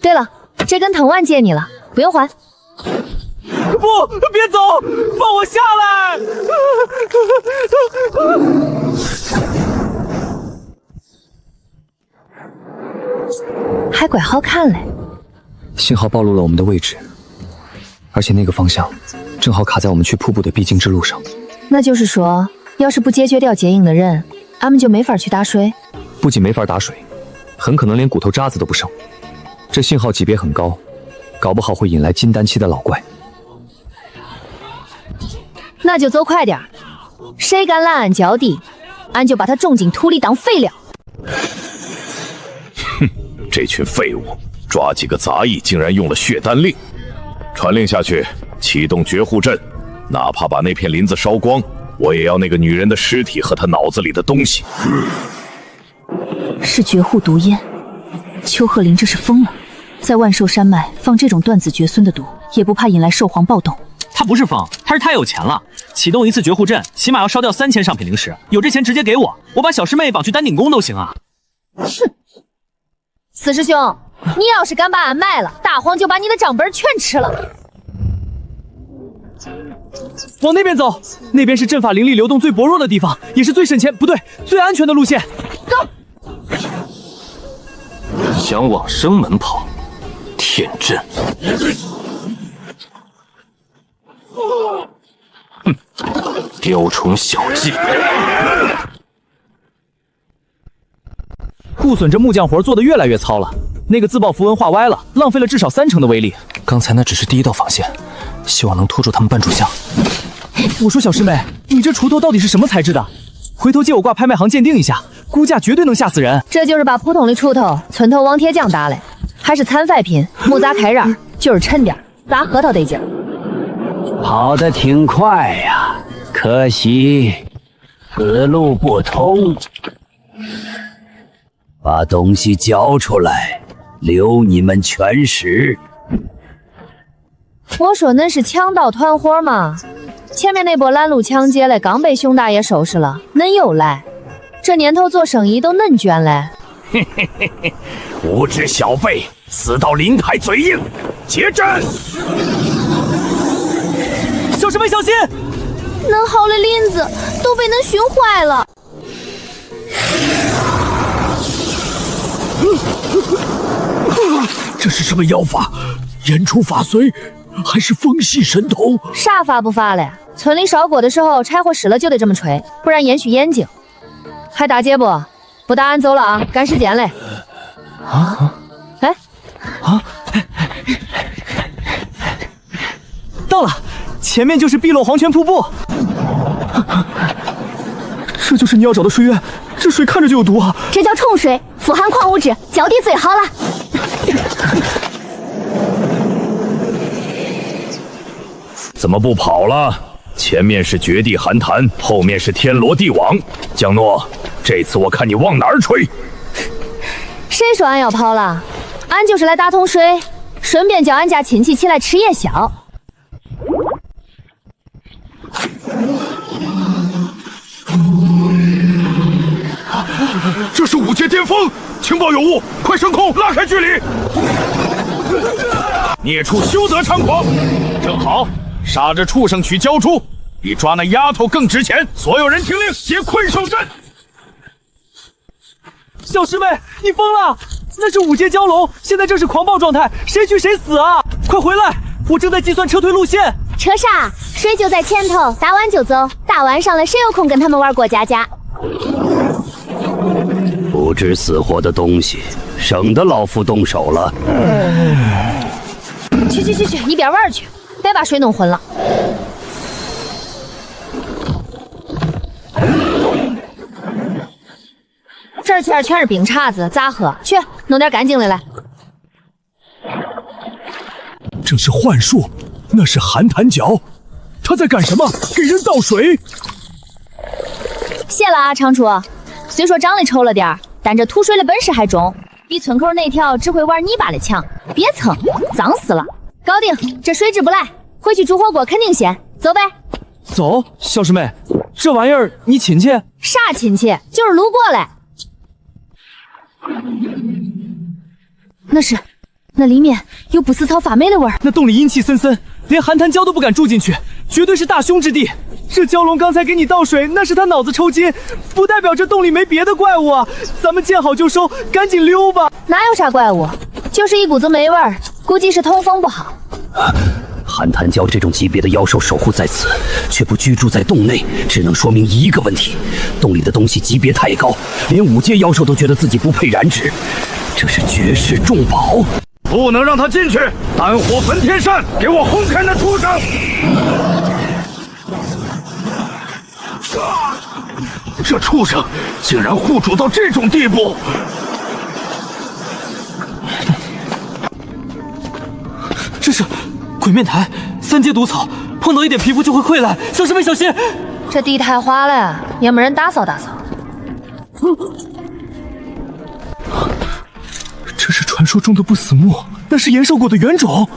对了，这根藤蔓借你了，不用还。不，别走，放我下来！还怪好看嘞。幸好暴露了我们的位置，而且那个方向正好卡在我们去瀑布的必经之路上。那就是说，要是不解决掉接应的人，俺们就没法去打水。不仅没法打水，很可能连骨头渣子都不剩。这信号级别很高，搞不好会引来金丹期的老怪。那就走快点，谁敢拦俺脚底，俺就把他种进土里当废料。哼，这群废物，抓几个杂役竟然用了血丹令。传令下去，启动绝户阵，哪怕把那片林子烧光，我也要那个女人的尸体和她脑子里的东西。是绝户毒烟，邱鹤林这是疯了，在万寿山脉放这种断子绝孙的毒，也不怕引来兽皇暴动。他不是疯，他是太有钱了。启动一次绝户阵，起码要烧掉3000上品灵石，有这钱直接给我，我把小师妹绑去丹顶宫都行啊。哼，四师兄，你要是敢把俺卖了，大黄就把你的账本全吃了。往那边走，那边是阵法灵力流动最薄弱的地方，也是最省钱，不对，最安全的路线。走。想往生门跑，天真。哼，雕虫小技。顾损这木匠活做得越来越糙了，那个自爆符文画歪了，浪费了至少30%的威力。刚才那只是第一道防线，希望能拖住他们半炷香。我说小师妹，你这锄头到底是什么材质的？回头借我挂拍卖行鉴定一下，估价绝对能吓死人。这就是把普通的锄头村头往铁匠打嘞，还是残废品，木砸开刃，就是沉点，砸核桃得劲。跑得挺快呀，可惜此路不通。把东西交出来，留你们全食。我说恁是强盗团伙吗？前面那波拦路抢劫嘞，刚被熊大爷收拾了，恁又来，这年头做生意都恁卷嘞。嘿嘿嘿嘿，无知小辈，死到临台嘴硬，结阵！小师妹小心！恁好的林子都被恁熏坏了。这是什么妖法？言出法随，还是风系神通？啥法不法嘞？村里烧锅的时候，柴火湿了就得这么吹，不然烟熏眼睛。还打劫不？不打俺走了啊，赶时间嘞。哎，到了，前面就是碧落黄泉瀑布。这就是你要找的水源，这水看着就有毒啊！这叫冲水，富含矿物质，脚底最好了。怎么不跑了？前面是绝地寒潭，后面是天罗地网。江诺，这次我看你往哪儿吹！谁说俺要跑了？俺就是来打桶水，顺便叫俺家亲戚起来吃夜宵。这是5阶巅峰，情报有误，快升空，拉开距离。孽畜休得猖狂！正好，杀这畜生取鲛珠，比抓那丫头更值钱。所有人听令，结困兽阵。小师妹，你疯了！那是5阶蛟龙，现在正是狂暴状态，谁去谁死啊！快回来，我正在计算撤退路线。撤啥？水就在前头，打完就走。大晚上了，谁有空跟他们玩过家家？不知死活的东西，省得老夫动手了。去，一边玩去，别把水弄浑了。这儿全是冰碴子，咋喝？去弄点干净的来。这是幻术，那是寒潭角，他在干什么？给人倒水。谢了啊，长楚。虽说长得丑了点，但这吐水的本事还中，比村口那条只会玩泥巴的强。别蹭，脏死了。搞定，这水质不赖，回去煮火锅肯定鲜。走呗。走，小师妹，这玩意儿你亲戚？啥亲戚？就是路过来。那里面有不死草发霉的味儿。那洞里阴气森森，连寒潭蛟都不敢住进去，绝对是大凶之地。这蛟龙刚才给你倒水，那是他脑子抽筋，不代表这洞里没别的怪物啊！咱们见好就收，赶紧溜吧。哪有啥怪物，就是一股子霉味儿，估计是通风不好。寒潭蛟这种级别的妖兽守护在此，却不居住在洞内，只能说明一个问题：洞里的东西级别太高，连5阶妖兽都觉得自己不配染指，这是绝世重宝。不能让他进去！丹火焚天扇，给我轰开那畜生！这畜生竟然护主到这种地步！这是鬼面苔，3阶毒草，碰到一点皮肤就会溃烂。小师妹小心！这地太滑了，也没人打扫打扫。这是传说中的不死木，那是延寿果的原种。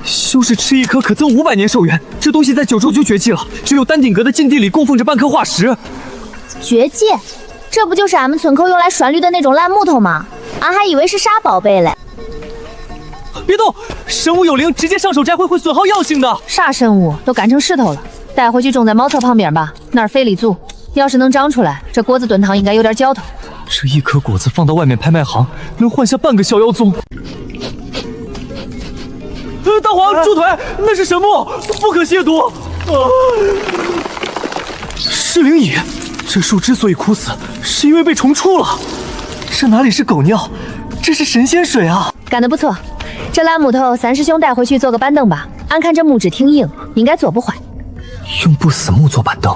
修士吃1颗可增500年寿元，这东西在9州就绝迹了，只有丹顶阁的禁地里供奉着半颗化石。绝迹？这不就是俺们村口用来拴驴的那种烂木头吗？俺还以为是啥宝贝嘞。别动，生物有灵，直接上手摘会损耗药性的。啥生物都干成石头了，带回去种在茅草旁边吧，那儿肥力足。要是能长出来，这果子炖汤应该有点嚼头。这1颗果子放到外面拍卖行，能换下半个小妖宗。大黄，住腿！那是神木，不可亵渎。是灵蚁，这树之所以枯死，是因为被虫出了。这哪里是狗尿，这是神仙水啊！干得不错，这烂木头3师兄带回去做个板凳吧。俺看这木质挺硬，应该做不坏。用不死木做板凳，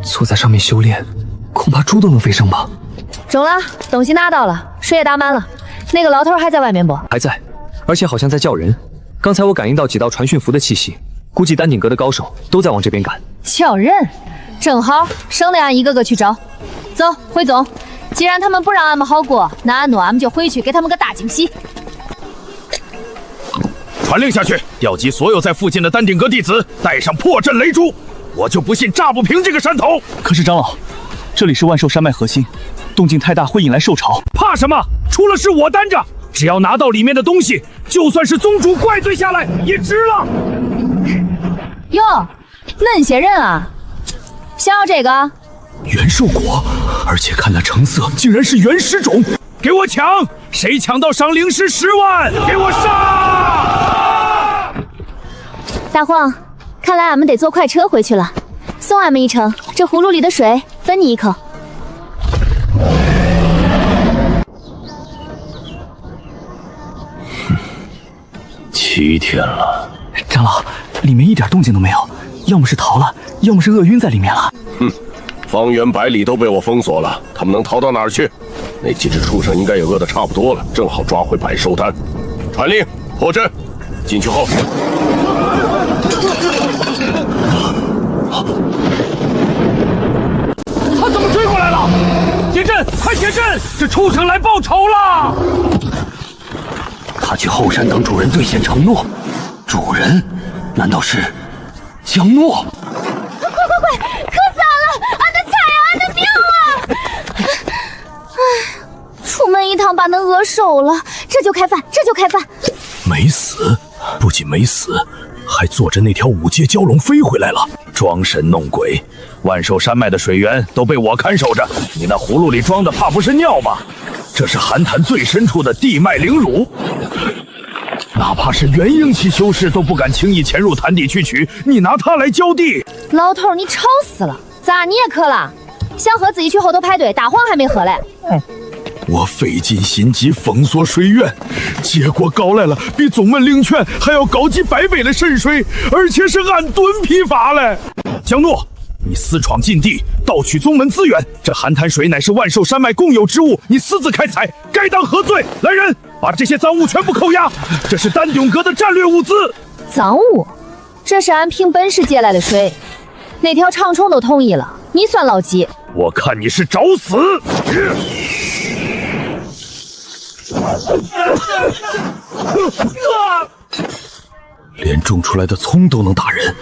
坐在上面修炼，恐怕猪都能飞升吧。中了，东西拿到了，水也打满了。那个老头还在外面不？还在，而且好像在叫人。刚才我感应到几道传讯符的气息，估计丹顶阁的高手都在往这边赶。叫人，正好，省得俺一个个去找。走，回宗。既然他们不让俺们好过，那俺们就回去给他们个大惊喜。传令下去，调集所有在附近的丹顶阁弟子，带上破阵雷珠。我就不信炸不平这个山头。可是长老，这里是万寿山脉核心，动静太大会引来兽潮。怕什么？出了事我担着。只要拿到里面的东西，就算是宗主怪罪下来也值了。哟，恁些人啊，想要这个元兽果，而且看那成色，竟然是原始种。给我抢！谁抢到赏灵石10万，给我杀！大荒，看来俺们得坐快车回去了。送俺们一程，这葫芦里的水分你一口。7天了，长老，里面一点动静都没有，要么是逃了，要么是饿晕在里面了。哼，方圆百里都被我封锁了，他们能逃到哪儿去？那几只畜生应该也饿得差不多了，正好抓回百寿丹。传令，破阵，进去后。他怎么追过来了？解阵，快解阵！这畜生来报仇了！他去后山等主人兑现承诺，主人难道是江诺？快，可咋了？俺的菜啊，俺的命啊！唉，出门一趟把那饿瘦了，这就开饭。没死，不仅没死，还坐着那条5阶蛟龙飞回来了，装神弄鬼。万寿山脉的水源都被我看守着，你那葫芦里装的怕不是尿吗？这是寒潭最深处的地脉灵乳，哪怕是元婴期修士都不敢轻易潜入潭底去取，你拿它来浇地。老头，你吵死了！咋你也渴了？想喝自己去后头排队，大黄还没喝嘞。我费尽心机封锁水源，结果搞来了比宗门灵泉还要高级100倍的神水，而且是按吨批发嘞。江诺，你私闯禁地，盗取宗门资源，这寒潭水乃是万寿山脉共有之物，你私自开采，该当何罪？来人，把这些赃物全部扣押，这是丹顶阁的战略物资。赃物？这是俺凭本事借来的水，那条长虫都同意了，你算老几？我看你是找死！连种出来的葱都能打人，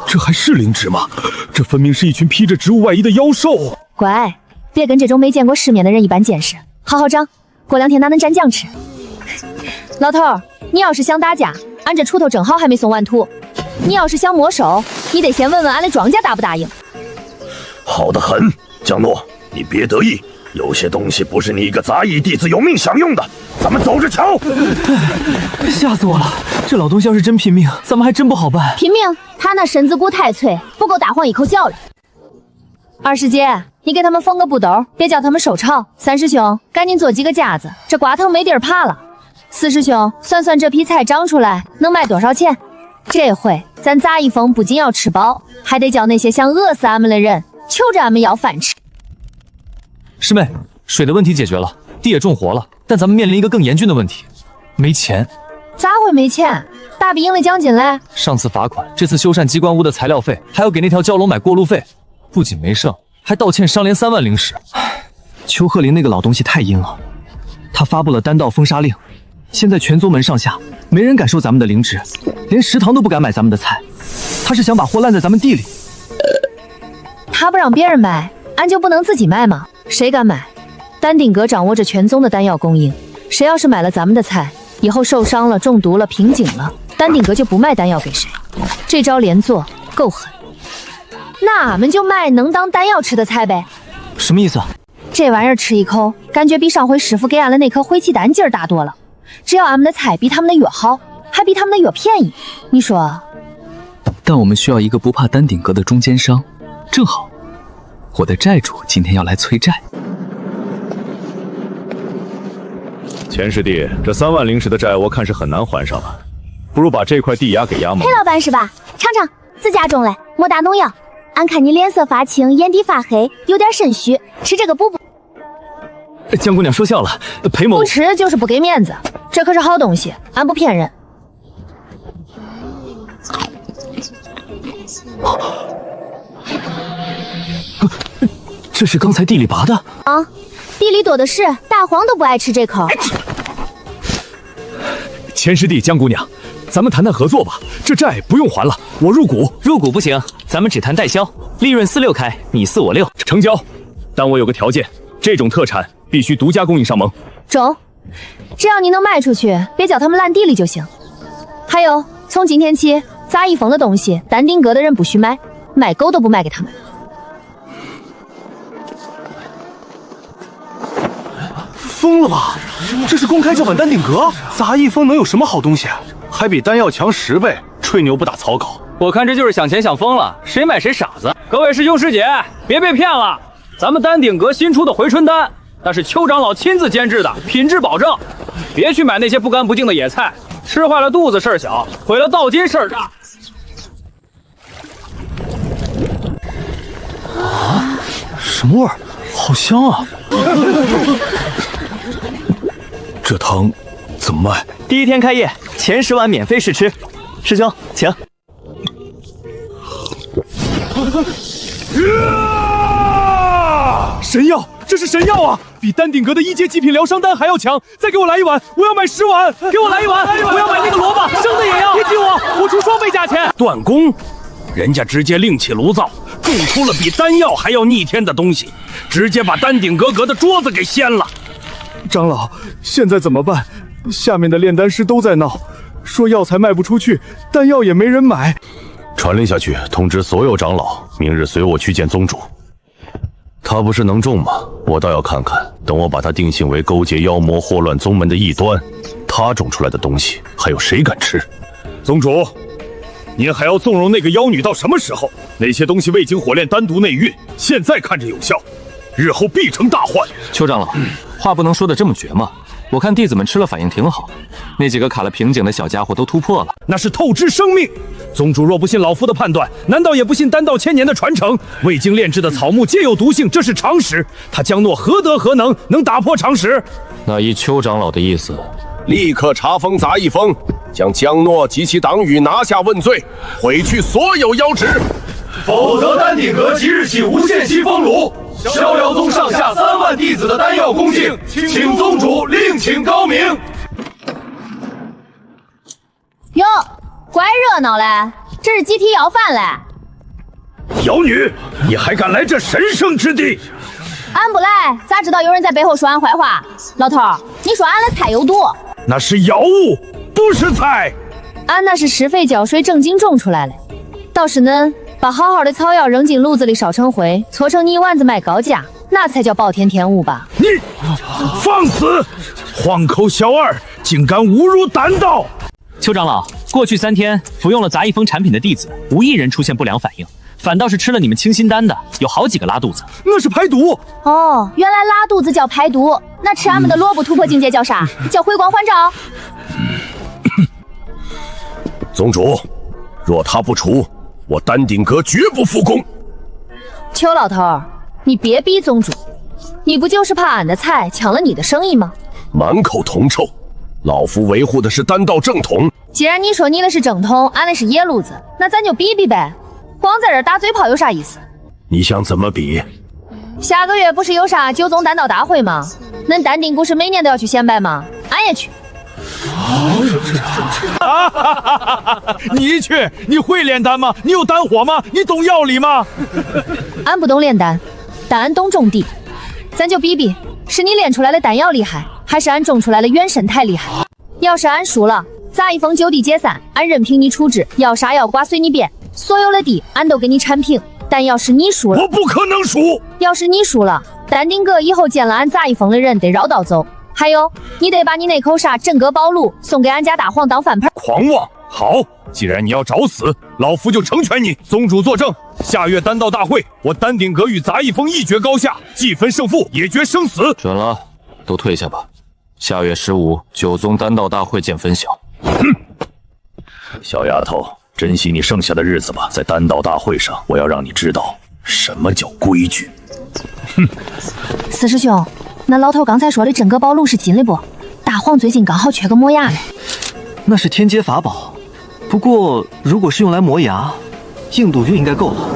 这还是灵芝吗？这分明是一群披着植物外衣的妖兽。乖，别跟这种没见过世面的人一般见识，好好长，过2天哪能蘸酱吃？老头，你要是想打架，俺这锄头正好还没送完土；你要是想摸手，你得先问问俺的庄稼答不答应。好得很，江诺，你别得意，有些东西不是你一个杂役弟子有命享用的，咱们走着瞧。吓死我了！这老东西要是真拼命，咱们还真不好办。拼命？他那身子骨太脆，不够大黄一口嚼了。二师姐，你给他们缝个布兜，别叫他们受潮。3师兄，赶紧做几个架子，这瓜藤没地儿爬了。4师兄，算算这批菜长出来能卖多少钱？这回咱杂役峰不仅要吃饱，还得叫那些想饿死俺们的人求着俺们要饭吃。师妹，水的问题解决了，地也种活了，但咱们面临一个更严峻的问题，没钱。咋会没钱？大比赢了奖金嘞！上次罚款，这次修缮机关屋的材料费，还要给那条蛟龙买过路费，不仅没剩，还倒欠商连3万灵石。邱鹤林那个老东西太阴了，他发布了丹道封杀令，现在全宗门上下没人敢收咱们的灵芝，连食堂都不敢买咱们的菜。他是想把货烂在咱们地里。他不让别人卖，俺就不能自己卖吗？谁敢买？丹顶阁掌握着全宗的丹药供应，谁要是买了咱们的菜，以后受伤了、中毒了、瓶颈了，丹顶阁就不卖丹药给谁。这招连做够狠。那俺们就卖能当丹药吃的菜呗。什么意思？这玩意儿吃一口，感觉比上回师傅给俺的那颗灰气丹劲儿大多了。只要俺们的菜比他们的药好，还比他们的药便宜，你说？但我们需要一个不怕丹顶阁的中间商，正好，我的债主今天要来催债。钱师弟，这3万灵石的债我看是很难还上了，不如把这块地押给衙门。裴老板是吧？尝尝，自家种嘞，没打农药。俺看你脸色发青，眼底发黑，有点肾虚，吃这个补补。江姑娘说笑了，裴某不吃就是不给面子，这可是好东西，俺不骗人。这是刚才地里拔的啊，地里多的是，大黄都不爱吃这口。钱师弟，江姑娘，咱们谈谈合作吧，这债不用还了，我入股。入股不行，咱们只谈代销，利润4-6开，你4我6，成交。但我有个条件，这种特产必须独家供应上盟。中，只要你能卖出去，别叫他们烂地里就行。还有，从今天起，杂役风的东西，丹顶阁的人不许买，买狗都不卖给他们。疯了吧？这是公开叫板丹顶阁？杂役风能有什么好东西？还比丹药强10倍，吹牛不打草稿。我看这就是想钱想疯了，谁买谁傻子。各位师兄师姐，别被骗了，咱们丹顶阁新出的回春丹，那是邱长老亲自监制的，品质保证。别去买那些不干不净的野菜，吃坏了肚子事儿小，毁了道金事儿大。啊，什么味儿？好香啊！这汤怎么卖？第1天开业，前10碗免费试吃。师兄，请。神药，这是神药啊！比丹顶阁的1阶极品疗伤丹还要强！再给我来1碗，我要买10碗！给我来1碗，我要买那个萝卜，生的也要！别急我出双倍价钱。断供，人家直接另起炉灶，种出了比丹药还要逆天的东西，直接把丹顶阁的桌子给掀了。长老，现在怎么办？下面的炼丹师都在闹，说药材卖不出去，丹药也没人买。传令下去，通知所有长老，明日随我去见宗主。他不是能种吗？我倒要看看，等我把他定性为勾结妖魔、祸乱宗门的异端，他种出来的东西还有谁敢吃？宗主，您还要纵容那个妖女到什么时候？那些东西未经火炼单独内运，现在看着有效，日后必成大患。邱长老，话不能说的这么绝嘛。我看弟子们吃了反应挺好，那几个卡了瓶颈的小家伙都突破了。那是透支生命。宗主若不信老夫的判断，难道也不信丹道1000年的传承？未经炼制的草木皆有毒性，这是常识。他江诺何德何能，能打破常识？那依邱长老的意思，立刻查封杂役风，将江诺及其党羽拿下问罪，毁去所有妖职，否则丹顶阁即日起无限期封炉。逍遥宗上下3万弟子的丹药恭敬，请宗主另请高明。哟，怪热闹嘞，这是集体要饭嘞。妖女，你还敢来这神圣之地？俺不来，咋知道有人在背后说俺坏话？老头，你说俺的菜有毒？那是药物，不是菜。俺那是施肥浇水正经种出来的，倒是恁把好好的草药扔进炉子里烧成灰，搓成泥丸子卖高价，那才叫暴殄天物吧？你放肆！荒口小二，竟敢侮辱丹道！邱长老，过去3天服用了杂役风产品的弟子，无一人出现不良反应，反倒是吃了你们清心丹的，有好几个拉肚子。那是排毒哦，原来拉肚子叫排毒，那吃俺们的萝卜突破境界叫啥？叫回光返照。宗主，若他不除，我丹顶阁绝不复工。邱老头，你别逼宗主，你不就是怕俺的菜抢了你的生意吗？满口铜臭，老夫维护的是丹道正统。既然你说你的是正统，俺的是野路子，那咱就比比呗。光在这打嘴炮有啥意思？你想怎么比？下个月不是有啥9宗丹道大会吗？恁丹顶不是每年都要去显摆吗？俺也去。你去？你会炼丹吗？你有丹火吗？你懂药理吗？俺不懂炼丹，但俺懂种地。咱就比比，是你炼出来的丹药厉害，还是俺种出来的原生态厉害？要是俺输了，杂役风就地解散，俺任凭你处置，要杀要剐随你便，所有的地俺都给你铲平。但要是你输了，我不可能输。要是你输了，丹顶阁以后见了俺杂役风的人得绕道走。还有，你得把你那口沙镇阁宝炉送给俺家大黄当饭盆。狂妄！好，既然你要找死，老夫就成全你。宗主作证，下月丹道大会，我丹顶阁与杂役风一决高下，既分胜负，也决生死。准了，都退下吧。下月15，9宗丹道大会见分晓。小丫头，珍惜你剩下的日子吧，在丹道大会上，我要让你知道什么叫规矩。四师兄，那老头刚才说的整个宝路是金的不？大黄最近刚好缺个磨牙嘞。那是天阶法宝，不过如果是用来磨牙，硬度就应该够了。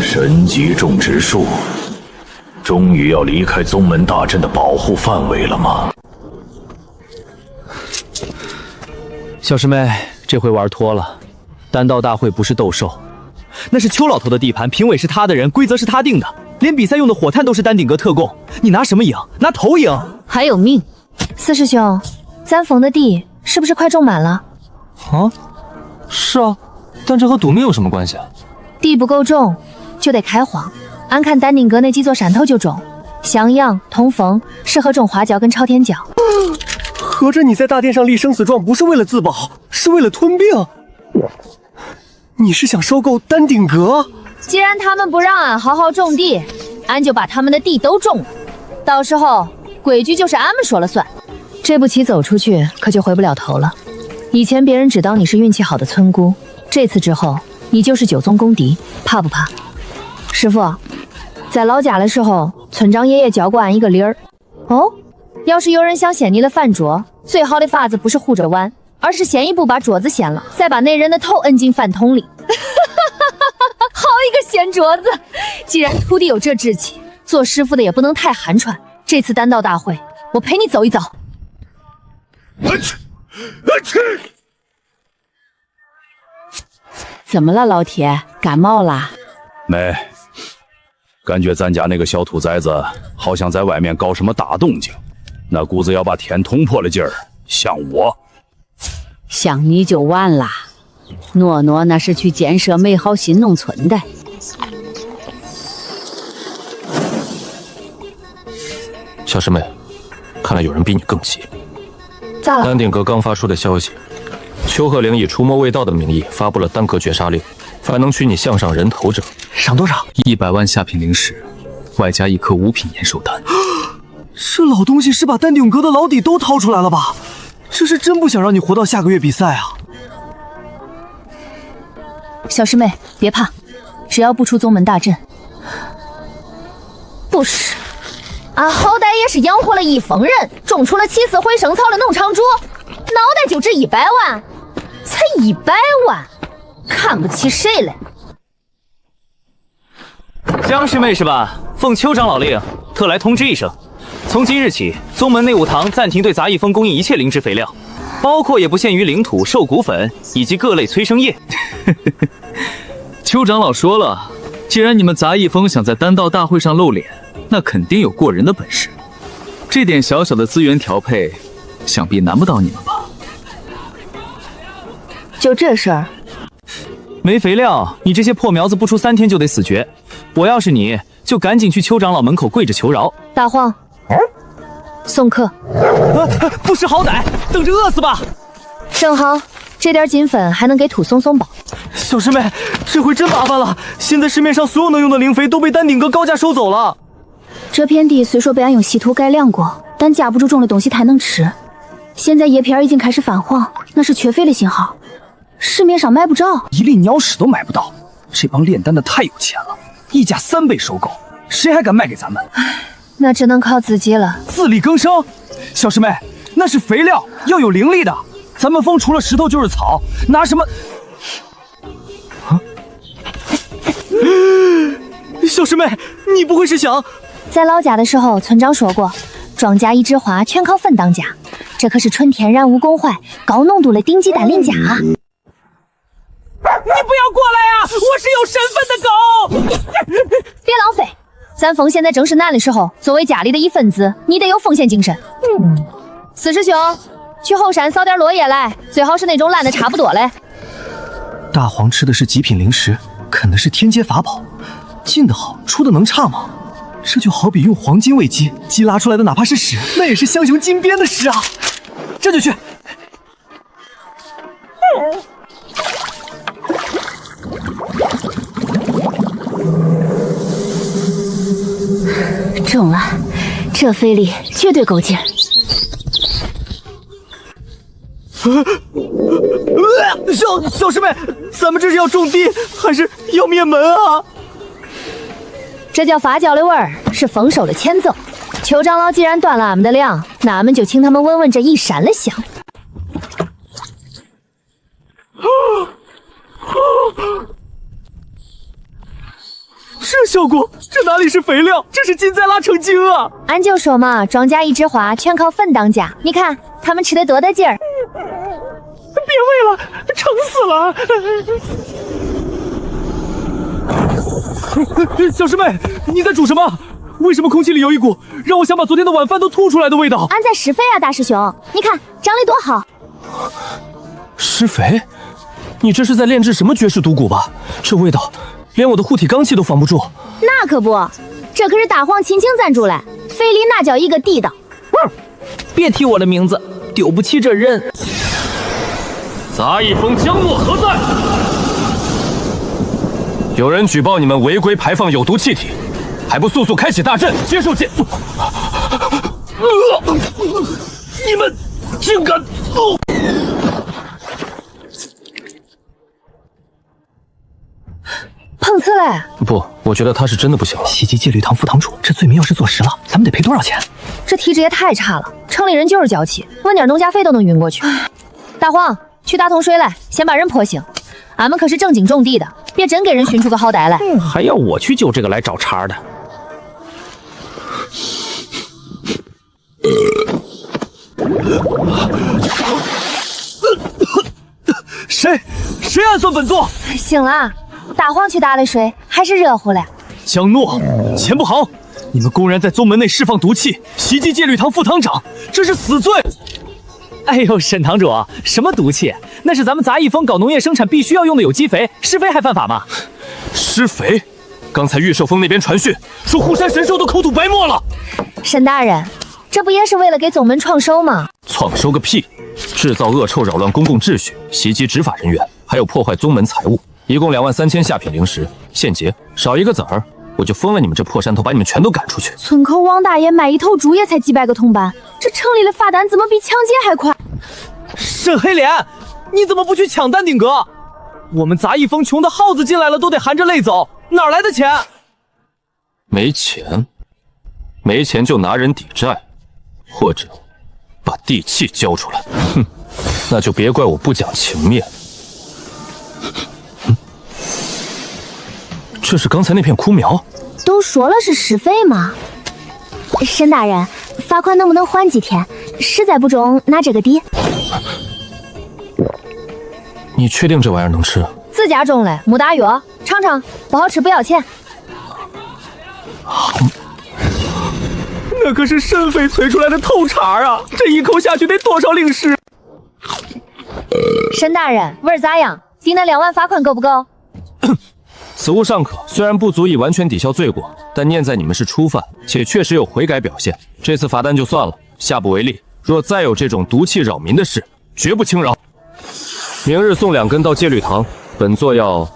神级种植树，终于要离开宗门大阵的保护范围了吗？小师妹，这回玩脱了。丹道大会不是斗兽，那是邱老头的地盘，评委是他的人，规则是他定的，连比赛用的火炭都是丹顶阁特供，你拿什么赢？拿头赢？还有命！四师兄，咱封的地是不是快种满了？啊，是啊，但这和赌命有什么关系啊？地不够种，就得开荒。俺看丹顶阁那几座山头就种，襄阳、通风适合种花椒跟朝天椒。合着你在大殿上立生死状不是为了自保，是为了吞并？你是想收购丹顶阁？既然他们不让俺好好种地，俺就把他们的地都种了，到时候规矩就是俺们说了算。这步棋走出去可就回不了头了。以前别人只当你是运气好的村姑，这次之后你就是九宗公敌，怕不怕？师傅，在老家的时候，村长爷爷教过俺一个理儿。哦，要是有人想掀你的饭桌，最好的法子不是护着碗，而是先一步把桌子掀了，再把那人的头摁进饭桶里。好一个掀桌子！既然徒弟有这志气，做师傅的也不能太寒碜。这次丹道大会，我陪你走一走。怎么了，老铁？感冒啦？没，感觉咱家那个小兔崽子好像在外面搞什么大动静，那股子要把天捅破的劲儿，像我。像你就完啦。诺诺那是去建设美好新农村的。小师妹，看来有人比你更急。咋了？丹顶阁刚发出的消息，邱鹤龄以除魔卫道的名义发布了丹阁绝杀令，凡能取你项上人头者，赏多少？100万下品灵石，外加1颗5品延寿丹。这老东西是把丹顶阁的老底都掏出来了吧？这是真不想让你活到下个月比赛啊！小师妹，别怕，只要不出宗门大阵。不是，俺好歹也是养活了一封人，种出了起死回生草的农场主，脑袋就值100万，才100万，看不起谁嘞？江师妹是吧？奉邱长老令，特来通知一声，从今日起，宗门内务堂暂停对杂役峰供应一切灵芝肥料，包括也不限于灵土、兽骨粉以及各类催生液。邱长老说了，既然你们杂役峰想在丹道大会上露脸，那肯定有过人的本事。这点小小的资源调配，想必难不倒你们吧？就这事儿？没肥料，你这些破苗子不出3天就得死绝。我要是你，就赶紧去邱长老门口跪着求饶。大黄，送客。不识好歹，等着饿死吧！正好，这点金粉还能给土松松饱。小师妹，这回真麻烦了，现在市面上所有能用的灵肥都被丹顶阁高价收走了。这片地虽说被俺用稀土改良过，但架不住种的东西太能吃。现在叶片已经开始泛黄，那是缺肥的信号，市面上买不着，一粒鸟屎都买不到。这帮炼丹的太有钱了，溢价3倍收购，谁还敢卖给咱们？那只能靠自己了。自力更生，小师妹，那是肥料，要有灵力的。咱们峰除了石头就是草，拿什么？小师妹，你不会是想……在老家的时候，村长说过，庄稼一枝花，全靠粪当家。这可是纯天然无公坏、高浓度的顶级单磷钾。你不要过来啊！我是有身份的狗！别浪费，咱峰现在正是难的时候，作为家里的一份子，你得有奉献精神。四师兄，去后山扫点落叶来，最好是那种烂的差不多嘞。大黄吃的是极品灵石，啃的是天阶法宝，进的好，出的能差吗？这就好比用黄金喂鸡，鸡拉出来的哪怕是屎，那也是香雄金边的屎啊！这就去。中了，这费力绝对够劲。小师妹，咱们这是要种地，还是要灭门啊？这叫发胶的味儿，是丰收的前奏。邱长老既然端了俺们的粮，那俺们就请他们闻闻这一山的香。这效果，这哪里是肥料，这是金在拉成精啊！俺就说嘛，庄稼一枝花，全靠粉当家。你看他们吃的多大劲儿！别喂了，撑死了！小师妹，你在煮什么？为什么空气里有一股让我想把昨天的晚饭都吐出来的味道？俺在施肥啊，大师兄，你看长得多好。施肥？你这是在炼制什么绝世毒蛊吧？这味道，连我的护体罡气都防不住。那可不，这可是大黄亲情赞助嘞，肥里那叫一个地道。别提我的名字，丢不起这人。杂役峰江诺何在？有人举报你们违规排放有毒气体，还不速速开启大阵，接受检。你们竟敢！碰瓷嘞！不，我觉得他是真的不行。袭击戒律堂副堂主，这罪名要是坐实了，咱们得赔多少钱？这体质也太差了，城里人就是娇气，问点农家费都能晕过去。大黄，去打桶水来，先把人泼醒。俺们可是正经种地的，别真给人寻出个好歹来。还要我去救这个来找茬的？谁暗算本座？醒了，大黄去打的水还是热乎了。江诺，钱不好！你们公然在宗门内释放毒气，袭击戒律堂副堂长，这是死罪！哎呦，沈堂主，什么毒气？那是咱们杂役峰搞农业生产必须要用的有机肥，施肥还犯法吗？施肥？刚才玉寿峰那边传讯说护山神兽都口吐白沫了。沈大人，这不也是为了给宗门创收吗？创收个屁！制造恶臭扰乱公共秩序，袭击执法人员，还有破坏宗门财物，一共23000下品灵石，现结，少一个子儿我就封了你们这破山头，把你们全都赶出去。村口王大爷卖一头猪也才几百个铜板，这城里的罚单怎么比抢劫还快？沈黑脸，你怎么不去抢丹顶阁？我们杂役峰穷的耗子进来了都得含着泪走，哪来的钱？没钱，没钱就拿人抵债，或者把地契交出来。哼，那就别怪我不讲情面。这是刚才那片枯苗，都说了是施肥嘛。沈大人，罚款能不能缓几天？实在不中，拿这个抵。你确定这玩意儿能吃？自家种的，没打药，尝尝，不好吃不要钱。那可是肾肺催出来的透茶啊！这一口下去得多少灵石？沈大人，味儿咋样？抵那2万罚款够不够？此物尚可，虽然不足以完全抵消罪过，但念在你们是初犯，且确实有悔改表现，这次罚单就算了，下不为例。若再有这种毒气扰民的事，绝不轻饶。明日送2根到戒律堂，本座要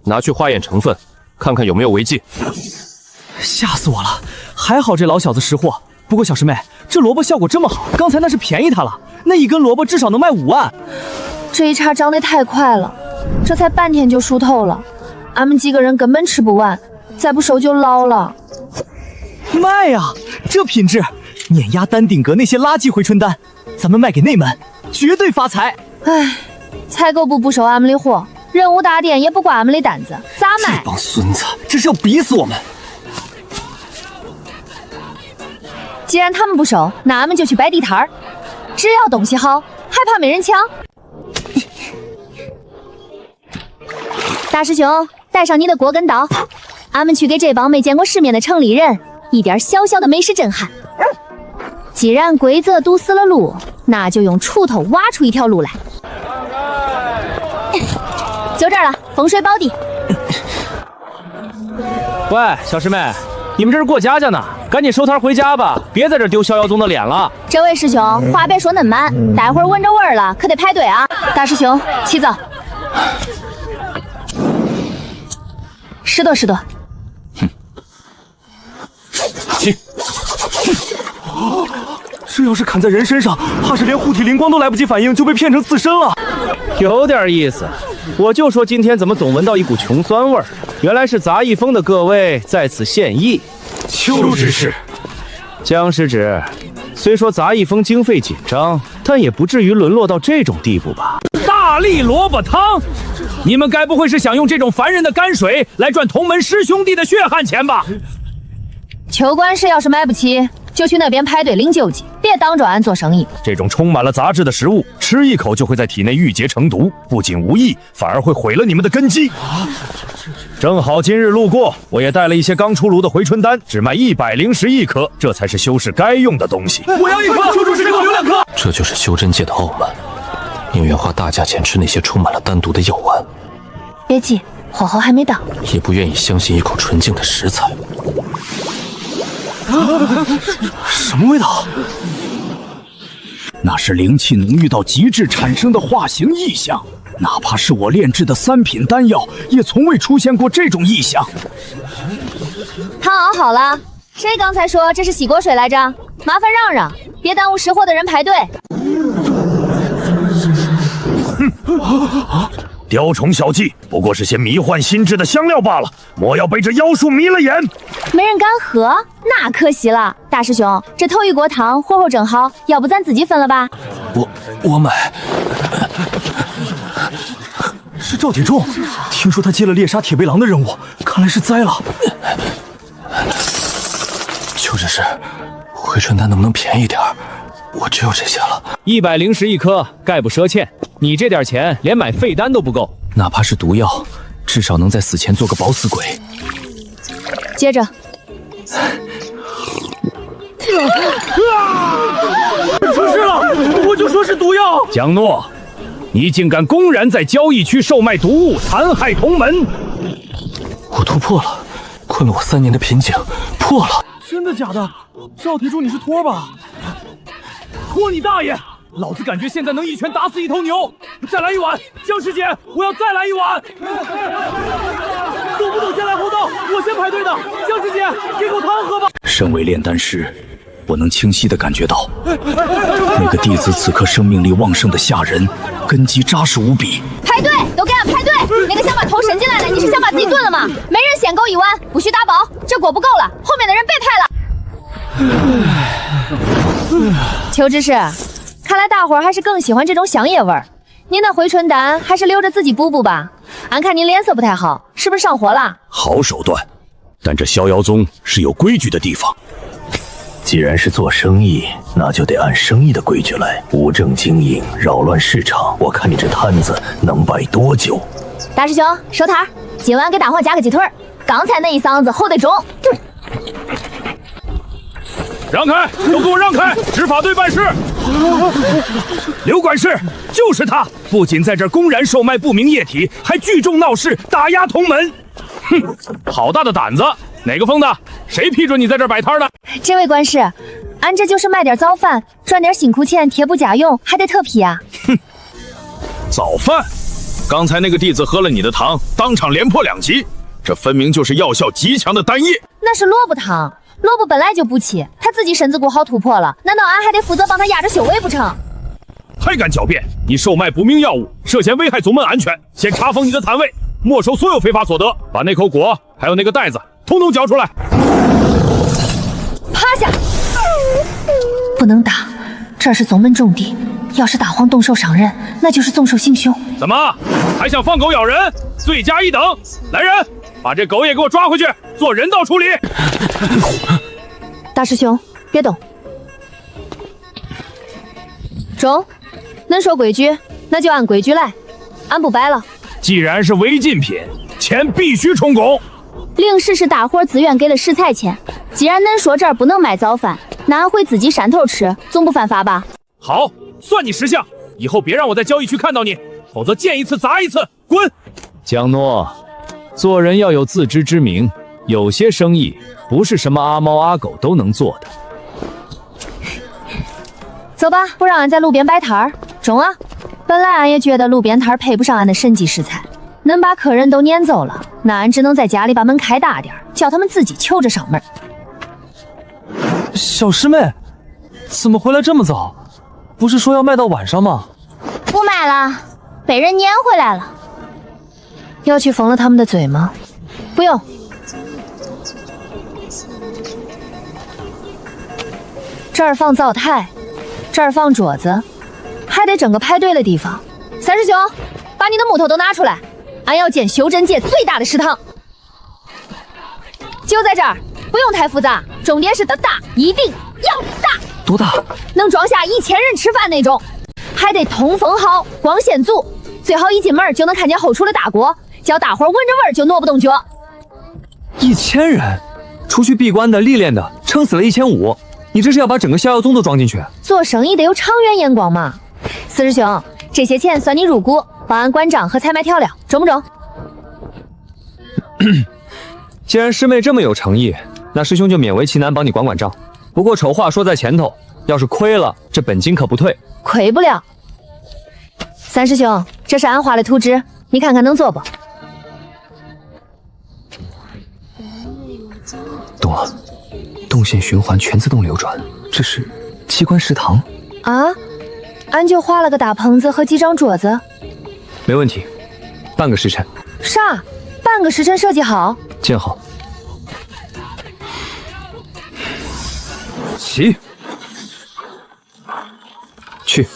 拿去化验成分，看看有没有违禁。吓死我了！还好这老小子识货。不过小师妹，这萝卜效果这么好，刚才那是便宜他了，那一根萝卜至少能卖5万。这一茬长得太快了，这才半天就熟透了，俺们几个人根本吃不完，再不收就老了。卖呀，这品质碾压丹顶阁那些垃圾回春丹，咱们卖给内门，绝对发财。唉，采购部不收俺们的货，任务大典也不挂俺们的单子，咋卖？这帮孙子，这是要逼死我们！既然他们不收，那俺们就去摆地摊儿，只要东西好，还怕没人抢？大师兄，带上你的锅跟刀，俺们去给这帮没见过世面的城里人一点小小的美食震撼。既然规则堵死了路，那就用锄头挖出一条路来。就这儿了，风水宝地。喂，小师妹，你们这是过家家呢，赶紧收摊回家吧，别在这丢逍遥宗的脸了。这位师兄，话别说那么满，待会儿闻着味儿了，可得排队啊。大师兄，起走。拾掇拾掇。起。这要是砍在人身上，怕是连护体灵光都来不及反应，就被骗成刺身了。有点意思，我就说今天怎么总闻到一股穷酸味儿，原来是杂役峰的各位在此献艺。邱执事，江师侄，虽说杂役峰经费紧张，但也不至于沦落到这种地步吧？大力萝卜汤，你们该不会是想用这种凡人的泔水来赚同门师兄弟的血汗钱吧？邱官是要是买不起，就去那边排队领救济，别当着俺做生意。这种充满了杂质的食物，吃一口就会在体内郁结成毒，不仅无益，反而会毁了你们的根基。正好今日路过，我也带了一些刚出炉的回春丹，只卖101颗，这才是修士该用的东西。我要1颗，邱主事给我留2颗。这就是修真界的傲慢，宁愿花大价钱吃那些充满了丹毒的药丸，别急，火候还没到，也不愿意相信一口纯净的食材。什么味道？那是灵气浓郁到极致产生的化形异象，哪怕是我炼制的3品丹药，也从未出现过这种异象。汤熬好了，谁刚才说这是洗锅水来着？麻烦让让，别耽误识货的人排队。雕虫小技，不过是些迷幻心智的香料罢了，莫要被这妖术迷了眼。没人敢喝，那可惜了。大师兄，这头一锅汤火候正好，要不咱自己分了吧？我买。是赵铁柱，听说他接了猎杀铁背狼的任务，看来是栽了。邱执事，回春丹能不能便宜点？我只有这些了。101颗，概不赊欠。你这点钱连买废丹都不够，哪怕是毒药，至少能在死前做个饱死鬼。接着。出事了！我就说是毒药。江诺，你竟敢公然在交易区售卖毒物，残害同门！我突破了，困了我3年的瓶颈破了。真的假的？赵铁柱，你是托吧？托你大爷！老子感觉现在能一拳打死一头牛！再来一碗，江师姐，我要再来一碗！懂不懂先来后到？我先排队的，江师姐，给口汤喝吧。身为炼丹师，我能清晰地感觉到，那个弟子此刻生命力旺盛的吓人，根基扎实无比。排队，都给俺排队！那个想把头伸进来的，你是想把自己炖了吗？每人限购1碗，不许打包。这锅不够了，后面的人别排了。邱执事。看来大伙儿还是更喜欢这种香叶味儿。您的回春丹还是留着自己补补吧。俺看您脸色不太好，是不是上火了？好手段，但这逍遥宗是有规矩的地方。既然是做生意，那就得按生意的规矩来，无正经营，扰乱市场。我看你这摊子能摆多久？大师兄，收摊，今晚给大伙加个鸡腿，刚才那一嗓子吼得中。让开，都给我让开！执法队办事。刘管事，就是他，不仅在这儿公然售卖不明液体，还聚众闹事，打压同门。哼，好大的胆子！哪个疯的？谁批准你在这儿摆摊的？这位管事，俺这就是卖点早饭，赚点辛苦钱，贴补家用，还得特批啊。哼，早饭？刚才那个弟子喝了你的汤，当场连破2级，这分明就是药效极强的丹液。那是萝卜汤。萝卜本来就不起，他自己身子骨好突破了，难道俺还得负责帮他压着修为不成？还敢狡辩！你售卖不明药物，涉嫌危害宗门安全，先查封你的摊位，没收所有非法所得，把那口果还有那个袋子统统交出来。趴下！不能打，这是宗门重地，要是大荒动手伤人，那就是纵手行凶。怎么还想放狗咬人？罪加一等！来人，把这狗也给我抓回去，做人道处理。大师兄，别动。中，恁说规矩，那就按规矩来，俺不摆了。既然是违禁品，钱必须充公。令氏是大伙自愿给了食材钱，既然恁说这儿不能卖早饭，那俺回自己山头吃，总不犯法吧？好，算你识相，以后别让我在交易区看到你，否则见一次砸一次，滚！江诺，做人要有自知之明，有些生意不是什么阿猫阿狗都能做的。走吧，不让俺在路边摆摊儿。中啊！本来俺也觉得路边摊儿配不上俺的神级食材，恁把客人都撵走了，那俺只能在家里把门开大点，叫他们自己求着上门。小师妹，怎么回来这么早？不是说要卖到晚上吗？不卖了，被人撵回来了。要去缝了他们的嘴吗？不用。这儿放灶台，这儿放镯子，还得整个派对的地方。三师兄，把你的木头都拿出来，俺要建修真界最大的食堂。就在这儿，不用太复杂，重点是的大，一定要大。多大？能装下1000人吃饭那种，还得通风好，光线足，最好一进门就能看见后厨的大锅，叫大伙闻着味儿就挪不动脚。1000人，除去闭关的、历练的，撑死了1500。你这是要把整个逍遥宗都装进去？做生意得有长远眼光嘛。四师兄，这些钱算你入股，帮俺管账和采买调料，中不中？既然师妹这么有诚意，那师兄就勉为其难帮你管账。不过丑话说在前头，要是亏了，这本金可不退。亏不了。三师兄，这是俺画的图纸，你看看能做不？懂了。动线循环全自动流转，这是机关食堂啊！俺就画了个大棚子和几张桌子，没问题，半个时辰。啥？半个时辰设计好？建好。起，去。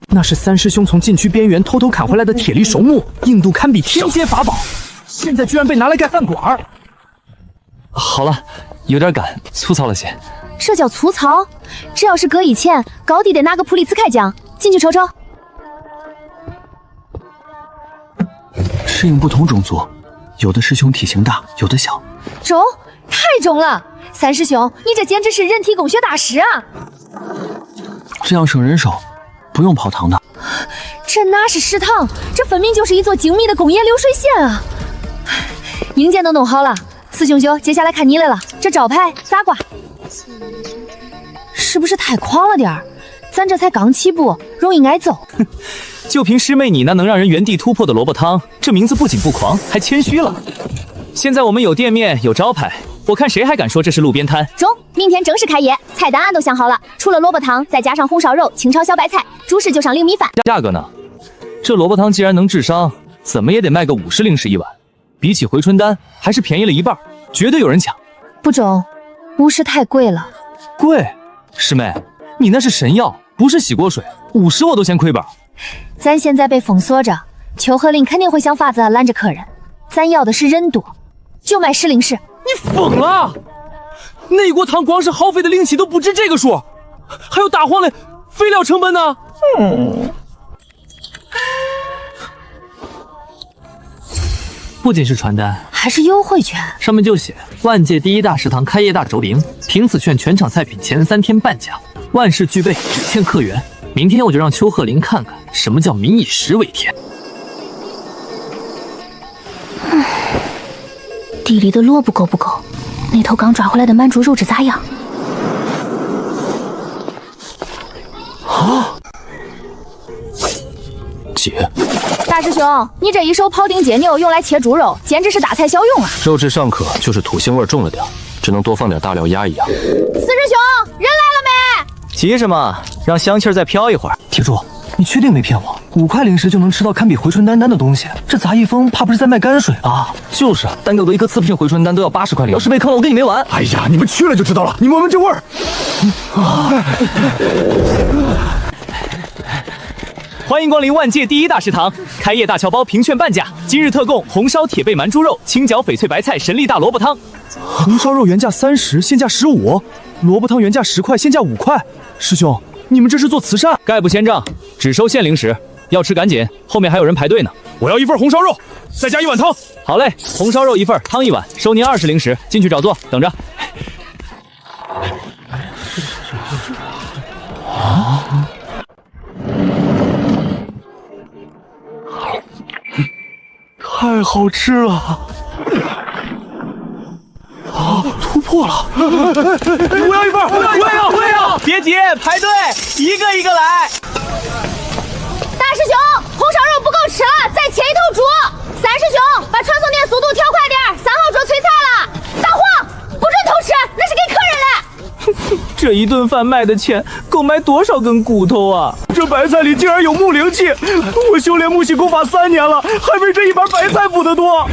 那是三师兄从禁区边缘偷偷砍回来的铁力熟木，硬度堪比天阶法宝。现在居然被拿来盖饭馆。好了，有点赶，粗糙了些。这叫粗糙？这要是搁以前，高低得拿个普利兹克奖。进去瞅瞅。适应不同种族，有的师兄体型大，有的小。重？太重了！三师兄，你这简直是人体工学大师啊！这样省人手，不用跑堂的。这哪是食堂，这分明就是一座精密的工业流水线啊！硬件都弄好了，四兄兄，接下来看你来了。这招牌咋挂？是不是太狂了点儿？咱这才刚起步，容易挨揍。就凭师妹你那能让人原地突破的萝卜汤，这名字不仅不狂，还谦虚了。现在我们有店面，有招牌，我看谁还敢说这是路边摊？中，明天正式开业，菜单俺都想好了，除了萝卜汤，再加上红烧肉、清炒小白菜，主食就上0米饭。价格呢？这萝卜汤既然能治伤，怎么也得卖个50灵石一碗。比起回春丹，还是便宜了一半，绝对有人抢。不中，50太贵了。贵？师妹，你那是神药，不是洗锅水，50我都嫌亏本。咱现在被封锁着，秋和林肯定会想法子拦着客人。咱要的是人多，就卖10灵石。你疯了？那锅汤光是耗费的灵气都不止这个数，还有大黄的肥料成本呢。不仅是传单，还是优惠券，上面就写万界第一大食堂开业大轴饼，凭此券全场菜品前3天半价，万事俱备，只欠客源。明天我就让邱鹤林看看什么叫民以食为天。地里的萝卜够不够？那头刚抓回来的满猪肉质咋样？啊！姐，大师兄，你这一手庖丁解牛用来切猪肉，简直是大材小用啊！肉质尚可，就是土腥味重了点，只能多放点大料压一压。四师兄，人来了没？急什么？让香气儿再飘一会儿。铁柱，你确定没骗我？5块灵石就能吃到堪比回春丹的东西，这杂役风怕不是在卖泔水吧？就是啊，单个一颗刺片回春丹都要80块灵石，要是被坑了，我跟你没完！哎呀，你们去了就知道了，你闻闻这味儿。欢迎光临万界第一大食堂，开业大侨包凭券半价，今日特供红烧铁背蛮猪肉、清饺翡翠白菜神力大萝卜汤。红烧肉原价30，现价15；萝卜汤原价10块，现价5块。师兄，你们这是做慈善？概不先账，只收现灵石，要吃赶紧，后面还有人排队呢。我要1份红烧肉，再加1碗汤。好嘞，红烧肉1份，汤1碗，收您20灵石，进去找座，等着。啊！太好吃了！啊，突破了！我要1份，我也要！别急，排队，一个一个来。大师兄，红烧肉不够吃了，再切一头猪。三师兄，把传送点速度调快点，3号桌催菜了。大黄，不准偷吃，那是给客人嘞。这这一顿饭卖的钱够买多少根骨头啊！这白菜里竟然有木灵气，我修炼木系功法3年了，还没这一盘白菜补得多。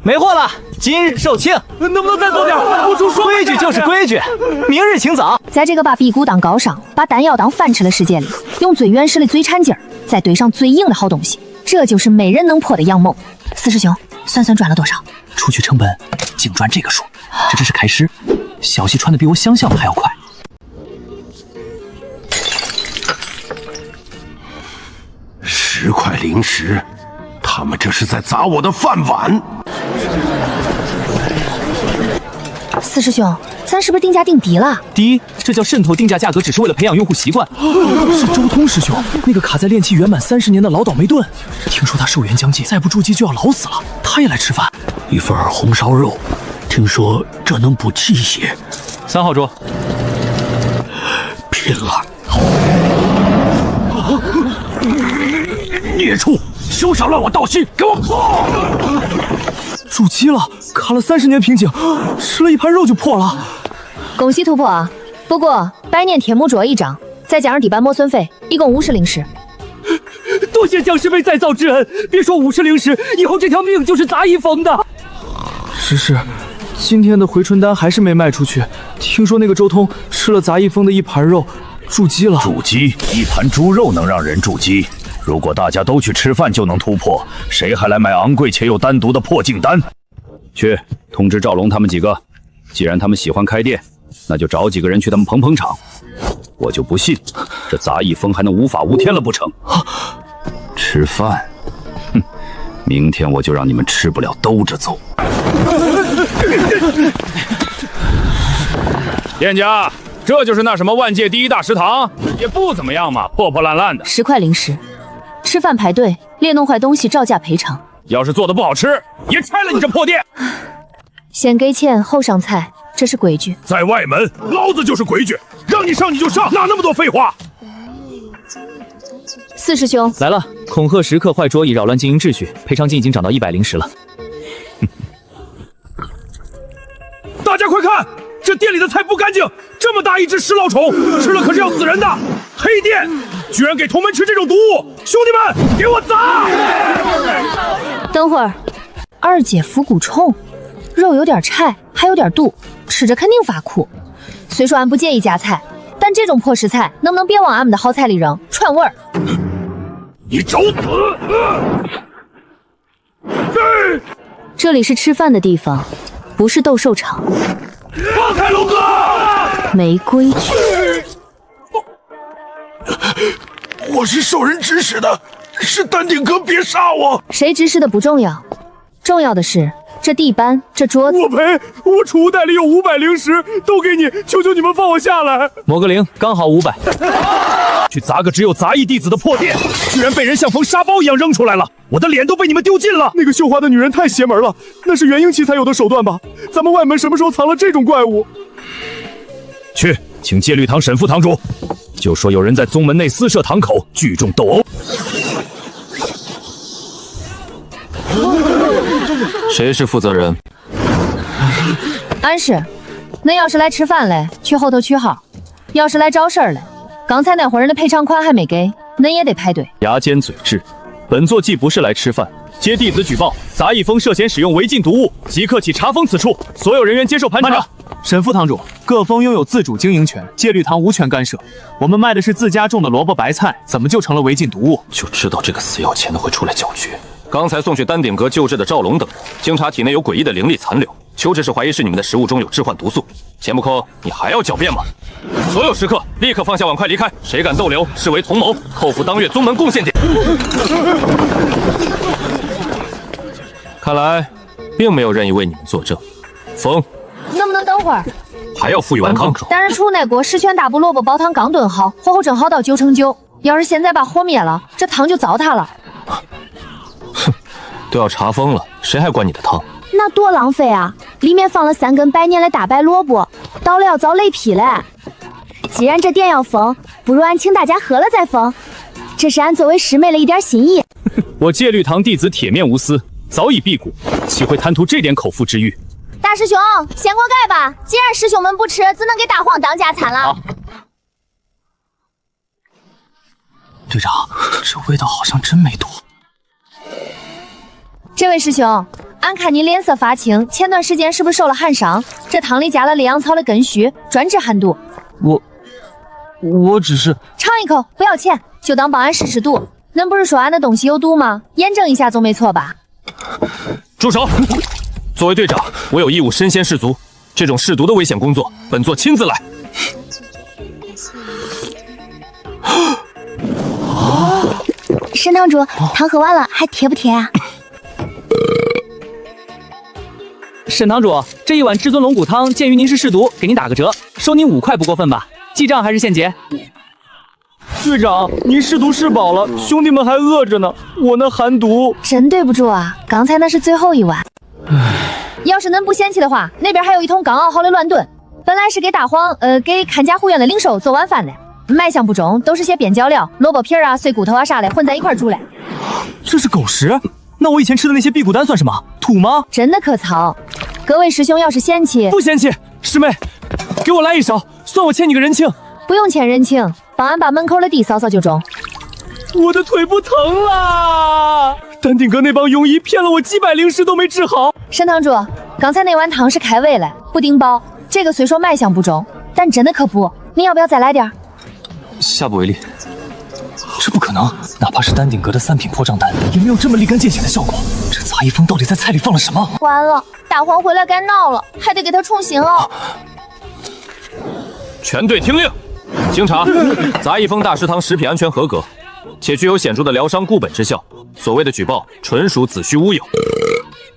没货了，今日售罄，能不能再多点？我就说规矩就是规矩，明日请早。在这个把辟谷当高尚，把丹药当饭吃的世界里，用最原始的最掺劲儿，再堆上最硬的好东西，这就是没人能破的阳梦。四师兄，算算赚了多少？除去成本，净赚这个数，这只是开始。消息传的比我想象的还要快。10块零食，他们这是在砸我的饭碗。四师兄，咱是不是定价定低了？低，这叫渗透定价价格，只是为了培养用户习惯。是周通师兄，那个卡在炼气圆满30年的老倒霉盾，听说他寿元将近，再不筑基就要老死了。他也来吃饭，一份红烧肉，听说这能补气血。3号桌，拼了！孽畜，休想乱我道心，给我破！筑基了，卡了30年瓶颈，吃了一盘肉就破了。恭喜突破啊！不过百年铁木镯1张，再加上底板磨损费，一共50灵石。多谢僵尸妹再造之恩，别说50灵石，以后这条命就是杂役封的。是，今天的回春丹还是没卖出去。听说那个周通吃了杂役封的一盘肉，筑基了。筑基，一盘猪肉能让人筑基。如果大家都去吃饭就能突破，谁还来买昂贵且又单独的破镜丹？去通知赵龙他们几个，既然他们喜欢开店，那就找几个人去他们捧场。我就不信这杂役封还能无法无天了不成？吃饭，哼！明天我就让你们吃不了兜着走。店家，这就是那什么万界第一大食堂，也不怎么样嘛，破破烂烂的。10块零食，吃饭排队，列弄坏东西照价赔偿。要是做的不好吃，也拆了你这破店。先给钱后上菜，这是规矩。在外门，老子就是规矩，让你上你就上，哪那么多废话？四师兄来了，恐吓食客坏桌椅扰乱经营秩序，赔偿金已经涨到100灵石了。大家快看，这店里的菜不干净，这么大一只食老虫，吃了可是要死人的。黑店居然给同门吃这种毒物，兄弟们，给我砸！等会儿，二姐腐骨虫，肉有点柴，还有点毒，吃着肯定发苦。虽说俺不介意加菜，但这种破食材能不能别往俺们的好菜里扔，串味儿？你找死！这里是吃饭的地方，不是斗兽场。放开龙哥！没规矩。我是受人指使的，是丹顶阁，别杀我！谁指使的不重要，重要的是这地板，这桌子。我赔，我储物袋里有500灵石，都给你，求求你们放我下来。魔个灵，刚好500。去砸个只有杂役弟子的破店，居然被人像缝沙包一样扔出来了，我的脸都被你们丢尽了。那个绣花的女人太邪门了，那是元婴期才有的手段吧？咱们外门什么时候藏了这种怪物？去，请戒律堂沈副堂主，就说有人在宗门内私设堂口聚众斗殴。谁是负责人？俺是。恁要是来吃饭嘞，去后头取号；要是来找事儿嘞，刚才那伙人的赔偿款还没给，恁也得排队。牙尖嘴智，本座既不是来吃饭，接弟子举报，杂役封涉嫌使用违禁毒物，即刻起查封此处，所有人员接受盘查。沈副堂主，各封拥有自主经营权，戒律堂无权干涉。我们卖的是自家种的萝卜白菜，怎么就成了违禁毒物？就知道这个死要钱的会出来搅局。刚才送去丹顶阁救治的赵龙等，经查体内有诡异的灵力残留，求职是怀疑是你们的食物中有致幻毒素。钱不扣，你还要狡辩吗？所有食客立刻放下碗筷离开，谁敢逗留，视为同谋，扣付当月宗门贡献点。看来并没有人意为你们作证。封，能不能等会儿？还要负隅顽抗。当然，出那锅十全大补萝卜煲汤刚炖好，火候正好到9成9。要是现在把火灭了，这汤就糟蹋了。哼，都要查封了，谁还管你的汤？那多浪费啊！里面放了3根100年的大白萝卜，倒了要遭雷劈嘞。既然这店要封，不如俺请大家喝了再封，这是俺作为师妹的一点心意。我戒律堂弟子铁面无私，早已辟谷，岂会贪图这点口腹之欲？大师兄，掀锅盖吧！既然师兄们不吃，只能给大黄当家餐了。队长，这味道好像真没毒。这位师兄，俺看你脸色发青，前段时间是不是受了寒伤？这汤里加了烈阳草的根须，专治寒毒。我只是尝一口，不要钱，就当帮俺试试毒。恁不是说俺的东西有毒吗？验证一下总没错吧？住手！作为队长，我有义务身先士卒，这种试毒的危险工作，本座亲自来。沈堂主，汤喝完了还贴不贴啊？沈堂主，这一碗至尊龙骨汤，鉴于您是试毒，给您打个折，收您5块不过分吧？记账还是现结？队长，您试毒试饱了，兄弟们还饿着呢，我那寒毒……真对不住啊，刚才那是最后一碗。要是恁不嫌弃的话，那边还有一桶刚熬好的乱炖，本来是给大黄给看家护院的灵兽做晚饭的，卖相不中，都是些边角料、萝卜皮啊、碎骨头啊啥的混在一块煮的。这是狗食？那我以前吃的那些辟谷丹算什么？土吗？真的可操！各位师兄要是嫌弃，不嫌弃，师妹，给我来一勺，算我欠你个人情。不用欠人情，帮俺把门口的地扫扫就中。我的腿不疼了，丹顶阁那帮庸医骗了我几百灵石都没治好。沈堂主，刚才那碗汤是开胃了，不顶饱。这个虽说卖相不中，但真的可补。你要不要再来点？下不为例。这不可能，哪怕是丹顶阁的3品破障丹，也没有这么立竿见血的效果。这杂一风到底在菜里放了什么？完了，大黄回来该闹了，还得给他重新熬。全队听令，经查，杂一风大食堂食品安全合格，且具有显著的疗伤固本之效。所谓的举报纯属子虚乌有。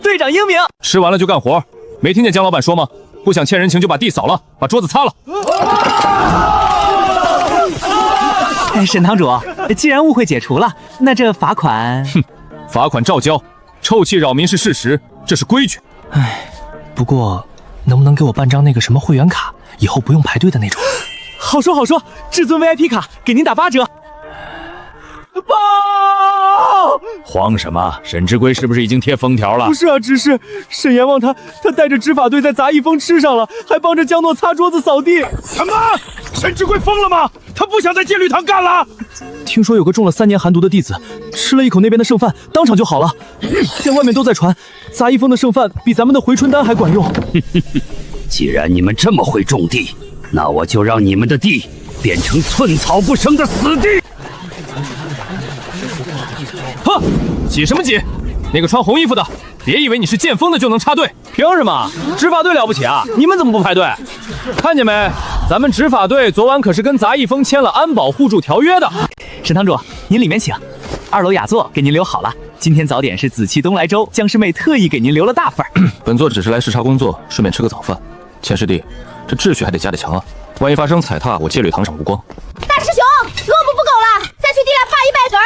队长英明。吃完了就干活，没听见江老板说吗？不想欠人情就把地扫了，把桌子擦了。沈堂主，既然误会解除了，那这罚款……哼，罚款照交，臭气扰民是事实，这是规矩。唉，不过能不能给我办张那个什么会员卡，以后不用排队的那种？好说好说，至尊 VIP 卡给您打8折。报！慌什么？沈之圭是不是已经贴封条了？不是啊，只是沈阎王他带着执法队在杂一风吃上了，还帮着江诺擦桌子扫地。什么？沈之圭疯了吗？他不想在戒律堂干了？听说有个中了3年寒毒的弟子，吃了一口那边的剩饭，当场就好了。现外面都在传，杂一风的剩饭比咱们的回春丹还管用。既然你们这么会种地，那我就让你们的地变成寸草不生的死地。哼，挤什么挤？那个穿红衣服的，别以为你是剑锋的就能插队。凭什么？执法队了不起啊？你们怎么不排队？看见没？咱们执法队昨晚可是跟杂一风签了安保互助条约的。沈堂主，您里面请，2楼雅座给您留好了。今天早点是紫气东来粥，僵尸妹特意给您留了大份。本座只是来视察工作，顺便吃个早饭。钱师弟，这秩序还得加强啊，万一发生踩踏，我戒律堂上无光。大师兄，萝卜不够了，再去地来拔100根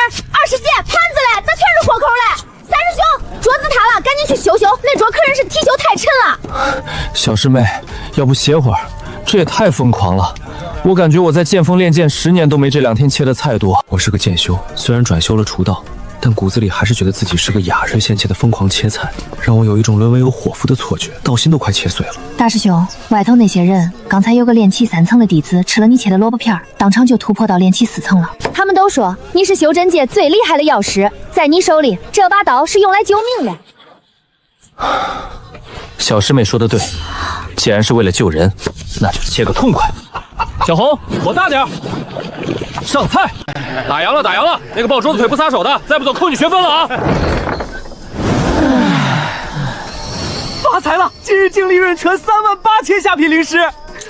，20件盘子嘞，咋全是豁口嘞？三师兄，桌子塌了，赶紧去修修，那桌客人是提修太沉了。小师妹，要不歇会儿？这也太疯狂了！我感觉我在剑锋练剑10年都没这2天切的菜多。我是个剑修，虽然转修了厨道，但骨子里还是觉得自己是个雅人，先切的疯狂切菜，让我有一种沦为有伙夫的错觉，道心都快切碎了。大师兄，外头那些人，刚才有个炼气3层的弟子吃了你切的萝卜片，当场就突破到炼气4层了。他们都说你是修真界最厉害的药师，在你手里，这把刀是用来救命的。小师妹说的对，既然是为了救人，那就切个痛快。小红，火大点，上菜！打烊了，打烊了！那个抱桌子腿不撒手的，再不走扣你学分了啊！发财了！今日净利润传38000下品灵石，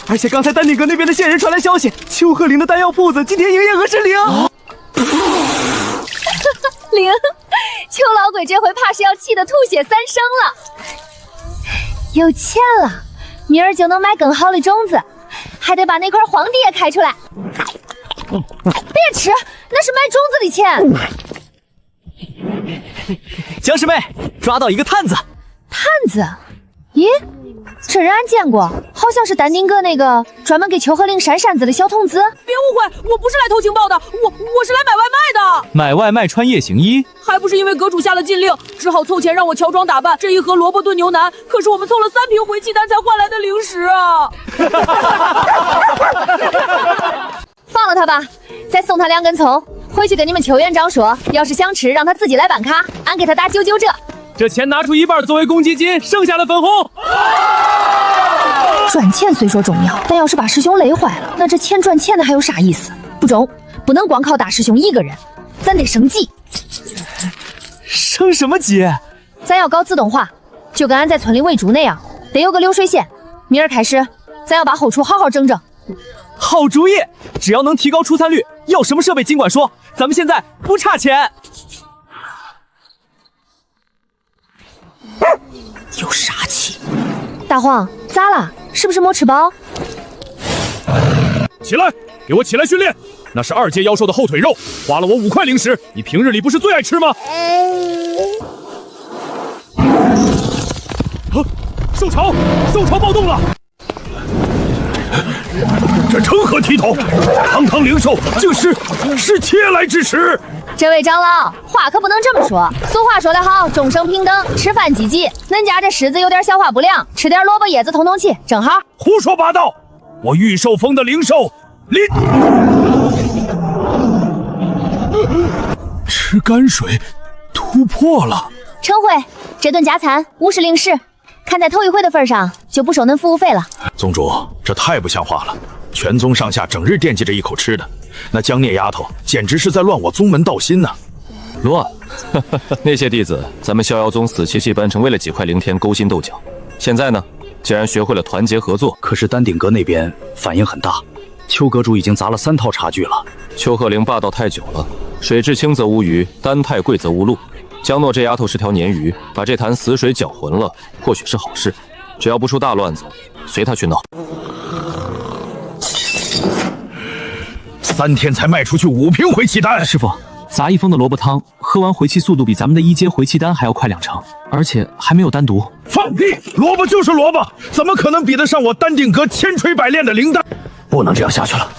而且刚才丹顶阁那边的线人传来消息，秋鹤林的丹药铺子今天营业额是0。0，邱老鬼这回怕是要气得吐血3升了。有钱了，明儿就能买更好的种子，还得把那块荒地也开出来。别吃，那是卖种子的钱。僵尸妹抓到一个探子。探子？咦，这人俺见过，好像是丹丁阁那个专门给秋荷陵扇扇子的小童子。别误会，我不是来偷情报的，我是来买外卖的。买外卖穿夜行衣，还不是因为阁主下了禁令，只好凑钱让我乔装打扮。这一盒萝卜炖牛腩，可是我们凑了3瓶回气丹才换来的零食啊！放了他吧，再送他2根葱，回去跟你们邱园长说，要是想吃，让他自己来办卡，俺给他打99折。这钱拿出一半作为公积金，剩下的分红。赚钱虽说重要，但要是把师兄累坏了，那这钱赚钱的还有啥意思？不中，不能光靠大师兄一个人，咱得升级。升什么级？咱要搞自动化，就跟俺在村里喂猪那样，得有个流水线。明儿开始，咱要把后厨好好整整。好主意，只要能提高出餐率，要什么设备尽管说，咱们现在不差钱。有杀气！大黄，咋了？是不是没吃饱？起来，给我起来训练！那是2阶妖兽的后腿肉，花了我5块零食。你平日里不是最爱吃吗？兽潮暴动了！这成何体统？堂堂灵兽，竟是切来之食！这位长老，话可不能这么说。俗话说得好，众生平等，吃饭积极。恁家这狮子有点消化不良，吃点萝卜叶子通通气，正好。胡说八道！我御兽峰的灵兽，吃泔水突破了。陈辉，这顿加餐50零食，看在头一回的份上，就不收恁服务费了。宗主，这太不像话了！全宗上下整日惦记着一口吃的，那江孽丫头简直是在乱我宗门道心呢。乱？那些弟子，咱们逍遥宗死气戏扮成为了几块灵田勾心斗角，现在呢，竟然学会了团结合作。可是丹顶阁那边反应很大，邱阁主已经砸了3套茶具了。邱鹤龄霸道太久了，水至清则无鱼，丹太贵则无路。江诺这丫头是条鲶鱼，把这潭死水搅浑了，或许是好事。只要不出大乱子，随他去闹。3天才卖出去5瓶回气丹。师傅，杂一峰的萝卜汤喝完回气速度比咱们的1阶回气丹还要快2成，而且还没有单独。放屁！萝卜就是萝卜，怎么可能比得上我丹顶阁千锤百炼的灵丹？不能这样下去了。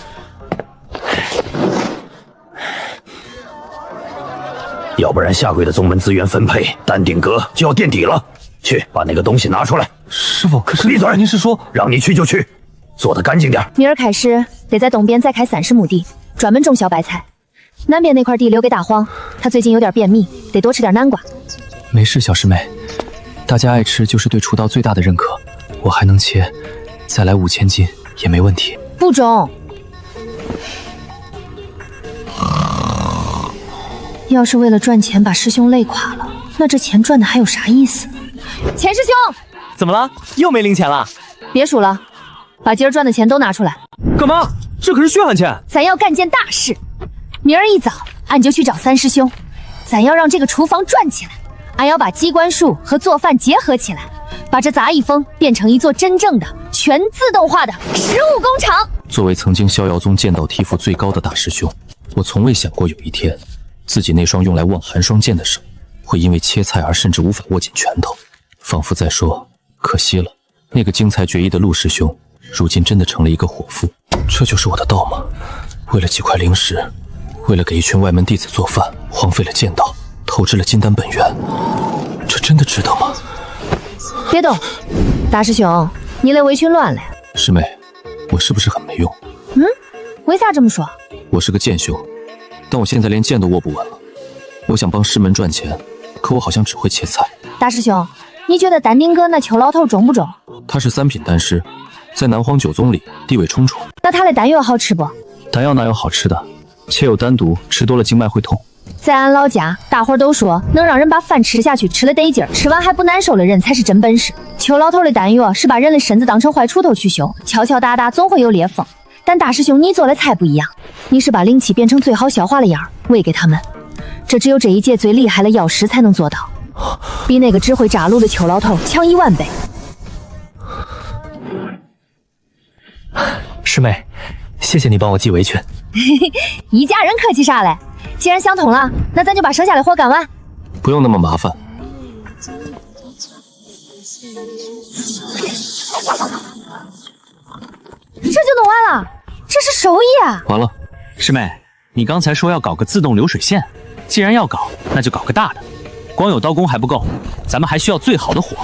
要不然下跪的宗门资源分配，丹顶阁就要垫底了。去，把那个东西拿出来。师傅，可是闭嘴！您是说让你去就去，做得干净点。明儿开始得在东边再开30亩地，专门种小白菜。南边那块地留给大黄，他最近有点便秘，得多吃点南瓜。没事，小师妹，大家爱吃就是对厨道最大的认可，我还能切，再来5000斤也没问题。不中。要是为了赚钱把师兄累垮了，那这钱赚的还有啥意思？钱师兄，怎么了？又没零钱了？别数了，把今儿赚的钱都拿出来。干嘛？这可是血汗钱！咱要干件大事。明儿一早，俺就去找3师兄，咱要让这个厨房转起来。俺要把机关术和做饭结合起来，把这杂役峰变成一座真正的全自动化的食物工厂。作为曾经逍遥宗剑道梯幅最高的大师兄，我从未想过有一天，自己那双用来望寒霜剑的手，会因为切菜而甚至无法握紧拳头，仿佛在说：可惜了，那个精彩绝艺的陆师兄，如今真的成了一个伙夫。这就是我的道吗？为了几块灵石，为了给一群外门弟子做饭，荒废了剑道，透支了金丹本源，这真的值得吗？别动，大师兄，你那围裙乱了。师妹，我是不是很没用？为啥这么说？我是个剑修，但我现在连剑都握不稳了。我想帮师门赚钱，可我好像只会切菜。大师兄，你觉得丹丁阁那邱老头中不中？他是3品丹师，在南荒9宗里地位冲冲。那他的丹药好吃不？丹药哪有好吃的？切有单独，吃多了经脉会痛。在俺老家，大伙儿都说能让人把饭吃下去，吃了得劲儿，吃完还不难受的人才是真本事。邱老头的丹药是把人的身子当成坏锄头去修，敲敲打打总会有裂缝。但大师兄你做的菜不一样，你是把灵气变成最好消化的样儿喂给他们，这只有这一届最厉害的药师才能做到，比那个只会扎炉的邱老头强1万倍。师妹，谢谢你帮我系围裙。一家人客气啥嘞？既然想通了，那咱就把剩下的活干完。不用那么麻烦。这就弄完了，这是手艺啊！完了，师妹，你刚才说要搞个自动流水线，既然要搞，那就搞个大的。光有刀工还不够，咱们还需要最好的火。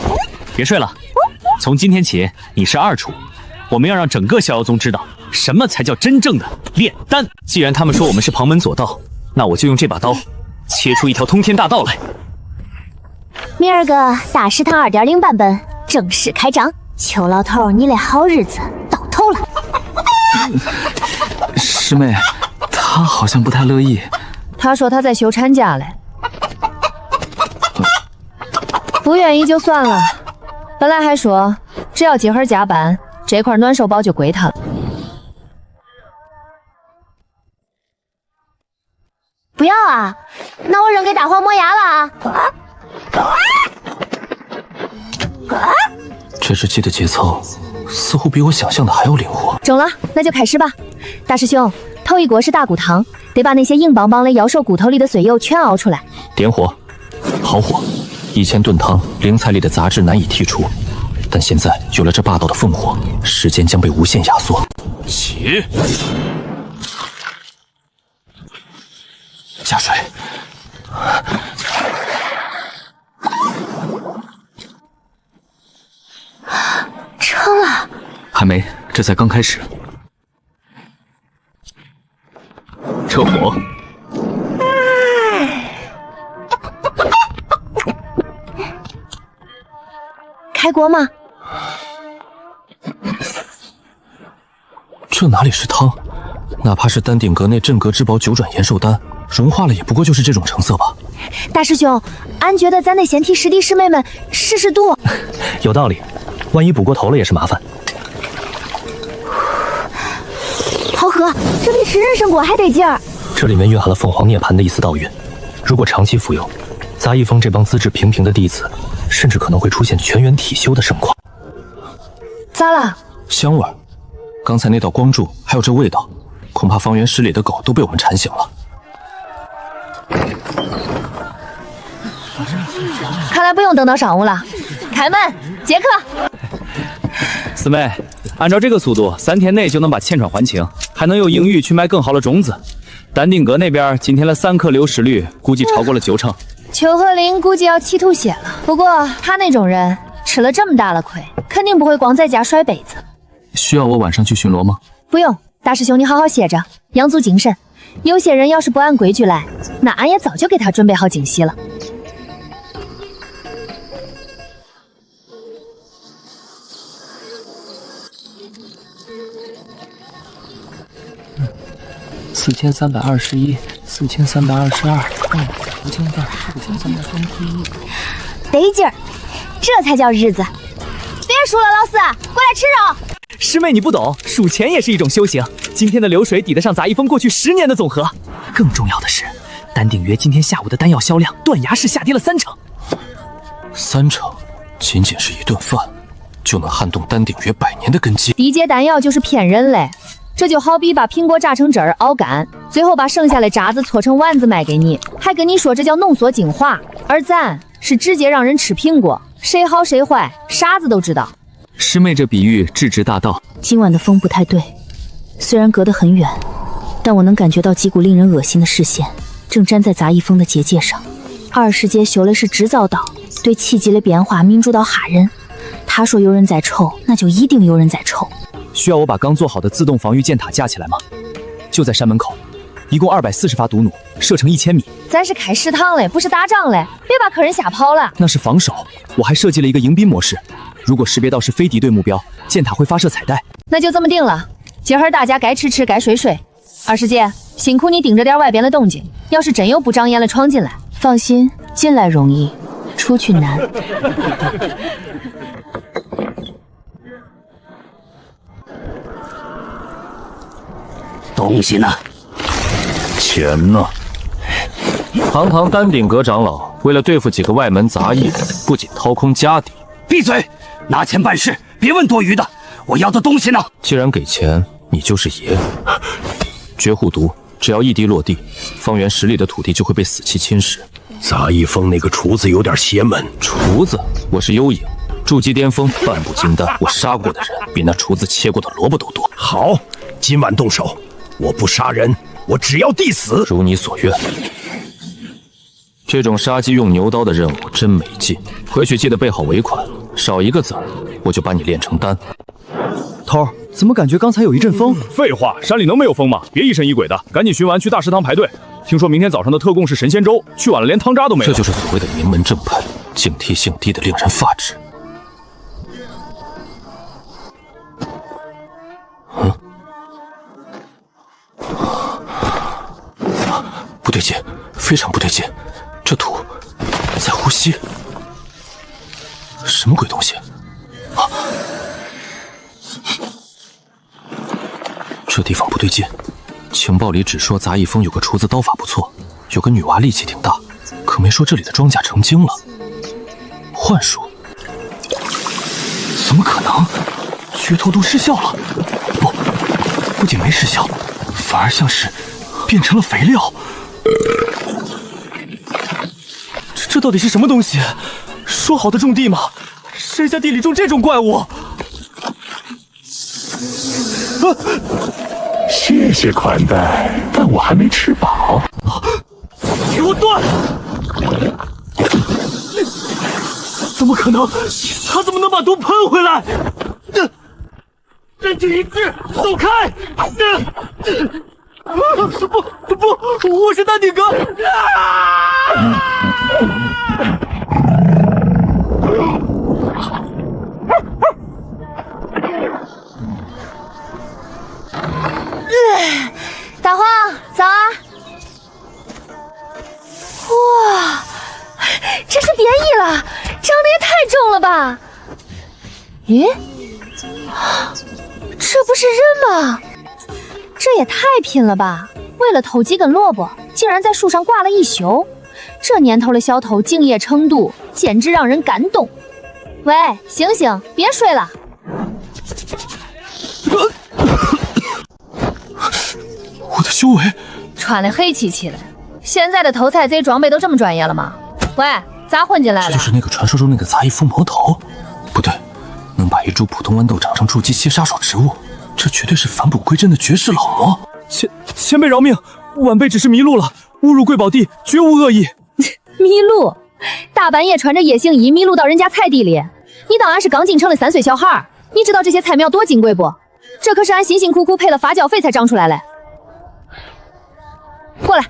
别睡了，从今天起你是二厨，我们要让整个逍遥宗知道什么才叫真正的炼丹。既然他们说我们是旁门左道，那我就用这把刀切出一条通天大道来。明儿个大食堂2.0版本正式开张，邱老头，你的好日子到头了。师妹，他好像不太乐意。他说他在休产假嘞，不愿意就算了。本来还说只要今儿加班，这块暖手宝就归他了。不要啊，那我扔给大黄磨牙了啊！这只鸡的节奏似乎比我想象的还要灵活。中了，那就开始吧。大师兄，头一锅是大骨汤，得把那些硬邦邦的妖兽骨头里的碎油全熬出来。点火，好火。以前炖汤灵菜里的杂质难以剔除，但现在有了这霸道的烽火，时间将被无限压缩。起，加水。成了。还没，这才刚开始。撤火。开锅吗？这哪里是汤？哪怕是丹顶阁内镇阁之宝九转延寿丹，融化了也不过就是这种成色吧。大师兄，俺觉得咱得先替师弟师妹们试试度。有道理，万一补过头了也是麻烦。好喝，这比吃人参果还得劲儿。这里面蕴含了凤凰涅槃的一丝道蕴，如果长期服用，杂役峰这帮资质平平的弟子，甚至可能会出现全员体修的盛况。咋了？香味儿，刚才那道光柱还有这味道，恐怕方圆10里的狗都被我们馋醒了。看来不用等到上午了，开门接客。四妹，按照这个速度，3天内就能把欠款还清，还能用盈余去卖更好的种子。丹顶阁那边今天的3颗流失率估计超过了90%。邱鹤林估计要气吐血了，不过他那种人吃了这么大的亏，肯定不会光在家摔杯子。需要我晚上去巡逻吗？不用，大师兄你好好歇着，养足精神。有些人要是不按规矩来，那俺也早就给他准备好惊喜了。4321、4322、得劲儿，这才叫日子。别数了，老四，过来吃肉。师妹你不懂，数钱也是一种修行。今天的流水抵得上杂役峰过去10年的总和。更重要的是，丹鼎约今天下午的丹药销量断崖式下跌了30%。30%，仅仅是一顿饭，就能撼动丹鼎约100年的根基。低阶丹药就是骗人嘞，这就好比把苹果榨成汁儿熬干，最后把剩下的渣子搓成丸子卖给你，还跟你说这叫浓缩精华，而咱是直接让人吃苹果，谁好谁坏，傻子都知道。师妹这比喻智直大道。今晚的风不太对，虽然隔得很远，但我能感觉到几股令人恶心的视线正粘在杂役峰的结界上。20阶修的是制造刀，对气机的变化民主到吓人。他说有人在瞅，那就一定有人在瞅。需要我把刚做好的自动防御箭塔架起来吗？就在山门口，一共240发毒弩，射程1000米。咱是开食堂嘞，不是打仗嘞，别把客人吓跑了。那是防守，我还设计了一个迎宾模式，如果识别到是非敌对目标，箭塔会发射彩带。那就这么定了，今儿大家该吃吃，该睡睡。20阶，辛苦你盯着点外边的动静，要是真有不长眼的闯进来，放心，进来容易，出去难。东西呢？钱呢？堂堂丹顶阁长老，为了对付几个外门杂役，不仅掏空家底。闭嘴！拿钱办事，别问多余的。我要的东西呢？既然给钱，你就是爷。绝户毒，只要一滴落地，方圆10里的土地就会被死气侵蚀。杂役峰那个厨子有点邪门。厨子，我是幽影，筑基巅峰，半步金丹，我杀过的人比那厨子切过的萝卜都多。好，今晚动手，我不杀人，我只要地死。如你所愿。这种杀鸡用牛刀的任务真没劲，回去记得备好尾款，少一个子儿我就把你炼成丹。头，怎么感觉刚才有一阵风？废话，山里能没有风吗？别疑神疑鬼的，赶紧寻完去大食堂排队。听说明天早上的特供是神仙粥，去晚了连汤渣都没了。这就是所谓的名门正派，警惕性低的令人发指。不对劲，非常不对劲，这土在呼吸，什么鬼东西？啊！这地方不对劲，情报里只说杂役峰有个厨子刀法不错，有个女娃力气挺大，可没说这里的庄稼成精了。幻术？怎么可能？噱头都失效了？不仅没失效，反而像是变成了肥料。这到底是什么东西？说好的种地吗？谁家地里种这种怪物？谢谢款待，但我还没吃饱。给我断！怎么可能？他怎么能把毒喷回来？人体一致，走开！不，我是丹顶阁。大黄，早啊！哇，这是变异了，长得也太重了吧？咦，这不是人吗？这也太拼了吧！为了偷几根萝卜，竟然在树上挂了一宿。这年头的小偷敬业程度，简直让人感动。喂，醒醒，别睡了！我的修为穿得黑漆漆的，现在的偷菜贼装备都这么专业了吗？喂，咋混进来了？这就是那个传说中那个杂役峰魔头？不对，能把一株普通豌豆长成筑基期杀手植物，这绝对是返璞归真的绝世老魔。前辈饶命，晚辈只是迷路了，误入贵宝地，绝无恶意。迷路？大半夜穿着夜行衣迷路到人家菜地里，你当俺是刚进城的3岁小孩？你知道这些菜苗多金贵不？这可是俺辛辛苦苦配了发酵肥才长出来的。过来，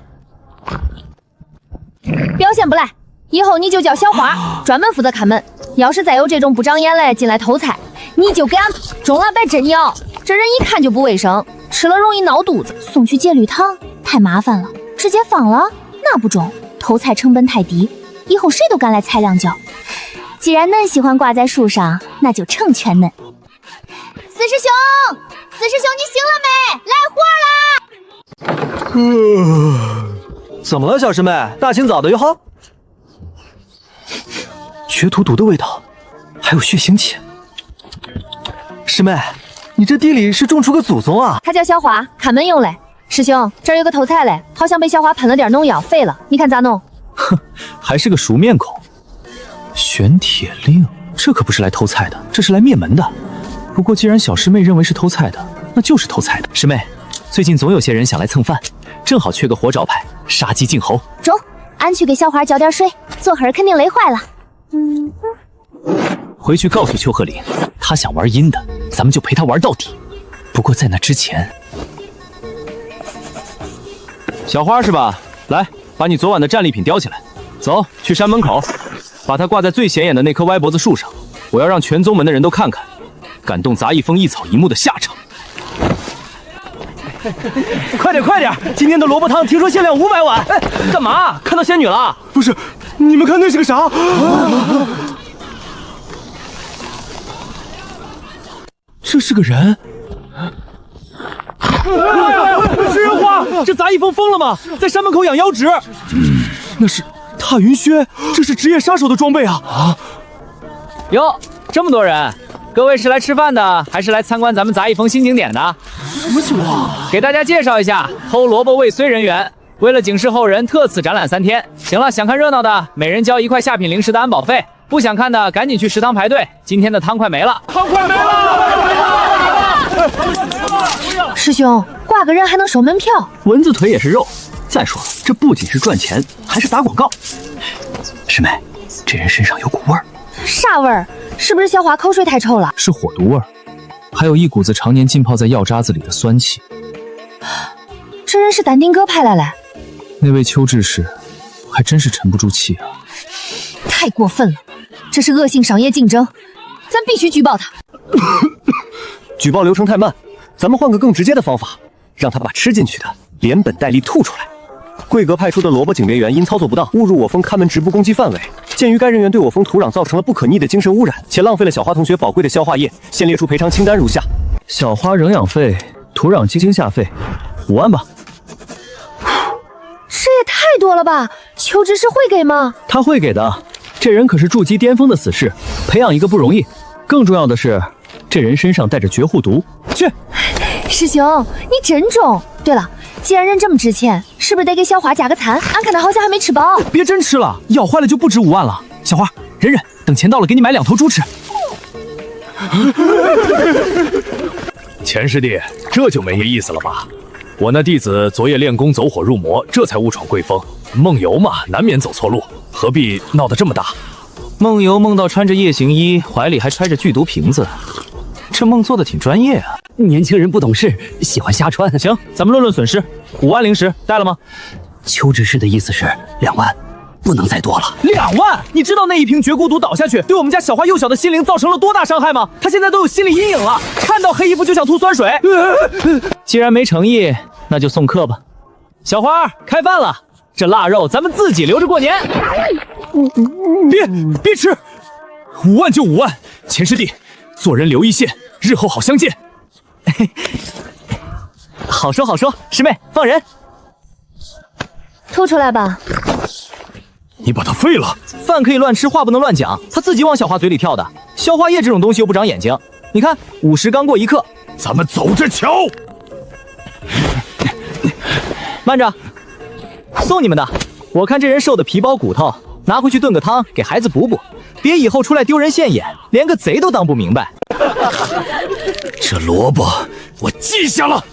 表现不赖，以后你就叫小花，专门负责看门。要是再有这种不长眼的进来偷菜，你就给俺中了白针药。这人一看就不卫生，吃了容易闹肚子。送去戒律堂太麻烦了，直接放了那不中。偷菜成本太低，以后谁都敢来踩两脚。既然恁喜欢挂在树上，那就成全恁。四师兄，你醒了没？来活啦！怎么了，小师妹？大清早的哟哈！绝毒毒的味道，还有血腥气。师妹，你这地里是种出个祖宗啊！他叫小花，看门用嘞。师兄，这儿有个偷菜嘞，好像被小花喷了点农药，废了，你看咋弄？哼，还是个熟面孔。玄铁令，这可不是来偷菜的，这是来灭门的。不过既然小师妹认为是偷菜的，那就是偷菜的。师妹，最近总有些人想来蹭饭，正好缺个活招牌，杀鸡儆猴。中，俺去给小花浇点水，昨会儿肯定累坏了。回去告诉邱鹤龄，他想玩阴的，咱们就陪他玩到底。不过在那之前，小花是吧？来，把你昨晚的战利品叼起来，走去山门口，把它挂在最显眼的那棵歪脖子树上。我要让全宗门的人都看看，感动杂役峰一草一木的下场。快点！今天的萝卜汤听说限量500碗。哎，干嘛？看到仙女了？不是，你们看那是个啥？这是个人。食人花，这杂役峰疯了吗？在山门口养妖植。那是踏云靴，这是职业杀手的装备啊！哟，这么多人，各位是来吃饭的，还是来参观咱们杂役峰新景点的？什么情况？给大家介绍一下，偷萝卜未遂人员，为了警示后人，特此展览3天。行了，想看热闹的，每人交1块下品零食的安保费。不想看的赶紧去食堂排队，今天的汤快没了。汤快没了！师兄，挂个人还能收门票？蚊子腿也是肉。再说了，这不仅是赚钱，还是打广告。师妹，这人身上有股味儿。啥味儿？是不是小花口水太臭了？是火毒味儿，还有一股子常年浸泡在药渣子里的酸气。这人是丹丁哥派来嘞。那位邱志士还真是沉不住气啊！太过分了，这是恶性商业竞争，咱必须举报他。举报流程太慢，咱们换个更直接的方法，让他把吃进去的连本带利吐出来。贵阁派出的萝卜警别员因操作不当误入我峰看门直布攻击范围，鉴于该人员对我峰土壤造成了不可逆的精神污染，且浪费了小花同学宝贵的消化液，现列出赔偿清单如下：小花营养费、土壤精下费5万吧。这也太多了吧？邱执事会给吗？他会给的，这人可是筑基巅峰的死士，培养一个不容易。更重要的是，这人身上带着绝户毒。去，师兄，你真中。对了，既然人这么值钱，是不是得给小花加个餐？俺看他好像还没吃饱。别真吃了，咬坏了就不值5万了。小花，忍忍，等钱到了给你买2头猪吃。钱师弟，这就没意思了吧？我那弟子昨夜练功走火入魔，这才误闯贵峰。梦游嘛，难免走错路，何必闹得这么大？梦游梦到穿着夜行衣，怀里还揣着剧毒瓶子，这梦做的挺专业啊。年轻人不懂事，喜欢瞎穿。行，咱们论论损失，5万灵石带了吗？邱执事的意思是2万，不能再多了。2万？你知道那一瓶绝孤毒倒下去，对我们家小花幼小的心灵造成了多大伤害吗？她现在都有心理阴影了，看到黑衣服就想吐酸水。既然没诚意，那就送客吧。小花，开饭了，这腊肉咱们自己留着过年。别吃，5万就5万。钱师弟，做人留一线，日后好相见。好说好说，师妹放人。吐出来吧。你把他废了。饭可以乱吃，话不能乱讲。他自己往小花嘴里跳的。消化液这种东西又不长眼睛。你看50刚过1克。咱们走着瞧。慢着，送你们的。我看这人瘦的皮包骨头，拿回去炖个汤给孩子补补，别以后出来丢人现眼，连个贼都当不明白。这萝卜我记下了。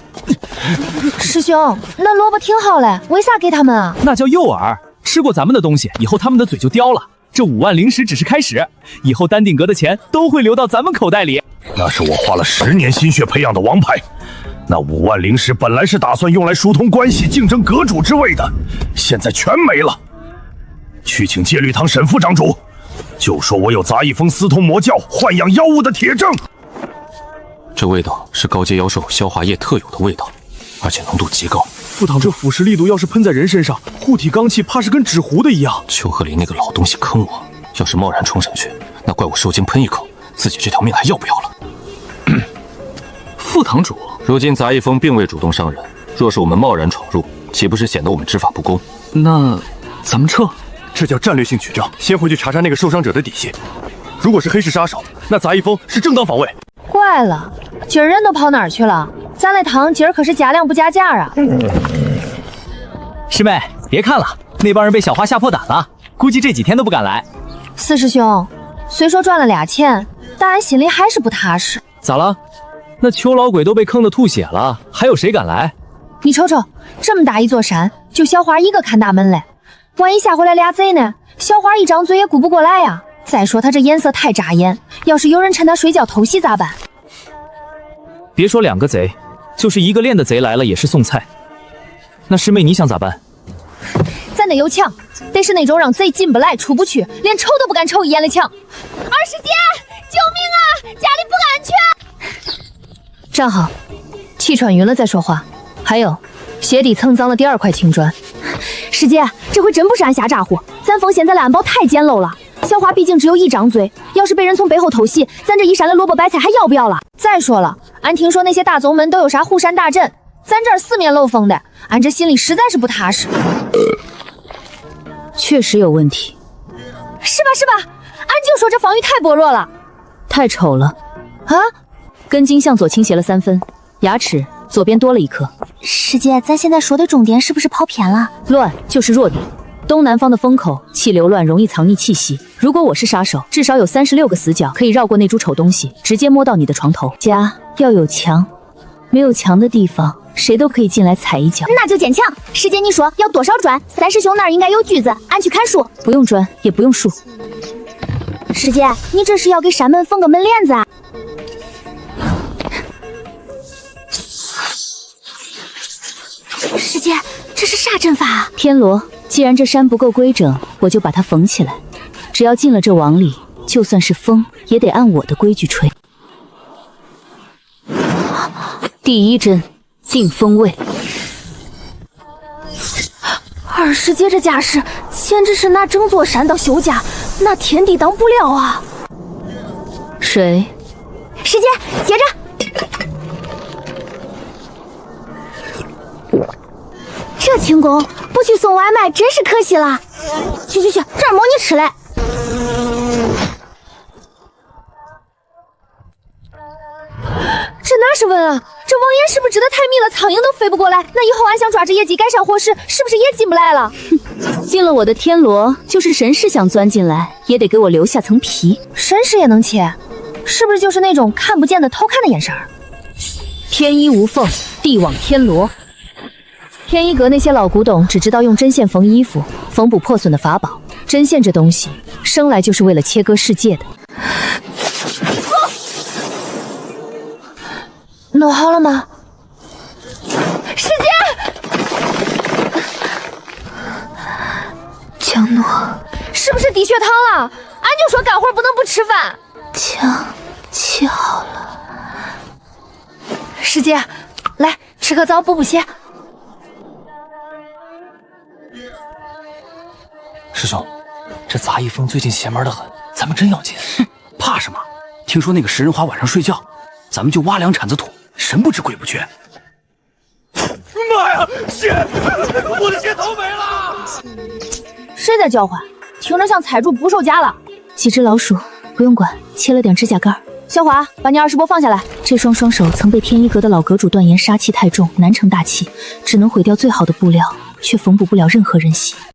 师兄，那萝卜挺好嘞，为啥给他们啊？那叫诱饵，吃过咱们的东西，以后他们的嘴就刁了。这5万灵石只是开始，以后丹顶阁的钱都会流到咱们口袋里。那是我花了10年心血培养的王牌。那5万灵石本来是打算用来疏通关系、竞争阁主之位的，现在全没了。去请戒律堂沈副长主，就说我有杂役峰私通魔教、豢养妖物的铁证。这味道是高阶妖兽消化液特有的味道，而且浓度极高。副堂，这腐蚀力度要是喷在人身上，护体罡气怕是跟纸糊的一样。邱鹤林那个老东西坑我，要是贸然冲上去，那怪我受惊喷一口，自己这条命还要不要了？副堂主，如今杂役峰并未主动伤人，若是我们贸然闯入，岂不是显得我们执法不公？那咱们撤。这叫战略性取证，先回去查查那个受伤者的底细。如果是黑市杀手，那杂役峰是正当防卫。怪了，今儿人都跑哪儿去了？咱那汤今儿可是加量不加价啊！师妹，别看了，那帮人被小花吓破胆了，估计这几天都不敢来。四师兄，虽说赚了俩钱，但俺心里还是不踏实。咋了？那邱老鬼都被坑得吐血了，还有谁敢来？你瞅瞅，这么大一座山，就小花一个看大门嘞。万一下回来俩贼呢？小花一张嘴也顾不过来呀。再说他这颜色太扎眼，要是有人趁他睡觉偷袭咋办？别说2个贼，就是1个练的贼来了也是送菜。那师妹你想咋办？咱得有枪，得是那种让贼进不来出不去，连瞅都不敢瞅一眼的枪。二师姐，救命啊！家里不安全。站好，气喘匀了再说话。还有，鞋底蹭脏了第2块青砖。师姐，这回真不是俺瞎咋呼，咱峰现在的安保太简陋了。小花毕竟只有1张嘴，要是被人从背后偷袭，咱这一山的萝卜白菜还要不要了？再说了，俺听说那些大宗门都有啥护山大阵，咱这儿4面漏风的，俺这心里实在是不踏实。确实有问题，是吧是吧？俺就说这防御太薄弱了，太丑了啊！根茎向左倾斜了3分，牙齿左边多了1颗。师姐，咱现在说的重点是不是跑偏了？乱就是弱点，东南方的风口气流乱，容易藏匿气息。如果我是杀手，至少有36个死角可以绕过那株丑东西，直接摸到你的床头。家要有墙，没有墙的地方，谁都可以进来踩一脚。那就捡墙。师姐，你说要多少砖？三师兄那儿应该有锯子，俺去砍树。不用砖，也不用树。师姐，你这是要给山门封个门帘子啊？师姐，这是啥阵法啊？天罗，既然这山不够规整，我就把它缝起来。只要进了这网里，就算是风，也得按我的规矩吹。第一针，定风位。二师姐这架势，简直是拿整座山当修架，拿天地当布料啊！水，师姐，接着。这轻功不去送外卖真是可惜了。去，这儿没你吃嘞。这哪是问啊？这网眼是不是织得太密了，苍蝇都飞不过来？那以后俺想抓只野鸡改善伙食，是不是也进不来了？进了我的天罗，就是神识想钻进来，也得给我留下层皮。神识也能切？是不是就是那种看不见的偷看的眼神？天衣无缝，地网天罗。天一阁那些老古董只知道用针线缝衣服，缝补破损的法宝。针线这东西，生来就是为了切割世界的。弄好了吗？师姐，江诺，是不是低血糖了？俺就说干活不能不吃饭。枪切好了。师姐，来吃个枣补补血。师兄，这杂役风最近邪门的很，咱们真要紧。怕什么？听说那个食人花晚上睡觉，咱们就挖2铲子土，神不知鬼不觉。妈呀，血！我的血头没了！谁在叫唤？听着像踩住捕兽夹了。几只老鼠，不用管，切了点指甲盖。小华，把你20波放下来。这双手曾被天一阁的老阁主断言杀气太重，难成大器，只能毁掉最好的布料，却缝补不了任何人形。